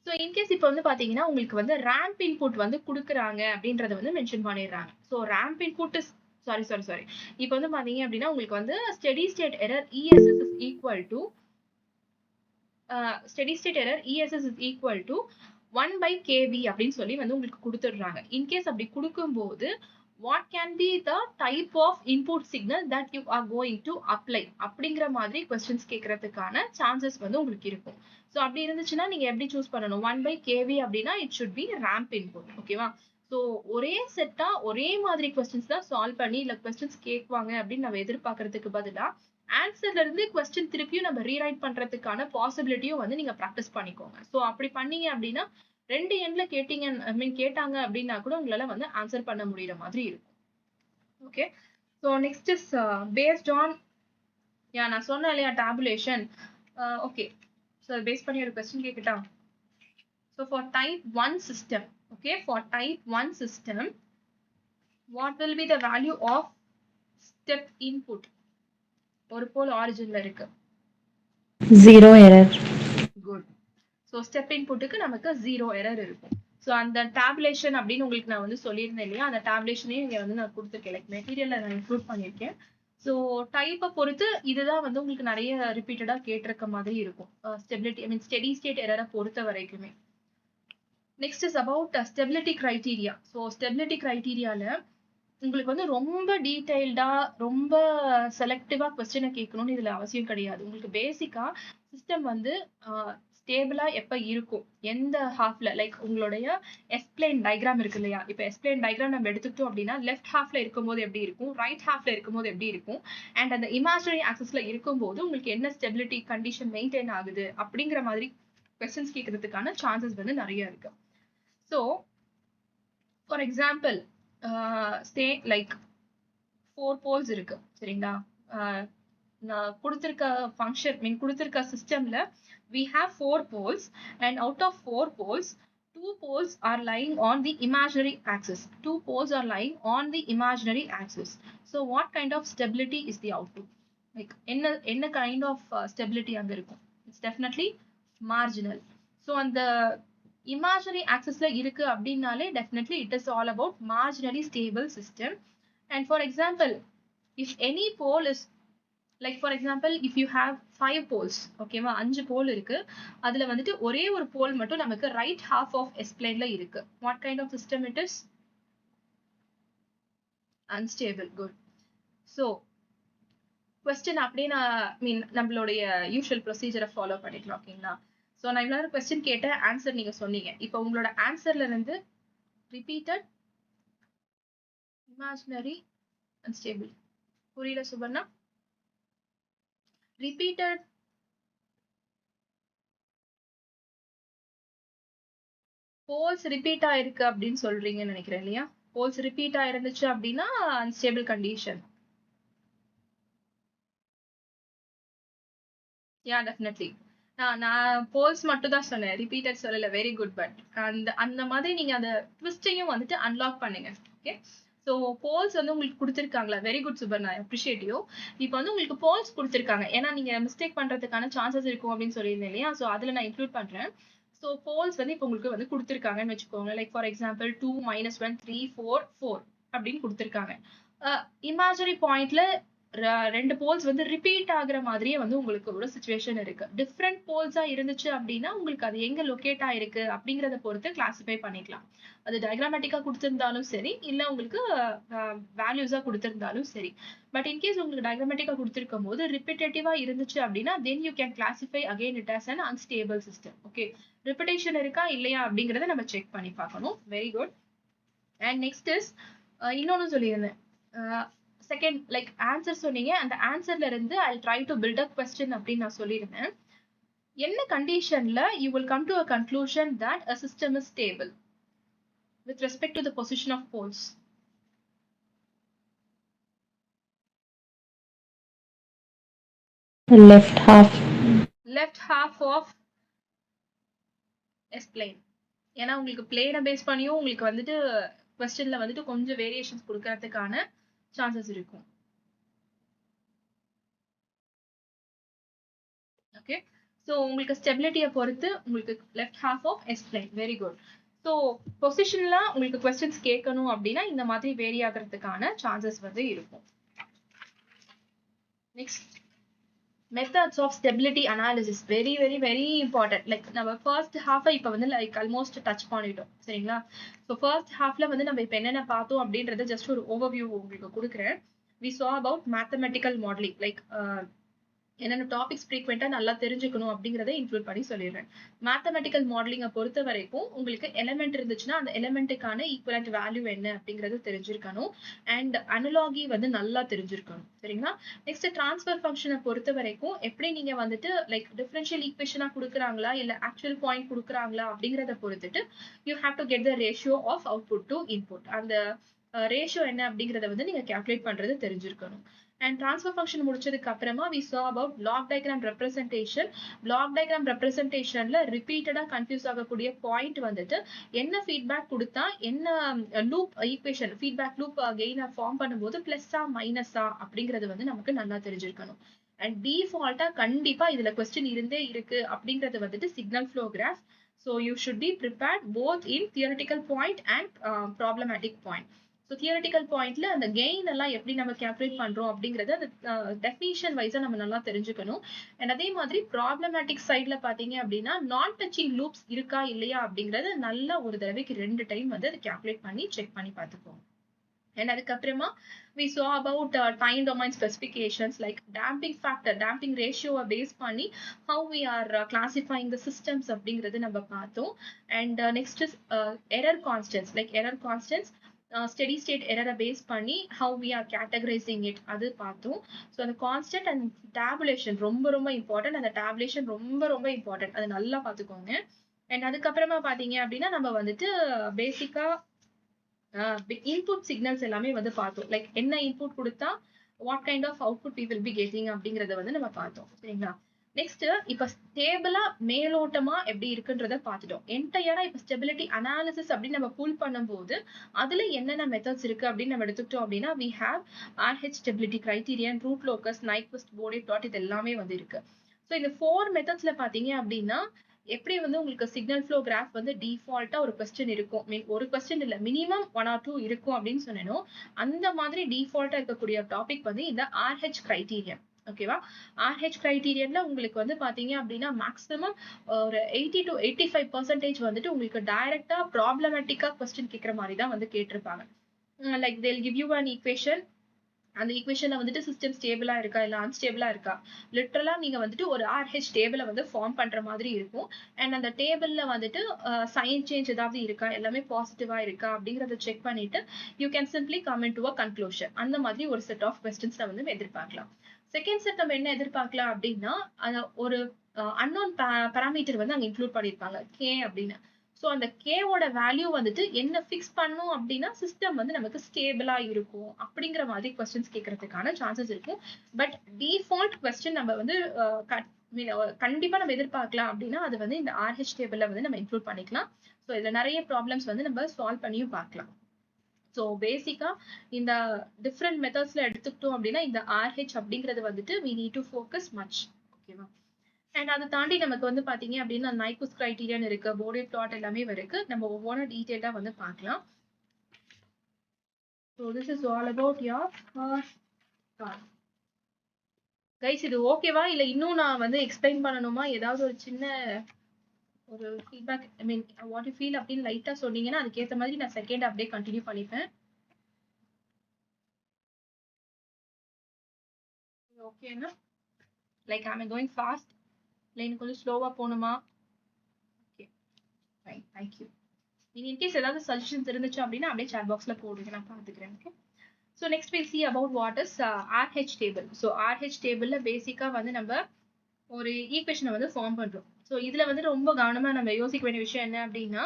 ஸோ இன்கேஸ் இப்போ வந்து பாத்தீங்கன்னா உங்களுக்கு வந்து ரேம்ப் இன்புட் வந்து கொடுக்குறாங்க அப்படின்றத வந்து மென்ஷன் பண்ணிடுறாங்க. ஸோ ரேம்ப் இன்புட் சாரி இப்போ வந்து பாத்தீங்க அப்படின்னா உங்களுக்கு வந்து steady state error ESS is equal to steady state error ESS is equal to 1/kV அப்படின்னு சொல்லி வந்து உங்களுக்கு கொடுத்துடுறாங்க. இன்கேஸ் அப்படி கொடுக்கும்போது what can be the type of input signal that you are going to apply அப்படிங்கிற மாதிரி கொஸ்டின்ஸ் கேட்கறதுக்கான சான்சஸ் வந்து உங்களுக்கு இருக்கும். ஸோ அப்படி இருந்துச்சுன்னா நீங்க எப்படி சூஸ் பண்ணணும்? 1/kV அப்படின்னா it should be ramp input. ஓகேவா? ஸோ ஒரே செட்டா ஒரே மாதிரி கொஸ்டின்ஸ் தான் சால்வ் பண்ணி இல்ல கொஸ்டின்ஸ் கேட்பாங்க அப்படின்னு நம்ம எதிர்பார்க்கறதுக்கு பதிலா ஆன்சர்ல இருந்து கொஸ்டின் திருப்பியும் நம்ம ரீரைட் பண்றதுக்கான பாசிபிலிட்டியும் வந்து நீங்க ப்ராக்டிஸ் பண்ணிக்கோங்க. ஸோ அப்படி பண்ணீங்க அப்படின்னா 2 எண்ட்ல கேட்டீங்க கேட்டாங்க அப்படின்னா கூட உங்களால வந்து ஆன்சர் பண்ண முடியற மாதிரி இருக்கும். Okay. So next is based on நான் சொன்னேன் இல்லையா tabulation. ஓகே. ஸோ பேஸ் பண்ணி ஒரு கொஸ்டின் கேட்கட்டா? So for type 1 system, okay, for type 1 system what will be the value of step input? ஒரு போல் ஆரிஜின்ல இருக்கு. 0 error. குட். ஸோ ஸ்டெப் இன்புட்டுக்கு நமக்கு 0 எரர் இருக்கும். ஸோ அந்த டேபுலேஷன் அப்படின்னு உங்களுக்கு நான் வந்து சொல்லியிருந்தேன் இல்லையா, அந்த டேபுலேஷனையும் இங்கே வந்து நான் கொடுத்துருக்கேன். லைக் மெட்டீரியல்ல நான் இன்க்ளூட் பண்ணியிருக்கேன். ஸோ டைப்பை பொறுத்து இதுதான் வந்து உங்களுக்கு நிறைய ரிப்பீட்டடா கேட்டிருக்க மாதிரி இருக்கும். ஸ்டெபிலிட்டி ஸ்டெடி ஸ்டேட் எரரை பொறுத்த வரைக்குமே. Next is about stability criteria. So stability கிரைட்டீரியால உங்களுக்கு வந்து ரொம்ப டீடைல்டா ரொம்ப செலக்டிவா கொஸ்டினை கேட்கணும்னு இதுல அவசியம் கிடையாது. உங்களுக்கு பேசிக்கா சிஸ்டம் வந்து ஸ்டேபிளா எப்ப இருக்கும், எந்த ஹாஃப்ல, லைக் உங்களுடைய எஸ்பிளைன் டயக்ராம் இருக்கு இல்லையா, இப்ப எஸ்பிளைன் டயக்ராம் நம்ம எடுத்துக்கிட்டோம் அப்படின்னா லெஃப்ட் ஹாஃப்ல இருக்கும்போது எப்படி இருக்கும், ரைட் ஹாஃப்ல இருக்கும்போது எப்படி இருக்கும், அண்ட் அந்த இமேஜினரி ஆக்சஸ்ல இருக்கும்போது உங்களுக்கு என்ன ஸ்டெபிலிட்டி கண்டிஷன் மெயின்டைன் ஆகுது அப்படிங்கிற மாதிரி கொஸ்டின்ஸ் கேட்கறதுக்கான சான்சஸ் வந்து நிறைய இருக்கு. So for example stay like 4 poles இருக்கு சரிங்களா. நான் கொடுத்திருக்க ஃபங்க்ஷன் கொடுத்திருக்க சிஸ்டம்ல we have 4 poles and out of 4 poles 2 poles are lying on the imaginary axis. 2 poles are lying on the imaginary axis. So what kind of stability is the output? Like என்ன kind of stability அங்க இருக்கும்? It's definitely marginal. So அந்த imaginary axisல இருக்கு அப்படின்னாலே definitely it is all about marginally stable system. And for example, if any pole is like for example if you have 5 poles, ஓகேவா, 5 போல் இருக்கு, அதுல வந்துட்டு ஒரே ஒரு போல் மட்டும் நமக்கு ரைட் ஹாஃப் ஆஃப் எஸ் பிளேன்ல இருக்கு. what kind of system it is? Unstable. good. so question அப்படியே நான் நம்மளுடைய யூஷுவல் ப்ரொசீஜரை ஃபாலோ பண்ணிக்கலாம். ஓகேங்களா. ஸோ நான் இவ்வளோ கொஸ்டின் கேட்டேன், ஆன்சர் நீங்க சொன்னீங்க. இப்போ உங்களோட ஆன்சர்ல இருந்து ரிப்பீட்டட் இமேஜினரி அன்ஸ்டேபிள் புரியல சுபர்ணா? repeated போல்ஸ் ரிப்பீட் ஆயிருக்கு அப்படின்னு சொல்றீங்கன்னு நினைக்கிறேன் இல்லையா. போல்ஸ் ரிப்பீட் ஆயிருந்துச்சு அப்படின்னா அன்ஸ்டேபிள் கண்டிஷன். Yeah definitely. நான் போல்ஸ் மட்டும் தான் சொன்னேன், ரிப்பீட்டட் சொல்லல. Very good. பட் அந்த மாதிரி நீங்க அந்த ட்விஸ்டையும் வந்துட்டு அன்லாக் பண்ணுங்க. ஓகே. ஸோ போல்ஸ் வந்து உங்களுக்கு கொடுத்துருக்காங்களா? Very good Suparna, appreciate you. இப்போ வந்து உங்களுக்கு போல்ஸ் கொடுத்துருக்காங்க, ஏன்னா நீங்க மிஸ்டேக் பண்றதுக்கான சான்சஸ் இருக்கும் அப்படின்னு சொல்லியிருந்தேன் இல்லையா. ஸோ அதுல நான் இன்க்ளூட் பண்றேன். ஸோ போல்ஸ் வந்து இப்போ உங்களுக்கு வந்து கொடுத்துருக்காங்கன்னு வச்சுக்கோங்க. லைக் ஃபார் எக்ஸாம்பிள் 2 -1 3 4 4 அப்படின்னு கொடுத்துருக்காங்க. இமேஜினரி பாயிண்ட்ல 2 போல்ஸ் வந்து ரிப்பீட் ஆகுற மாதிரியே வந்து உங்களுக்கு ஒரு சிச்சுவேஷன் இருக்கு. டிஃப்ரெண்ட் போல்ஸா இருந்துச்சு அப்படின்னா உங்களுக்கு அது எங்க லொகேட் ஆயிருக்கு அப்படிங்கறத பொறுத்து கிளாசிஃபை பண்ணிக்கலாம். அது டயக்ராமேட்டிக்கா கொடுத்திருந்தாலும் சரி, இல்ல உங்களுக்கு வேல்யூஸா கொடுத்திருந்தாலும் சரி. பட் இன்கேஸ் உங்களுக்கு டயக்ராமேட்டிக்கா கொடுத்திருக்கும் போது ரிப்பீட்டேட்டிவா இருந்துச்சு அப்படின்னா then you can classify again it as an unstable system. Okay. Repetition இருக்கா இல்லையா அப்படிங்கறத நம்ம செக் பண்ணி பார்க்கணும். Very good. And next is இன்னொன்னு சொல்லியிருந்தேன். செகண்ட் லைக் ஆன்சர் சொன்னீங்க, அந்த ஆன்சர்ல இருந்து I try to build up question அப்படின்னு நான் சொல்லியிருந்தேன். என்ன கண்டிஷன்ல you will come to a conclusion that a system is stable with respect to the position of poles? Left half of S plane. ஏன்னா உங்களுக்கு பிளேனை பேஸ் பண்ணியும் உங்களுக்கு வந்துட்டு கொஸ்டின்ல வந்துட்டு கொஞ்சம் வேரியேஷன்ஸ் கொடுக்கறதுக்கான சான்சஸ் இருக்கும். ஓகே. ஸோ உங்களுக்கு ஸ்டெபிலிட்டியை பொறுத்து உங்களுக்கு left half of S plane. Very good. So பொசிஷன்ல உங்களுக்கு கொஸ்டின்ஸ் கேட்கணும் அப்படின்னா இந்த மாதிரி வேரி ஆகிறதுக்கான சான்சஸ் வந்து இருக்கும். Next methods of stability analysis. Very very very important. Like நம்ம ஃபர்ஸ்ட் ஹாஃபை இப்போ வந்து லைக் ஆல்மோஸ்ட் டச் பண்ணிட்டோம் சரிங்களா. ஸோ ஃபர்ஸ்ட் ஹாஃப்ல வந்து நம்ம இப்போ என்னென்ன பார்த்தோம் அப்படின்றத ஜஸ்ட் ஒரு ஓவர்வியூ உங்களுக்கு கொடுக்குறேன். We saw about mathematical modeling, like என்னென்ன டாபிக்ஸ் ஃப்ரீக்வெண்டா நல்லா தெரிஞ்சுக்கணும் அப்படிங்கிறத இன்க்ளூட் பண்ணி சொல்லிடுறேன். மேத்தமெட்டிக்கல் மாடலிங்கை பொறுத்த வரைக்கும் உங்களுக்கு எலிமெண்ட் இருந்துச்சுன்னா அந்த எலிமெண்ட்டுக்கான ஈக்குவலண்ட் வேல்யூ என்ன அப்படிங்கிறது தெரிஞ்சிருக்கணும். அண்ட் அனலாகி வந்து நல்லா தெரிஞ்சிருக்கணும் சரிங்களா. நெக்ஸ்ட் டிரான்ஸ்ஃபர் ஃபங்க்ஷனை பொறுத்த வரைக்கும் எப்படி நீங்க வந்துட்டு லைக் டிஃபரன்ஷியல் ஈக்குவேஷனா கொடுக்குறாங்களா இல்ல ஆக்சுவல் பாயிண்ட் கொடுக்குறாங்களா அப்படிங்கிறத பொறுத்துட்டு you have to get the ratio of output to input. அந்த ரேஷியோ என்ன அப்படிங்கிறத வந்து நீங்க கால்குலேட் பண்றது தெரிஞ்சிருக்கணும். அண்ட் ட்ரான்ஸ்ஃபர் ஃபங்க்ஷன் முடிச்சதுக்கு அப்புறமா we saw about block diagram representation. Block diagram ரெப்ரசன்டேஷன்ல ரிப்பீட்டடா கன்ஃபியூஸ் ஆகக்கூடிய பாயிண்ட் வந்துட்டு என்ன ஃபீட்பேக் கொடுத்தா என்ன லூப் ஈக்குவேஷன் ஃபீட்பேக் லூப் கெயினை ஃபார்ம் பண்ணும்போது பிளஸ்ஸா மைனஸா அப்படிங்கிறது வந்து நமக்கு நல்லா தெரிஞ்சிருக்கணும். அண்ட் டிஃபால்ட்டா கண்டிப்பா இதுல கொஸ்டின் இருந்தே இருக்கு அப்படிங்கிறது வந்துட்டு signal flow graph. So you should be prepared both in theoretical point and problematic point. So theoretical பாயிண்ட்ல அந்த கெயின் எல்லாம் எப்படி நம்ம கேல்குலேட் பண்றோம் அப்படிங்கறது அந்த டெஃபினிஷன் வைஸா நம்ம நல்லா தெரிஞ்சுக்கணும். அண்ட் அதே மாதிரி ப்ராப்ளமேட்டிக் சைட்ல பாத்தீங்க அப்படின்னா நான் டச்சிங் லூப்ஸ் இருக்கா இல்லையா அப்படிங்கறது நல்ல ஒரு தடவைக்கு 2 டைம் வந்து அதை கேல்குலேட் பண்ணி செக் பண்ணி பார்த்துக்கோங்க. அண்ட் அதுக்கப்புறமா we saw about time domain specifications like damping factor, damping ratio base பண்ணி how we are classifying the systems அப்படிங்கிறது நம்ம பார்த்தோம். and next is error constants, like error constants steady state error base பண்ணி how we are categorizing it அது பார்த்தோம். So அந்த constant and tabulation ரொம்ப ரொம்ப இம்பார்ட்டன்ட். அந்த டேபுலேஷன் ரொம்ப ரொம்ப இம்பார்ட்டன்ட், அதை நல்லா பார்த்துக்கோங்க. அண்ட் அதுக்கப்புறமா பார்த்தீங்க அப்படின்னா நம்ம வந்துட்டு பேசிக்கா இன்புட் சிக்னல்ஸ் எல்லாமே வந்து பார்த்தோம். லைக் என்ன இன்புட் கொடுத்தா what kind of output we will be getting அப்படிங்கறத வந்து நம்ம பார்த்தோம் சரிங்களா. நெக்ஸ்ட் இப்ப ஸ்டேபிளா மேலோட்டமா எப்படி இருக்குன்றத பார்த்துட்டோம். என்டையரா இப்ப ஸ்டெபிலிட்டி அனாலிசிஸ் அப்படின்னு நம்ம புல் பண்ணும்போது அதுல என்னென்ன மெத்தட்ஸ் இருக்கு அப்படின்னு நம்ம எடுத்துக்கிட்டோம் அப்படின்னா we have RH stability criterion, root locus, Nyquist, Bode plot, இது எல்லாமே வந்து இருக்கு. ஸோ இந்த 4 மெத்தட்ஸ்ல பாத்தீங்க அப்படின்னா எப்படி வந்து உங்களுக்கு சிக்னல் ஃப்ளோ கிராஃப் வந்து டிஃபால்ட்டா ஒரு கொஸ்டின் இருக்கும், ஒரு கொஸ்டின் இல்ல மினிமம் 1 or 2 இருக்கும் அப்படின்னு சொன்னேனோ அந்த மாதிரி டிஃபால்ட்டா இருக்கக்கூடிய டாபிக் வந்து இந்த RH கிரைட்டீரியன். ஓகேவா. RH கிரைட்டீரியன்ல உங்களுக்கு வந்து பாத்தீங்க அப்படின்னா மேக்ஸிமம் ஒரு 80 to 85% வந்துட்டு உங்களுக்கு டைரக்டா ப்ராப்ளமேட்டிக்கா கொஸ்டின் கேட்கற மாதிரி தான் வந்து கேட்டிருப்பாங்க. Like they'll give you an equation, அந்த ஈக்குவேஷன்ல வந்துட்டு சிஸ்டம் ஸ்டேபிளா இருக்கா இல்ல அன்ஸ்டேபிளா இருக்கா, லிட்டரலா நீங்க வந்துட்டு ஒரு RH டேபிள வந்து ஃபார்ம் பண்ற மாதிரி இருக்கும். அண்ட் அந்த டேபிள்ல வந்துட்டு சைன் சேஞ்ச் ஏதாவது இருக்கா, எல்லாமே பாசிட்டிவா இருக்கா அப்படிங்கறத செக் பண்ணிட்டு you can simply come in to a conclusion. அந்த மாதிரி ஒரு செட் ஆஃப் கொஸ்டின்ஸ் வந்து எதிர்பார்க்கலாம். செகண்ட் செட் நம்ம என்ன எதிர்பார்க்கலாம் அப்படின்னா ஒரு அன்னோன் பாராமீட்டர் வந்து அங்க இன்க்ளூட் பண்ணிருப்பாங்க கே அப்படின்னு. ஸோ அந்த கேவோட வேல்யூ வந்துட்டு என்ன ஃபிக்ஸ் பண்ணும் அப்படின்னா சிஸ்டம் வந்து நமக்கு ஸ்டேபிளா இருக்கும் அப்படிங்கிற மாதிரி கொஸ்டின்ஸ் கேட்கறதுக்கான சான்சஸ் இருக்கும். பட் டிஃபால்ட் கொஸ்டின் நம்ம வந்து கண்டிப்பா நம்ம எதிர்பார்க்கலாம் அப்படின்னா அது வந்து இந்த RH டேபிள்ல வந்து நம்ம இன்க்ளூட் பண்ணிக்கலாம். ஸோ இதுல நிறைய ப்ராப்ளம்ஸ் வந்து நம்ம சால்வ் பண்ணியும் பார்க்கலாம். ஸோ பேசிக்கா இந்த டிஃப்ரெண்ட் மெத்தட்ஸ்ல எடுத்துக்கிட்டோம் அப்படின்னா இந்த RH அப்படிங்கிறது வந்துட்டு we need to focus much. ஓகேவா. அண்ட் அதை தாண்டி நமக்கு வந்து பாத்தீங்க அப்படின்னா நைக்விஸ்ட் கிரைட்டீரியன் இருக்கு, போடே பிளாட் எல்லாமே இருக்கு. நம்ம ஒவ்வொன்றும் டீடைலா வந்து பார்க்கலாம். So this is all about your guys. இது ஓகேவா இல்ல இன்னும் நான் வந்து எக்ஸ்பிளைன் பண்ணணுமா, ஏதாவது ஒரு சின்ன ஒரு feedback I mean what you feel அப்படின்னு லைட்டா சொன்னீங்கன்னா அதுக்கேற்ற மாதிரி நான் செகண்ட் அப்படியே கண்டினியூ பண்ணிப்பேன். ஓகேனா like I am going fast இல்லை இன்னும் கொஞ்சம் ஸ்லோவா போகணுமா? Okay fine, thank you. நீங்க இன்கேஸ் ஏதாவது சஜஷன்ஸ் இருந்துச்சு அப்படின்னா அப்படியே சாட் பாக்ஸ்ல போடுங்க, நான் பார்த்துக்கிறேன். Okay. So next we'll see about what is RH table. So RH டேபிள்ல பேசிக்கா வந்து நம்ம ஒரு ஈக்குவேஷனை வந்து ஃபார்ம் பண்றோம். ஸோ இதுல வந்து ரொம்ப கவனமா நம்ம யோசிக்க வேண்டிய விஷயம் என்ன அப்படின்னா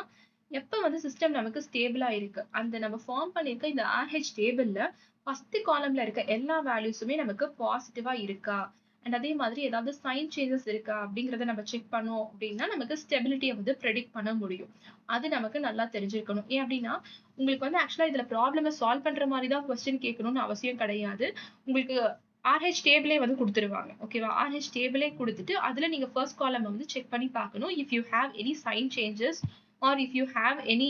எப்ப வந்து சிஸ்டம் நமக்கு ஸ்டேபிளா இருக்கு அந்த நம்ம ஃபார்ம் பண்ணிருக்க இந்த RH டேபிள்ல ஃபர்ஸ்ட் காலம்ல இருக்க எல்லா வேல்யூஸுமே நமக்கு பாசிட்டிவா இருக்கா அண்ட் அதே மாதிரி ஏதாவது சைன் சேஞ்சஸ் இருக்கா அப்படிங்கறத நம்ம செக் பண்ணோம் அப்படின்னா நமக்கு ஸ்டெபிலிட்டியை வந்து ப்ரெடிக்ட் பண்ண முடியும். அது நமக்கு நல்லா தெரிஞ்சிருக்கணும். ஏன் அப்படின்னா உங்களுக்கு வந்து ஆக்சுவலா இதுல ப்ராப்ளமை சால்வ் பண்ற மாதிரி தான் கொஸ்டின் கேட்கணும்னு அவசியம் கிடையாது. உங்களுக்கு RH டேபிளே வந்து குடுத்துருவாங்க. ஓகேவா? RH டேபிளே குடுத்துட்டு, அதுல நீங்க ஃபர்ஸ்ட் காலம்ம வந்து செக் பண்ணி பார்க்கணும். If you have any sign changes or if you have any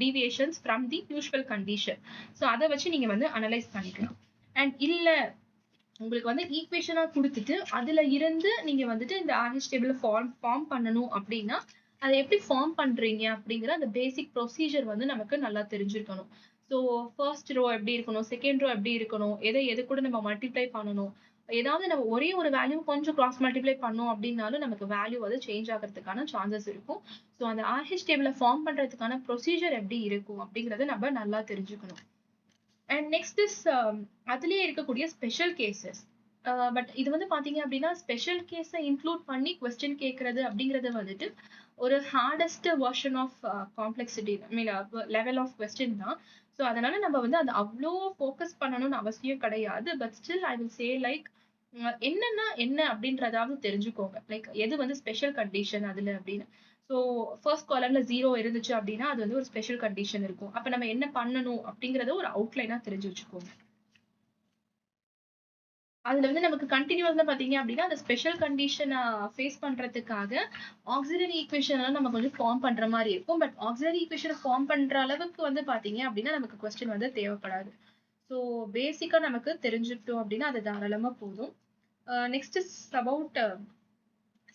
deviations from the usual condition. So அத வச்சு நீங்க வந்து அனலைஸ் பண்ணிக்கலாம். அண்ட் இல்ல உங்களுக்கு வந்து ஈக்குவேஷனா குடுத்துட்டு, அதுல இருந்து நீங்க வந்துட்டு இந்த RH டேபிள ஃபார்ம் பண்ணணும் அப்டின்னா, அத எப்படி ஃபார்ம் பண்றீங்க அப்படிங்கிற அந்த பேசிக் ப்ரொசீஜர் வந்து நமக்கு நல்லா தெரிஞ்சிருக்கணும். ஸோ ஃபர்ஸ்ட் ரோ எப்படி இருக்கணும்? செகண்ட் ரோ எப்படி இருக்கணும்? எது கூட நம்ம மல்டிப்ளை பண்ணணும்? ஏதாவது நம்ம ஒரே ஒரு வேல்யூ கொஞ்சம் கிராஸ் மல்டிப்ளை பண்ணோம் அப்படின்னாலும் நமக்கு வேல்யூ வந்து சேஞ்ச் ஆகுறதுக்கான சான்சஸ் இருக்கும். ஸோ அந்த RH டேபிள ஃபார்ம் பண்றதுக்கான ப்ரொசீஜர் எப்படி இருக்கும்? அப்படிங்கிறத நம்ம நல்லா தெரிஞ்சுக்கணும். அண்ட் நெக்ஸ்ட் இஸ் அதிலேயே இருக்கக்கூடிய ஸ்பெஷல் கேசஸ். பட் இது வந்து பார்த்தீங்க அப்படின்னா, ஸ்பெஷல் கேஸ இன்க்ளூட் பண்ணி கொஸ்டின் கேட்கறது அப்படிங்கிறது வந்துட்டு ஒரு hardest version of complexity I mean level of question தான். ஸோ அதனால நம்ம வந்து அத அவ்ளோ ஃபோக்கஸ் பண்ணணும்னு அவசியம் கிடையாது. But still I will say like என்னன்னா என்ன அப்படின்றதாவது தெரிஞ்சுக்கோங்க. லைக் எது வந்து ஸ்பெஷல் கண்டிஷன் அதுல அப்படின்னு. ஸோ ஃபர்ஸ்ட் காலம்ல 0 இருந்துச்சு அப்படின்னா, அது வந்து ஒரு ஸ்பெஷல் கண்டிஷன் இருக்கும். அப்ப நம்ம என்ன பண்ணணும் அப்படிங்கிறத ஒரு அவுட்லைனா தெரிஞ்சு வச்சுக்கோங்க. அதுல வந்து நமக்கு கன்டினியூஸா பார்த்தீங்க அப்படின்னா, அந்த ஸ்பெஷல் கண்டிஷன ஃபேஸ் பண்றதுக்காக ஆக்ஸிலரி ஈக்குவேஷன் எல்லாம் நம்ம கொஞ்சம் ஃபார்ம் பண்ற மாரி இருக்கும். பட் ஆக்ஸிலரி ஈக்குவேஷன ஃபார்ம் பண்ற அளவுக்கு வந்து பார்த்தீங்க அப்படின்னா, நமக்கு கொஸ்டின் வந்து தேவைப்படாது. ஸோ பேசிக்கா நமக்கு தெரிஞ்சுக்கிட்டோம் அப்படின்னா, அது தாராளமா போதும். Next is about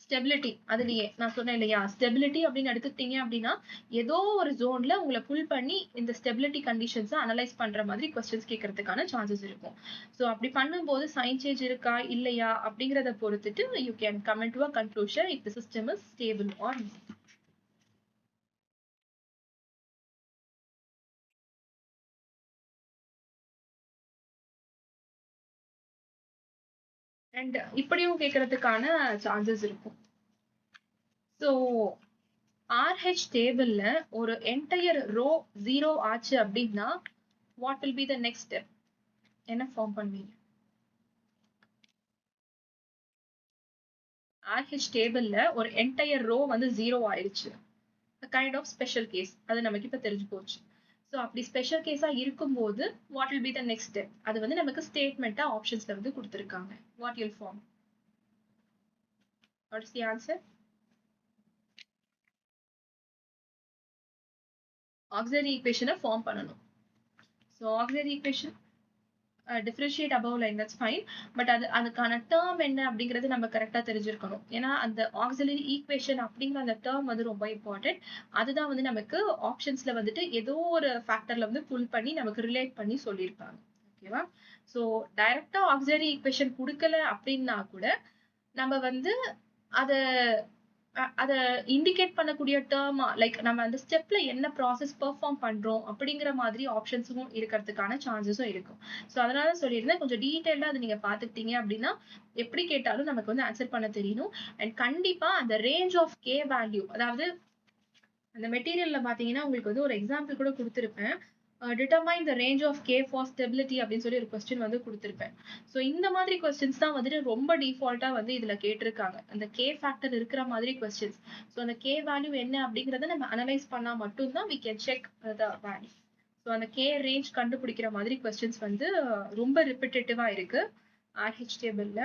stability. அதுலயே நான் சொன்னேன் இல்லையா? ஸ்டெபிலிட்டி அப்படின்னு எடுத்துக்கிட்டீங்க அப்படின்னா, ஏதோ ஒரு ஜோன்ல உங்கள புல் பண்ணி இந்த ஸ்டெபிலிட்டி கண்டிஷன்ஸ அனலைஸ் பண்ற மாதிரி கொஸ்டின்ஸ் கேட்கறதுக்கான சான்சஸ் இருக்கும். ஸோ அப்படி பண்ணும்போது சைன் சேஞ்ச் இருக்கா? இல்லையா? அப்படிங்கிறத பொறுத்துட்டு you can come into a conclusion if the system is stable or not. And இப்படியும் கேட்கறதுக்கான சான்சஸ் இருக்கும். ஸோ RH டேபிள்ல ஒரு என்டையர் ரோ 0 ஆச்சு அப்படின்னா, what will be the next step? என்ன ஃபார்ம் பண்ணுவீங்க? RH டேபிள்ல ஒரு என்டையர் ரோ வந்து 0 ஆயிடுச்சு. Kind of special case. அது நமக்கு இப்ப தெரிஞ்சு போச்சு. ஸோ அப்படி ஸ்பெஷல் கேஸா இருக்கும்போது what will be the next step? அது வந்து நமக்கு ஸ்டேட்மெண்ட்டா ஆப்ஷன்ஸ்ல வந்து குடுத்திருக்காங்க. What you'll form? What is the answer? Auxiliary ஈக்குவேஷனை ஃபார்ம் பண்ணணும். So auxiliary equation differentiate above line that's fine. But அதுக்கான டேர்ம் என்ன அப்படிங்கிறது நம்ம கரெக்டா தெரிஞ்சிருக்கணும். ஏன்னா அந்த ஆக்ஸிலரி ஈக்குவேஷன் அப்படிங்கிற அந்த டேர்ம் வந்து ரொம்ப இம்பார்ட்டன்ட். அதுதான் வந்து நமக்கு ஆப்ஷன்ஸ்ல வந்துட்டு ஏதோ ஒரு ஃபேக்டர்ல வந்து புல் பண்ணி நமக்கு ரிலேட் பண்ணி சொல்லியிருப்பாங்க. ஓகேவா? ஸோ டைரக்டா ஆக்ஸிலரி ஈக்குவேஷன் குடுக்கல அப்படின்னா கூட நம்ம வந்து அத அத இண்டிகேட் பண்ணக்கூடிய டேர்மா லைக் நம்ம அந்த ஸ்டெப்ல என்ன ப்ராசஸ் பெர்ஃபார்ம் பண்றோம் அப்படிங்கிற மாதிரி ஆப்ஷன்ஸும் இருக்கிறதுக்கான சான்சஸும் இருக்கும். ஸோ அதனால சொல்லியிருந்தேன் கொஞ்சம் டீடைல்டா அதை நீங்க பாத்துக்கிட்டீங்க அப்படின்னா எப்படி கேட்டாலும் நமக்கு வந்து ஆன்சர் பண்ண தெரியணும். அண்ட் கண்டிப்பா அந்த ரேஞ்ச் ஆஃப் கே வேல்யூ அதாவது அந்த மெட்டீரியல்ல பாத்தீங்கன்னா உங்களுக்கு வந்து ஒரு எக்ஸாம்பிள் கூட கொடுத்திருப்பேன். Determine the range of K for stability அப்படின்னு சொல்லி ஒரு கொஸ்டின் வந்து கொடுத்திருப்பேன். ஸோ இந்த மாதிரி கொஸ்டின்ஸ் தான் வந்துட்டு ரொம்ப டிஃபால்ட்டா வந்து இதுல கேட்டிருக்காங்க. அந்த கே ஃபேக்டர் இருக்கிற மாதிரி கொஸ்டின்ஸ். ஸோ அந்த கே வேல்யூ என்ன அப்படிங்கறத நம்ம அனலைஸ் பண்ணா மட்டும்தான் we can check the value. So அந்த கே ரேஞ்ச் கண்டுபிடிக்கிற மாதிரி கொஸ்டின்ஸ் வந்து ரொம்ப ரிப்பிட்டேட்டிவா இருக்கு RH டேபிள்ல.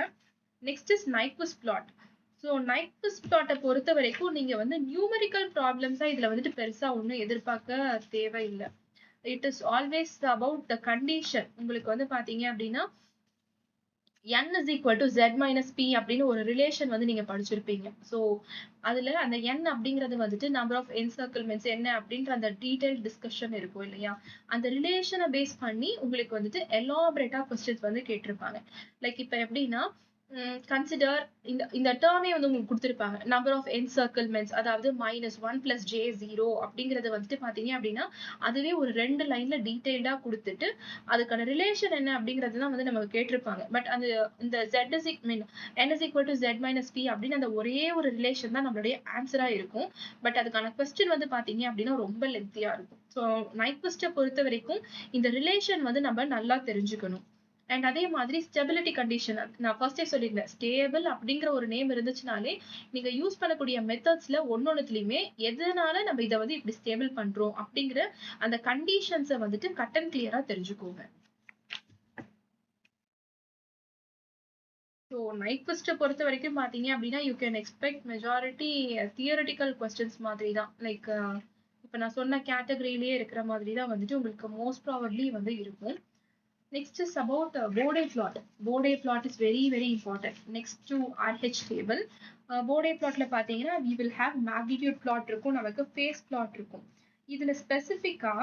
Next is Nyquist plot. So Nyquist பிளாட்டை பொறுத்த வரைக்கும் நீங்க வந்து நியூமெரிக்கல் ப்ராப்ளம்ஸா இதுல வந்துட்டு பெருசா ஒன்றும் எதிர்பார்க்க தேவையில்லை. It is always about the condition. உங்களுக்கு வந்து பாத்தீங்க அப்படின்னா n is equal to z minus p அப்படின்னு ஒரு ரிலேஷன் வந்து நீங்க படிச்சிருப்பீங்க. ஸோ அதுல அந்த n அப்படிங்கிறது வந்துட்டு நம்பர் ஆஃப் என்சர்க்கிள்மெண்ட்ஸ் என்ன அப்படின்ற அந்த டீடைல் டிஸ்கஷன் இருக்கும் இல்லையா? அந்த ரிலேஷனை பேஸ் பண்ணி உங்களுக்கு வந்துட்டு எலாபரேட்டா கொஸ்டின்ஸ் வந்து கேட்டிருப்பாங்க. லைக் இப்ப எப்படின்னா கன்சிடர் இந்த டேர்மே வந்து உங்களுக்கு கொடுத்திருப்பாங்க. நம்பர் ஆஃப் என்சர்க்கிள்மெண்ட்ஸ் அதாவது -1 + j0 அப்படிங்கறது வந்துட்டு பாத்தீங்க அப்படின்னா அதுவே ஒரு 2 லைன்ல டீடைல்டா கொடுத்துட்டு அதுக்கான ரிலேஷன் என்ன அப்படிங்கிறது தான் வந்து நமக்கு கேட்டிருப்பாங்க. பட் அந்த இந்த n is equal to z minus p அப்படின்னு அந்த ஒரே ஒரு ரிலேஷன் தான் நம்மளுடைய ஆன்சரா இருக்கும். பட் அதுக்கான கொஸ்டின் வந்து பாத்தீங்க அப்படின்னா ரொம்ப லென்த்தியா இருக்கும். ஸோ நைக்விஸ்ட பொறுத்த வரைக்கும் இந்த ரிலேஷன் வந்து நம்ம நல்லா தெரிஞ்சுக்கணும். அண்ட் அதே மாதிரி ஸ்டெபிலிட்டி கண்டிஷன் நான் ஃபர்ஸ்டே சொல்லியிருந்தேன். ஸ்டேபிள் அப்படிங்கிற ஒரு நேம் இருந்துச்சுனாலே நீங்க யூஸ் பண்ணக்கூடிய மெத்தட்ஸ்ல ஒன்னொன்னுலயுமே எதனால நம்ம இதை வந்து இப்படி ஸ்டேபிள் பண்றோம் அப்படிங்கிற அந்த கண்டிஷன்ஸை வந்துட்டு கட் அண்ட் கிளியரா தெரிஞ்சுக்கோங்க. ஸோ நைக்விஸ்ட்டை பொறுத்த வரைக்கும் பார்த்தீங்க அப்படின்னா you can expect majority theoretical questions மாதிரி தான். லைக் இப்போ நான் சொன்ன கேட்டகரியிலேயே இருக்கிற மாதிரி தான் வந்துட்டு உங்களுக்கு மோஸ்ட் ப்ராபப்ளி வந்து இருக்கும். Next is about Bode plot. Bode plot is very very important. Next to RH table, Bode plotல பாத்தீங்கன்னா we will have magnitude plot இருக்கும், நமக்கு phase plot இருக்கும். இதுல ஸ்பெசிஃபிக்கா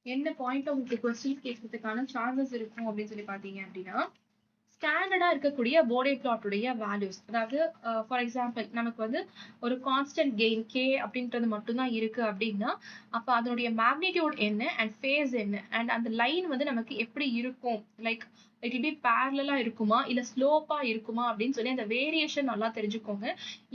என்ன பாயிண்ட் உங்களுக்கு கொஸ்டின் கேட்கறதுக்கான சான்சஸ் இருக்கும் அப்படின்னு சொல்லி பாத்தீங்க அப்படின்னா ஸ்டாண்டர்டா இருக்கக்கூடிய போடே பிளாட்டுடைய வேல்யூஸ். அதாவது ஃபார் எக்ஸாம்பிள் நமக்கு வந்து ஒரு கான்ஸ்டன்ட் கெயின் கே அப்படின்றது மட்டும்தான் இருக்கு அப்படின்னா அப்ப அதனுடைய மேக்னிடியூட் என்ன அண்ட் ஃபேஸ் என்ன அண்ட் அந்த லைன் வந்து நமக்கு எப்படி இருக்கும், லைக் இட் வில் பி பேரலா இருக்குமா இல்ல ஸ்லோப்பா இருக்குமா அப்படின்னு சொல்லி அந்த வேரியேஷன் நல்லா தெரிஞ்சுக்கோங்க.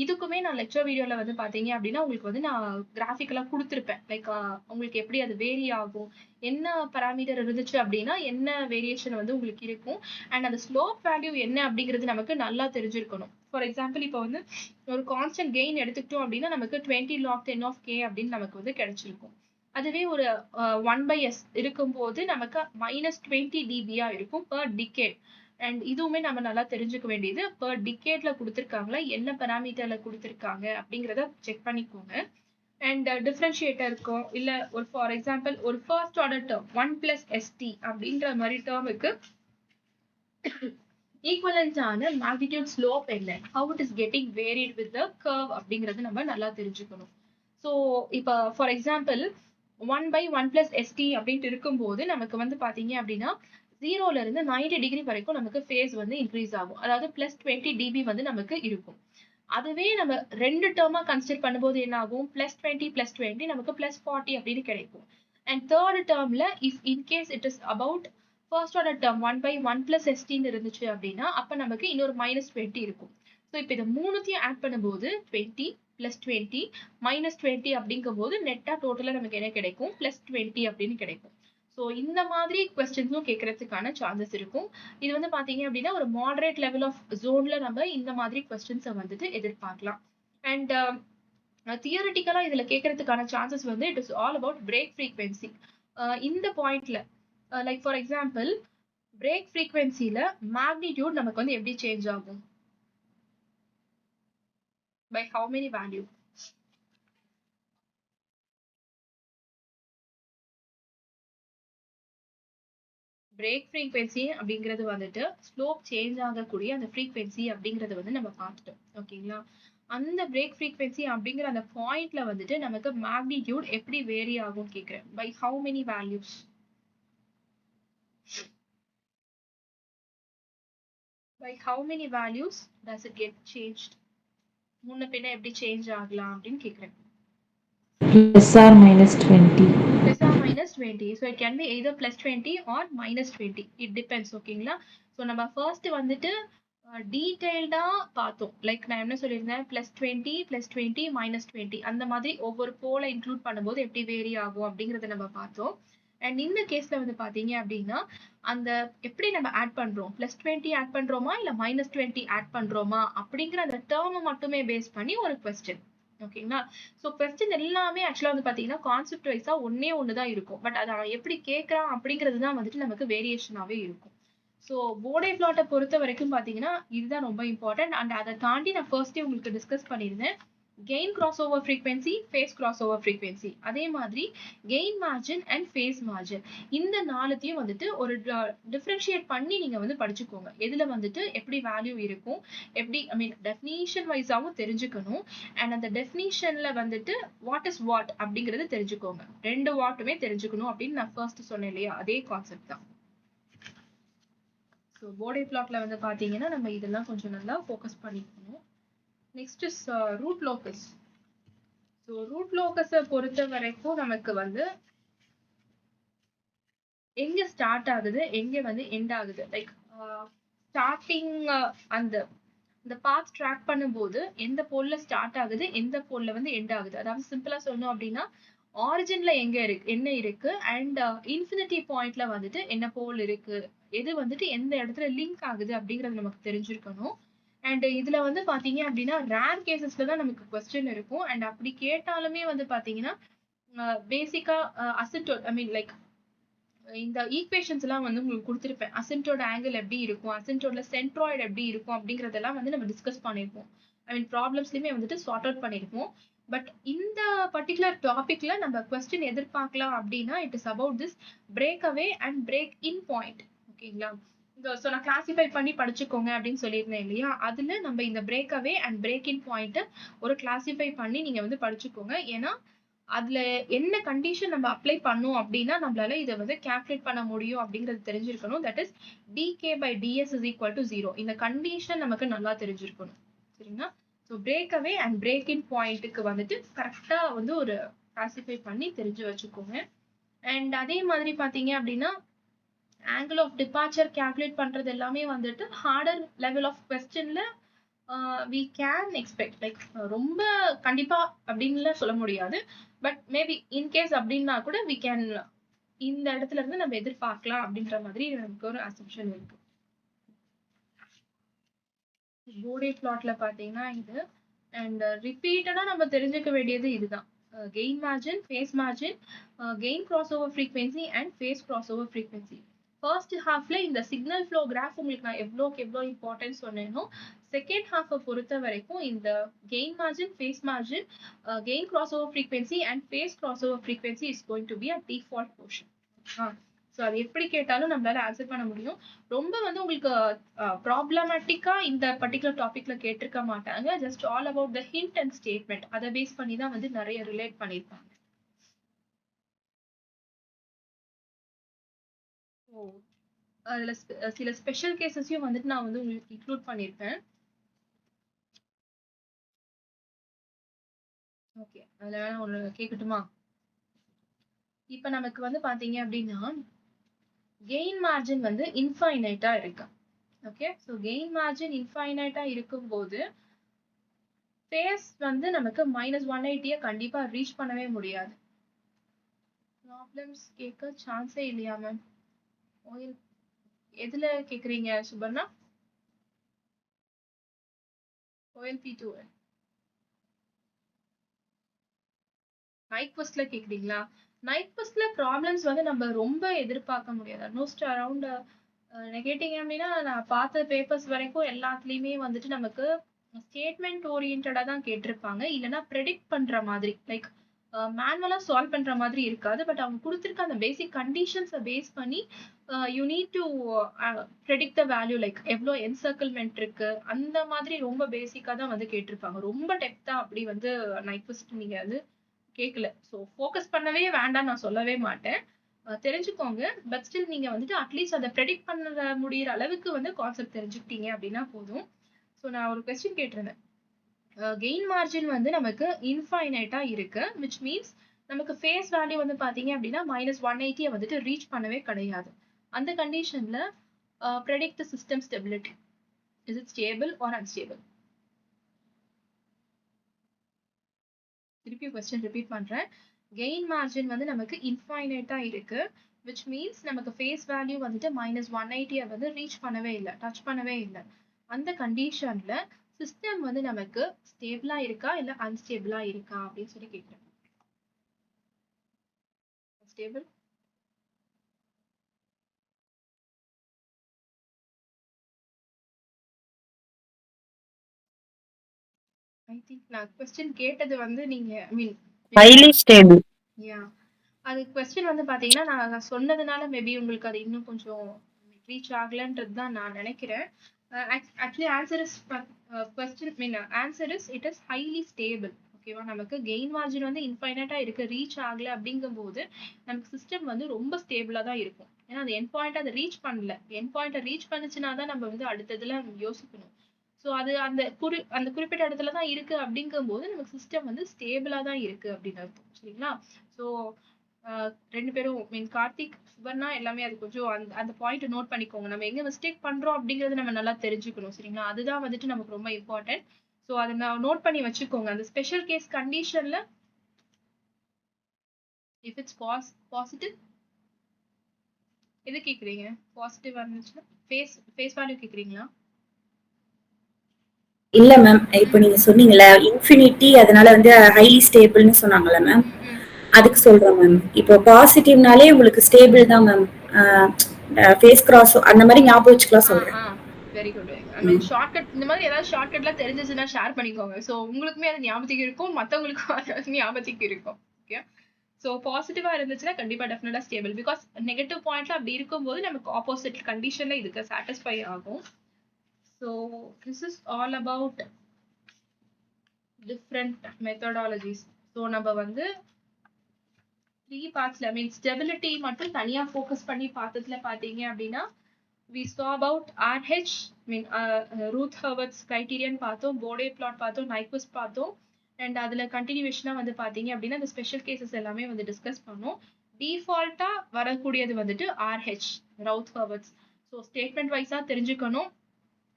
இதுக்குமே நான் லெக்சர் வீடியோல வந்து பாத்தீங்க அப்படின்னா உங்களுக்கு வந்து நான் கிராஃபிக்கலா கொடுத்துருப்பேன். லைக் உங்களுக்கு எப்படி அது வேரி ஆகும், என்ன பராமீட்டர் இருந்துச்சு அப்படின்னா என்ன வேரியேஷன் வந்து உங்களுக்கு இருக்கும் அண்ட் அந்த ஸ்லோப் வேல்யூ என்ன அப்படிங்கிறது நமக்கு நல்லா தெரிஞ்சிருக்கணும். ஃபார் எக்ஸாம்பிள் இப்போ வந்து ஒரு கான்ஸ்டன்ட் கெயின் எடுத்துக்கிட்டோம் அப்படின்னா நமக்கு 20 log 10 of k அப்படின்னு நமக்கு வந்து கிடைச்சிருக்கும். அதுவே ஒரு 1/s இருக்கும்போது நமக்கு -20 dBயா இருக்கும் per decade. அண்ட் இதுவுமே நம்ம நல்லா தெரிஞ்சுக்க வேண்டியது per decadeல கொடுத்துருக்காங்களா என்ன பராமீட்டர்ல கொடுத்துருக்காங்க அப்படிங்கிறத செக் பண்ணிக்கோங்க. அண்ட் டிஃபரன்ஷியேட்டர் இருக்கும் இல்ல ஒரு ஃபார் எக்ஸாம்பிள் ஒரு ஃபர்ஸ்ட் ஆர்டர் டேர்ம் 1 + st அப்படின்ற மாதிரி டேர்முக்கு ஈக்குவலன்டான மேக்னிடியூட் ஸ்லோப் என்ன, how it is getting varied with the curve அப்படிங்கிறது நம்ம நல்லா தெரிஞ்சுக்கணும். ஸோ இப்போ ஃபார் எக்ஸாம்பிள் 1/1 + st அப்படின்ட்டு இருக்கும்போது நமக்கு வந்து பாத்தீங்க அப்படின்னா 0ல இருந்து 90 டிகிரி வரைக்கும் நமக்கு ஃபேஸ் வந்து இன்க்ரீஸ் ஆகும். அதாவது +20 dB வந்து நமக்கு இருக்கும். அதுவே நம்ம ரெண்டு டேர்மா கன்சிடர் பண்ணும்போது என்ன ஆகும், +20 + 20 நமக்கு +40 அப்படின்னு கிடைக்கும். அண்ட் தேர்ட் டேர்ம்ல if in case it is about first order term 1/1 + st இருந்துச்சு அப்படின்னா அப்ப நமக்கு இன்னொரு -20 இருக்கும். ஸோ இப்போ இதை மூணுத்தையும் ஆட் பண்ணும்போது 20 + 20 -20 அப்படிங்கும் போது நெட்டா டோட்டலா நமக்கு என்ன கிடைக்கும், +20 அப்படின்னு கிடைக்கும். ஸோ இந்த மாதிரி கொஸ்டின்ஸும் கேட்கறதுக்கான சான்சஸ் இருக்கும். இது வந்து பாத்தீங்க அப்படின்னா ஒரு மாடரேட் லெவல் ஆஃப் ஜோன்ல நம்ம இந்த மாதிரி கொஸ்டின்ஸை வந்துட்டு எதிர்பார்க்கலாம். அண்ட் தியரட்டிக்கலா இதுல கேட்கறதுக்கான சான்சஸ் வந்து it is all about break frequency. இந்த பாயிண்ட்ல லைக் ஃபார் எக்ஸாம்பிள் பிரேக் ஃப்ரீக்வன்சில மேக்னிடியூட் நமக்கு வந்து எப்படி சேஞ்ச் ஆகும், by how many value. Break frequency அப்படிங்கிறது வந்துட்டு ஸ்லோப் சேஞ்ச் ஆகக்கூடிய அந்த ஃப்ரீக்வன்சி அப்படிங்கறது வந்து நம்ம பார்த்துட்டோம். ஓகேங்களா, அந்த பிரேக் ஃப்ரீக்வன்சி அப்படிங்கிற அந்த பாயிண்ட்ல வந்துட்டு நமக்கு மேக்னிடியூட் எப்படி வேரி ஆகும் கேக்குறேன், by how many values. By how many values does it get changed, முன்ன பின்ன எப்படி சேஞ்ச் ஆகலாம் அப்படின்னு கேக்குறேன். Plus or minus 20. Plus or minus 20. So it can be either +20 or -20. It depends. ஓகேங்களா, ஸோ நம்ம ஃபர்ஸ்ட் வந்துட்டு டீடைல்டா பார்த்தோம். லைக் நான் என்ன சொல்லியிருந்தேன், +20 +20 -20 அந்த மாதிரி ஒவ்வொரு போல இன்க்ளூட் பண்ணும்போது எப்படி வேரி ஆகும் அப்படிங்கறத நம்ம பார்த்தோம். அண்ட் இந்த கேஸ்ல வந்து பாத்தீங்க அப்படின்னா அந்த எப்படி நம்ம ஆட் பண்றோம், +20 ஆட் பண்றோமா இல்ல -20 ஆட் பண்றோமா அப்படிங்கிற அந்த டேர்மை மட்டுமே பேஸ் பண்ணி ஒரு கொஸ்டின். ஓகேங்களா, ஸோ கொஸ்டின் எல்லாமே ஆக்சுவலா வந்து பாத்தீங்கன்னா கான்செப்ட் வைஸா ஒன்னே இருக்கும். பட் அதை அவன் எப்படி கேட்கறான் அப்படிங்கிறது தான் வந்துட்டு நமக்கு வேரியேஷனாவே இருக்கும். ஸோ போடே பிளாட்டை பொறுத்த வரைக்கும் பாத்தீங்கன்னா இதுதான் ரொம்ப இம்பார்ட்டன்ட். அண்ட் அதை தாண்டி நான் ஃபர்ஸ்டே உங்களுக்கு டிஸ்கஸ் பண்ணியிருந்தேன், gain cross over frequency, phase cross over frequency, அதே மாதிரி gain margin and phase margin. இந்த நாலுத்தையும் வந்துட்டு ஒரு டிஃபரன்ஷியேட் பண்ணி நீங்க வந்து படிச்சுக்கோங்க. எதுல வந்துட்டு எப்படி வேல்யூ இருக்கும், எப்படி ஐ மீன் டெஃபினிஷன் வைஸாவும் தெரிஞ்சுக்கணும். அண்ட் அந்த டெஃபினிஷன்ல வந்துட்டு வாட் இஸ் வாட் அப்படிங்கறது தெரிஞ்சுக்கோங்க. ரெண்டு வாட்டுமே தெரிஞ்சுக்கணும் அப்படின்னு நான் ஃபர்ஸ்ட் சொன்னேன் இல்லையா, அதே கான்செப்ட் தான். ஸோ போடே பிளாட்ல வந்து பாத்தீங்கன்னா நம்ம இதெல்லாம் கொஞ்சம் நல்லா ஃபோக்கஸ் பண்ணிக்கணும். Next is root locus. So root லோக்கஸை பொறுத்த வரைக்கும் நமக்கு வந்து எங்க ஸ்டார்ட் ஆகுது எங்க வந்து எண்ட் ஆகுது, லைக் ஸ்டார்டிங் அந்த பாத் ட்ராக் பண்ணும்போது எந்த போல்ல ஸ்டார்ட் ஆகுது எந்த போல்ல வந்து எண்ட் ஆகுது. அதாவது சிம்பிளா சொல்லணும் அப்படின்னா ஆரிஜின்ல எங்க இருக்கு என்ன இருக்கு அண்ட் இன்ஃபினிட்டி பாயிண்ட்ல வந்துட்டு என்ன போல் இருக்கு, எது வந்துட்டு எந்த இடத்துல லிங்க் ஆகுது அப்படிங்கறது நமக்கு தெரிஞ்சிருக்கணும். அண்ட் இதுல வந்து பாத்தீங்க அப்படின்னா ரேர் கேசஸ்ல தான் நமக்கு கொஸ்டின் இருக்கும். அண்ட் அப்படி கேட்டாலுமே வந்து பாத்தீங்கன்னா பேசிக்கா அசிட்டோன் ஐ மீன் லைக் இந்த ஈக்குவேஷன்ஸ்லாம் வந்து உங்களுக்கு குடுத்திருப்பேன். அசிம்ப்டோட ஆங்கிள் எப்படி இருக்கும்? அசிம்ப்டோட்ல சென்ட்ராய்டு எப்படி இருக்கும்? அப்படிங்கிறதெல்லாம் வந்து நம்ம டிஸ்கஸ் பண்ணியிருப்போம். ஐ மீன் ப்ராப்ளம்ஸ்லயுமே வந்துட்டு சார்ட் அவுட் பண்ணியிருப்போம். பட் இந்த பர்ட்டிகுலர் டாபிக்ல நம்ம கொஸ்டின் எதிர்பார்க்கலாம் அப்படின்னா, it is about this break away and break in point. ஓகேங்களா? ஸோ நான் கிளாசிஃபை பண்ணி படிச்சுக்கோங்க அப்படின்னு சொல்லியிருந்தேன் இல்லையா? அதுல நம்ம இந்த break away and break in பாயிண்ட்ட ஒரு கிளாசிஃபை பண்ணி நீங்க வந்து படிச்சுக்கோங்க. ஏன்னா அதுல என்ன கண்டிஷன் நம்ம அப்ளை பண்ணோம் அப்படின்னா நம்மளால இதை வந்து கால்குலேட் பண்ண முடியும் அப்படிங்கிறது தெரிஞ்சிருக்கணும். That is dk by ds is equal to 0. இந்த கண்டிஷன் நமக்கு நல்லா தெரிஞ்சிருக்கணும். சரிங்களா? So break away and break இன் பாயிண்ட்டுக்கு வந்துட்டு கரெக்டா வந்து ஒரு கிளாசிஃபை பண்ணி தெரிஞ்சு வச்சுக்கோங்க. அண்ட் அதே மாதிரி பாத்தீங்க அப்படின்னா ஆங்கிள் ஆஃப் டிபார்ச்சர் கால்குலேட் பண்றது எல்லாமே வந்துட்டு ஹார்டர் லெவல் ஆஃப் கொஸ்டின்ல we can expect லைக் ரொம்ப கண்டிப்பா அப்படின்னு சொல்ல முடியாது. பட் மேபி இன்கேஸ் அப்படின்னா கூட we can இந்த இடத்துல இருந்து நம்ம எதிர்பார்க்கலாம் அப்படின்ற மாதிரி நமக்கு ஒரு அசம்ஷன் இருக்கு. போர்டே பிளாட்ல பாத்தீங்கன்னா இது அண்ட் ரிப்பீட்டடா நம்ம தெரிஞ்சுக்க வேண்டியது இதுதான். Gain margin, phase margin, gain cross over frequency and phase cross over frequency. First ஹாஃப்ல இந்த சிக்னல் ஃப்ளோ கிராஃப் உங்களுக்கு நான் எவ்வளோ இம்பார்ட்டன்ஸ் சொன்னேனோ செகண்ட் ஹாஃபை பொறுத்த வரைக்கும் இந்த gain margin, phase margin, gain cross over frequency and phase cross over frequency is going to be a default portion. So அது எப்படி கேட்டாலும் நம்மளால ஆன்சர் பண்ண முடியும். ரொம்ப வந்து உங்களுக்கு ப்ராப்ளமேட்டிக்கா இந்த பர்டிகுலர் டாபிக்ல கேட்டிருக்க மாட்டாங்க. Just all about the hint and statement அதை பேஸ் பண்ணி தான் வந்து நிறைய ரிலேட் பண்ணியிருப்பாங்க. அதுல சில ஸ்பெஷல் கேசஸையும் வந்துட்டு நான் வந்து உங்களுக்கு இன்க்ளூட் பண்ணியிருப்பேன். ஓகே, அதுல வேணா ஒண்ணு கேட்கட்டுமா? இப்ப நமக்கு வந்து பாத்தீங்க அப்படின்னா கெயின் மார்ஜின் வந்து இன்ஃபைனைட்டா இருக்கு. ஓகே, ஸோ கெயின் மார்ஜின் இன்ஃபைனைட்டா இருக்கும்போது ஃபேஸ் வந்து நமக்கு -180 கண்டிப்பா ரீச் பண்ணவே முடியாது. ப்ராப்ளம்ஸ் கேட்க சான்ஸே இல்லையா மேம்? எதுல கேக்குறீங்க சுபர்ணா? OLP2 நைட் குவெஸ்ட்ல கேக்குறீங்களா? நைட் குவெஸ்ட்ல ப்ராப்ளம்ஸ் வந்து நம்ம ரொம்ப எதிர்பார்க்க முடியாது. ஆல்மோஸ்ட் அரௌண்ட் கேட்டீங்க அப்படின்னா நான் பார்த்த பேப்பர்ஸ் வரைக்கும் எல்லாத்துலயுமே வந்துட்டு நமக்கு ஸ்டேட்மெண்ட் ஓரியன்டா தான் கேட்டிருப்பாங்க. இல்லைன்னா ப்ரெடிக்ட் பண்ற மாதிரி லைக் மேனுவலா சால்வ் பண்ற மாதிரி இருக்காது. பட் அவங்க கொடுத்திருக்க அந்த பேசிக் கண்டிஷன்ஸை பேஸ் பண்ணி you need to predict the value like எவ்வளோ என்சர்க்கிள்மெண்ட் இருக்கு அந்த மாதிரி ரொம்ப பேசிக்கா தான் வந்து கேட்டிருப்பாங்க. ரொம்ப டெப்தா அப்படி வந்து நைட் குவெஸ்ட் நீங்க வந்து கேட்கல. ஸோ ஃபோக்கஸ் பண்ணவே வேண்டாம் நான் சொல்லவே மாட்டேன். தெரிஞ்சுக்கோங்க. பட் ஸ்டில் நீங்க வந்துட்டு அட்லீஸ்ட் அதை ப்ரெடிக்ட் பண்ண முடியிற அளவுக்கு வந்து கான்செப்ட் தெரிஞ்சுக்கிட்டீங்க அப்படின்னா போதும். ஸோ நான் ஒரு கொஸ்டின் கேட்டிருந்தேன். கெயின் மார்ஜின் வந்து நமக்கு இன்ஃபைனைட்டா இருக்கு, விச் மீன்ஸ் நமக்கு ஃபேஸ் வேல்யூ வந்து பாத்தீங்க அப்படின்னா -180 வந்துட்டு ரீச் பண்ணவே கிடையாது. அந்த கண்டிஷன்ல predict the system stability. Is it stable R unstable? திருப்பி கொஸ்டின் ரிப்பீட் பண்றேன். கெயின் மார்ஜின் வந்து நமக்கு இன்ஃபைனைட்டா இருக்கு, விச் மீன்ஸ் நமக்கு ஃபேஸ் வேல்யூ வந்துட்டு -180 வந்து ரீச் பண்ணவே இல்லை, டச் பண்ணவே இல்லை. அந்த கண்டிஷன்ல சிஸ்டம் வந்து நமக்கு ஸ்டேபிளா இருக்கா இல்ல அன்ஸ்டேபிளா இருக்கா அப்படின்னு சொல்லி கேட்கிறேன். ஸ்டேபிள். ஐ திங்க் நான் क्वेश्चन கேட்டது வந்து நீங்க ஐ மீன் highly stable. யா, அது क्वेश्चन வந்து பாத்தீங்கன்னா நான் சொன்னதுனால மேபி உங்களுக்கு அது இன்னும் கொஞ்சம் ரீச் ஆகலன்றது தான் நான் நினைக்கிறேன். Actually answer is question mean answer is it is highly stable. ஓகேவா? நமக்கு கெயின் மார்ஜின் வந்து இன்ஃபைனைட்டா இருக்கு, ரீச் ஆகல அப்படிங்கும்போது நமக்கு சிஸ்டம் வந்து ரொம்ப ஸ்டேபிளா தான் இருக்கும். ஏன்னா அது என் பாயிண்ட் அதை ரீச் பண்ணல. என் பாயிண்ட் ரீச் பண்ணுச்சுன்னா தான் நம்ம வந்து அடுத்ததுல யோசிக்கணும். ஸோ அது அந்த குறிப்பிட்ட இடத்துல தான் இருக்கு அப்படிங்கும்போது நமக்கு சிஸ்டம் வந்து ஸ்டேபிளா தான் இருக்கு அப்படின்னு அர்த்தம். சரிங்களா? ஸோ ரெண்டு பேரும் மீன் கார்த்திக், சுபர்ணா எல்லாமே அது கொஞ்சம் அந்த பாயிண்ட் நோட் பண்ணிக்கோங்க. நம்ம எங்க மிஸ்டேக் பண்றோம் அப்படிங்கறது நம்ம நல்லா தெரிஞ்சுக்கணும். சரிங்களா? அதுதான் வந்துட்டு நமக்கு ரொம்ப இம்பார்ட்டன்ட். ஸோ அதை நான் நோட் பண்ணி வச்சுக்கோங்க. அந்த ஸ்பெஷல் கேஸ் கண்டிஷன்ல இஃப் இட்ஸ் பாசிட்டிவ் எது கேக்குறீங்க? பாசிட்டிவ் இருந்துச்சுன்னா ஃபேஸ் வேல்யூ கேக்குறீங்களா? இல்ல மேம், இப்போ நீங்க சொன்னீங்கல்ல இன்ஃபினிட்டி அதனால வந்து ஹைலி ஸ்டேபிள்னு சொன்னாங்கல்ல மேம். அதுக்கு சொல்றேன் மேம். இப்போ பாசிட்டிவ்னாலே உங்களுக்கு ஸ்டேபிள் தான் மேம். ஃபேஸ் கிராஸ் அந்த மாதிரி ஞாபகம் வச்சுக்கலாம் சொல்றேன். Very good. I mean shortcut இந்த மாதிரி ஏதாவது ஷார்ட்கட்லாம் தெரிஞ்சிச்சுன்னா ஷேர் பண்ணிக்கோங்க. ஸோ உங்களுக்குமே அது ஞாபகத்துக்கு இருக்கும், மற்றவங்களுக்கும் அது ஞாபகத்துக்கு இருக்கும். ஓகே. ஸோ பாசிட்டிவா இருந்துச்சுன்னா கண்டிப்பா டெஃபினட்டா ஸ்டேபிள். பிகாஸ் நெகட்டிவ் பாயிண்ட்ல அப்படி இருக்கும்போது நமக்கு ஆப்போசிட் கண்டிஷன்ல இதுக்கு சாட்டிஸ்ஃபை ஆகும். So this is all about different methodologies. So நம்ம வந்து 3 பார்ட்ஸ்ல ஐ மீன் ஸ்டெபிலிட்டி மட்டும் தனியா ஃபோக்கஸ் பண்ணி பார்த்ததுல பாத்தீங்க அப்படின்னா we saw about RH, I mean Ruth Hurwitz's criterion பார்த்தோம், போடே பிளாட் பார்த்தோம், நைக்விஸ்ட் பார்த்தோம். அண்ட் அதுல கண்டினியூஷனா வந்து பாத்தீங்க அப்படின்னா இந்த ஸ்பெஷல் கேசஸ் எல்லாமே வந்து டிஸ்கஸ் பண்ணோம். டிஃபால்ட்டா வரக்கூடியது வந்துட்டு RH, Raut Hurwitz. So statement வைஸா தெரிஞ்சுக்கணும்.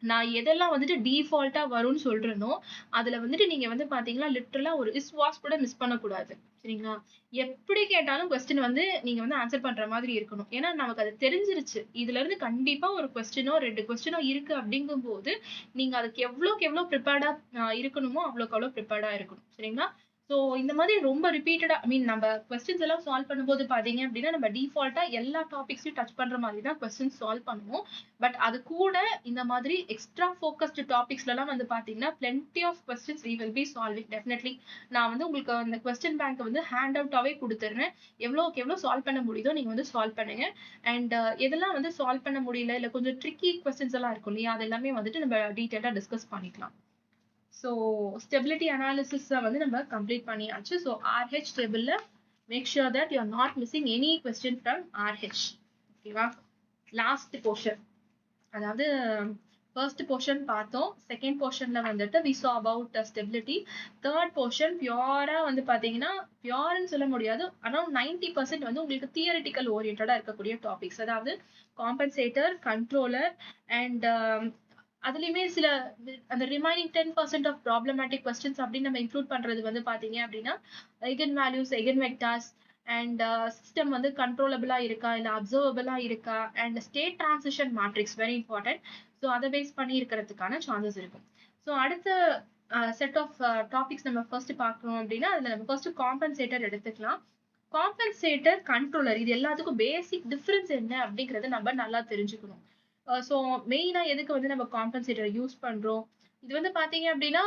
நான் எதெல்லாம் வந்துட்டு டிஃபால்ட்டா வரும்னு சொல்றேனோ அதுல வந்துட்டு நீங்க வந்து பாத்தீங்கன்னா லிட்டரலா ஒரு இஸ் வாஸ் கூட மிஸ் பண்ணக்கூடாது. சரிங்களா? எப்படி கேட்டாலும் கொஸ்டின் வந்து நீங்க வந்து ஆன்சர் பண்ற மாதிரி இருக்கணும். ஏன்னா நமக்கு அது தெரிஞ்சிருச்சு. இதுல இருந்து கண்டிப்பா ஒரு கொஸ்டினோ 2 கொஸ்டினோ இருக்கு அப்படிங்கும் போது நீங்க அதுக்கு எவ்வளவுக்கு எவ்வளவு ப்ரிப்பேர்டா இருக்கணுமோ அவ்வளவுக்கு அவ்வளவு ப்ரிப்பேர்டா இருக்கணும். சரிங்களா? ஸோ இந்த மாதிரி ரொம்ப ரிப்பீட்டடா ஐ மீன் நம்ம கொஸ்டின்ஸ் எல்லாம் சால்வ் பண்ணும்போது பாத்தீங்க அப்படின்னா நம்ம டிஃபால்ட்டா எல்லா டாபிக்ஸையும் டச் பண்ற மாதிரி தான் கொஸ்டின்ஸ் சால்வ் பண்ணுவோம். பட் அது கூட இந்த மாதிரி எக்ஸ்ட்ரா ஃபோக்கஸ்டு டாபிக்ஸ்ல எல்லாம் வந்து பாத்தீங்கன்னா plenty of questions we will be solving definitely. நான் வந்து உங்களுக்கு அந்த கொஸ்டின் பேங்க் வந்து ஹேண்ட் அவுட்டாவே கொடுத்துறேன். எவ்வளவுக்கு எவ்வளவு சால்வ் பண்ண முடியுதோ நீங்க வந்து சால்வ் பண்ணுங்க. அண்ட் எதெல்லாம் வந்து சால்வ் பண்ண முடியல இல்ல கொஞ்சம் ட்ரிக்கி கொஸ்டின்ஸ் எல்லாம் இருக்கும் இல்லையா, அது எல்லாமே வந்துட்டு நம்ம டீடைலா டிஸ்கஸ் பண்ணிக்கலாம். ஸோ ஸ்டெபிலிட்டி அனாலிசிஸ் வந்து நம்ம கம்ப்ளீட் பண்ணியாச்சு. ஸோ RH டேபிள்ல make sure that you are not missing any question from RH. ஓகேவா? லாஸ்ட் போர்ஷன், அதாவது ஃபர்ஸ்ட் போர்ஷன் பார்த்தோம். செகண்ட் போர்ஷன்ல வந்துட்டு we saw about stability. Third portion பியூரா வந்து பாத்தீங்கன்னா பியூர்னு சொல்ல முடியாது, அரௌண்ட் 90% வந்து உங்களுக்கு தியரிட்டிக்கல் ஓரியன்டா இருக்கக்கூடிய டாபிக்ஸ். அதாவது காம்பன்சேட்டர், கண்ட்ரோலர் அண்ட் அதுலயுமே சில அந்த ரிமைனிங் 10% ஆஃப் ப்ராப்ளமேட்டிக் கொஸ்டின்ஸ் அப்படின்னு நம்ம இன்க்ளூட் பண்றது வந்து பாத்தீங்க அப்படின்னா eigen values, eigen vectors and system வந்து கண்ட்ரோலபிளா இருக்கா இல்ல அப்சர்வபிளா இருக்கா and state transition matrix very important. So அதை பேஸ் பண்ணி இருக்கிறதுக்கான சான்சஸ் இருக்கும். ஸோ அடுத்த செட் ஆஃப் டாபிக்ஸ் நம்ம ஃபர்ஸ்ட் பார்க்கணும் அப்படின்னா அதுல நம்ம ஃபர்ஸ்ட் காம்பன்சேட்டர் எடுத்துக்கலாம். காம்பன்சேட்டர், கண்ட்ரோலர் இது எல்லாத்துக்கும் பேசிக் டிஃபரன்ஸ் என்ன அப்படிங்கறத நம்ம நல்லா தெரிஞ்சுக்கணும். ஸோ மெயினா எதுக்கு வந்து நம்ம காம்பன்சேட்டர் யூஸ் பண்றோம், இது வந்து பாத்தீங்க அப்படின்னா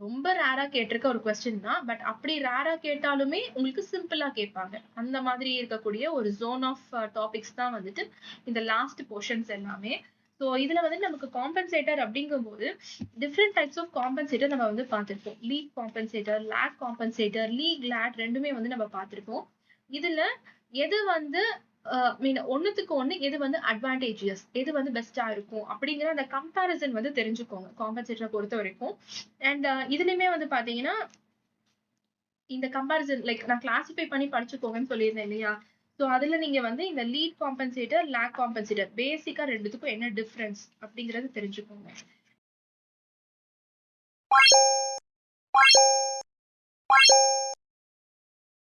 ரொம்ப ரேரா கேட்டிருக்க ஒரு கொஸ்டின் தான். பட் அப்படி ரேரா கேட்டாலுமே உங்களுக்கு சிம்பிளா கேட்பாங்க. அந்த மாதிரி இருக்கக்கூடிய ஒரு ஜோன் ஆஃப் டாபிக்ஸ் தான் வந்துட்டு இந்த லாஸ்ட் போர்ஷன்ஸ் எல்லாமே. ஸோ இதுல வந்து நமக்கு காம்பன்சேட்டர் அப்படிங்கும் போது டிஃப்ரெண்ட் டைப்ஸ் ஆஃப் காம்பன்சேட்டர் நம்ம வந்து பார்த்திருப்போம். Lead compensator, lag compensator, lead lag ரெண்டுமே வந்து நம்ம பார்த்திருப்போம். இதுல எது வந்து மீன் ஒண்ணுத்துக்கு ஒண்ணு எது வந்து அட்வான்டேஜியஸ், எது வந்து பெஸ்டா இருக்கும் அப்படிங்கிற அந்த கம்பேரிசன் வந்து தெரிஞ்சுக்கோங்க காம்பன்சேட்டரை பொறுத்த வரைக்கும். அண்ட் இதுலயுமே வந்து பாத்தீங்கன்னா இந்த கம்பேரிசன் லைக் நான் கிளாசிஃபை பண்ணி படிச்சுக்கோங்கன்னு சொல்லியிருந்தேன் இல்லையா. ஸோ அதுல நீங்க வந்து இந்த லீட் காம்பன்சேட்டர், லேக் காம்பன்சேட்டர் பேசிக்கா ரெண்டுத்துக்கும் என்ன டிஃபரன்ஸ் அப்படிங்கறது தெரிஞ்சுக்கோங்க.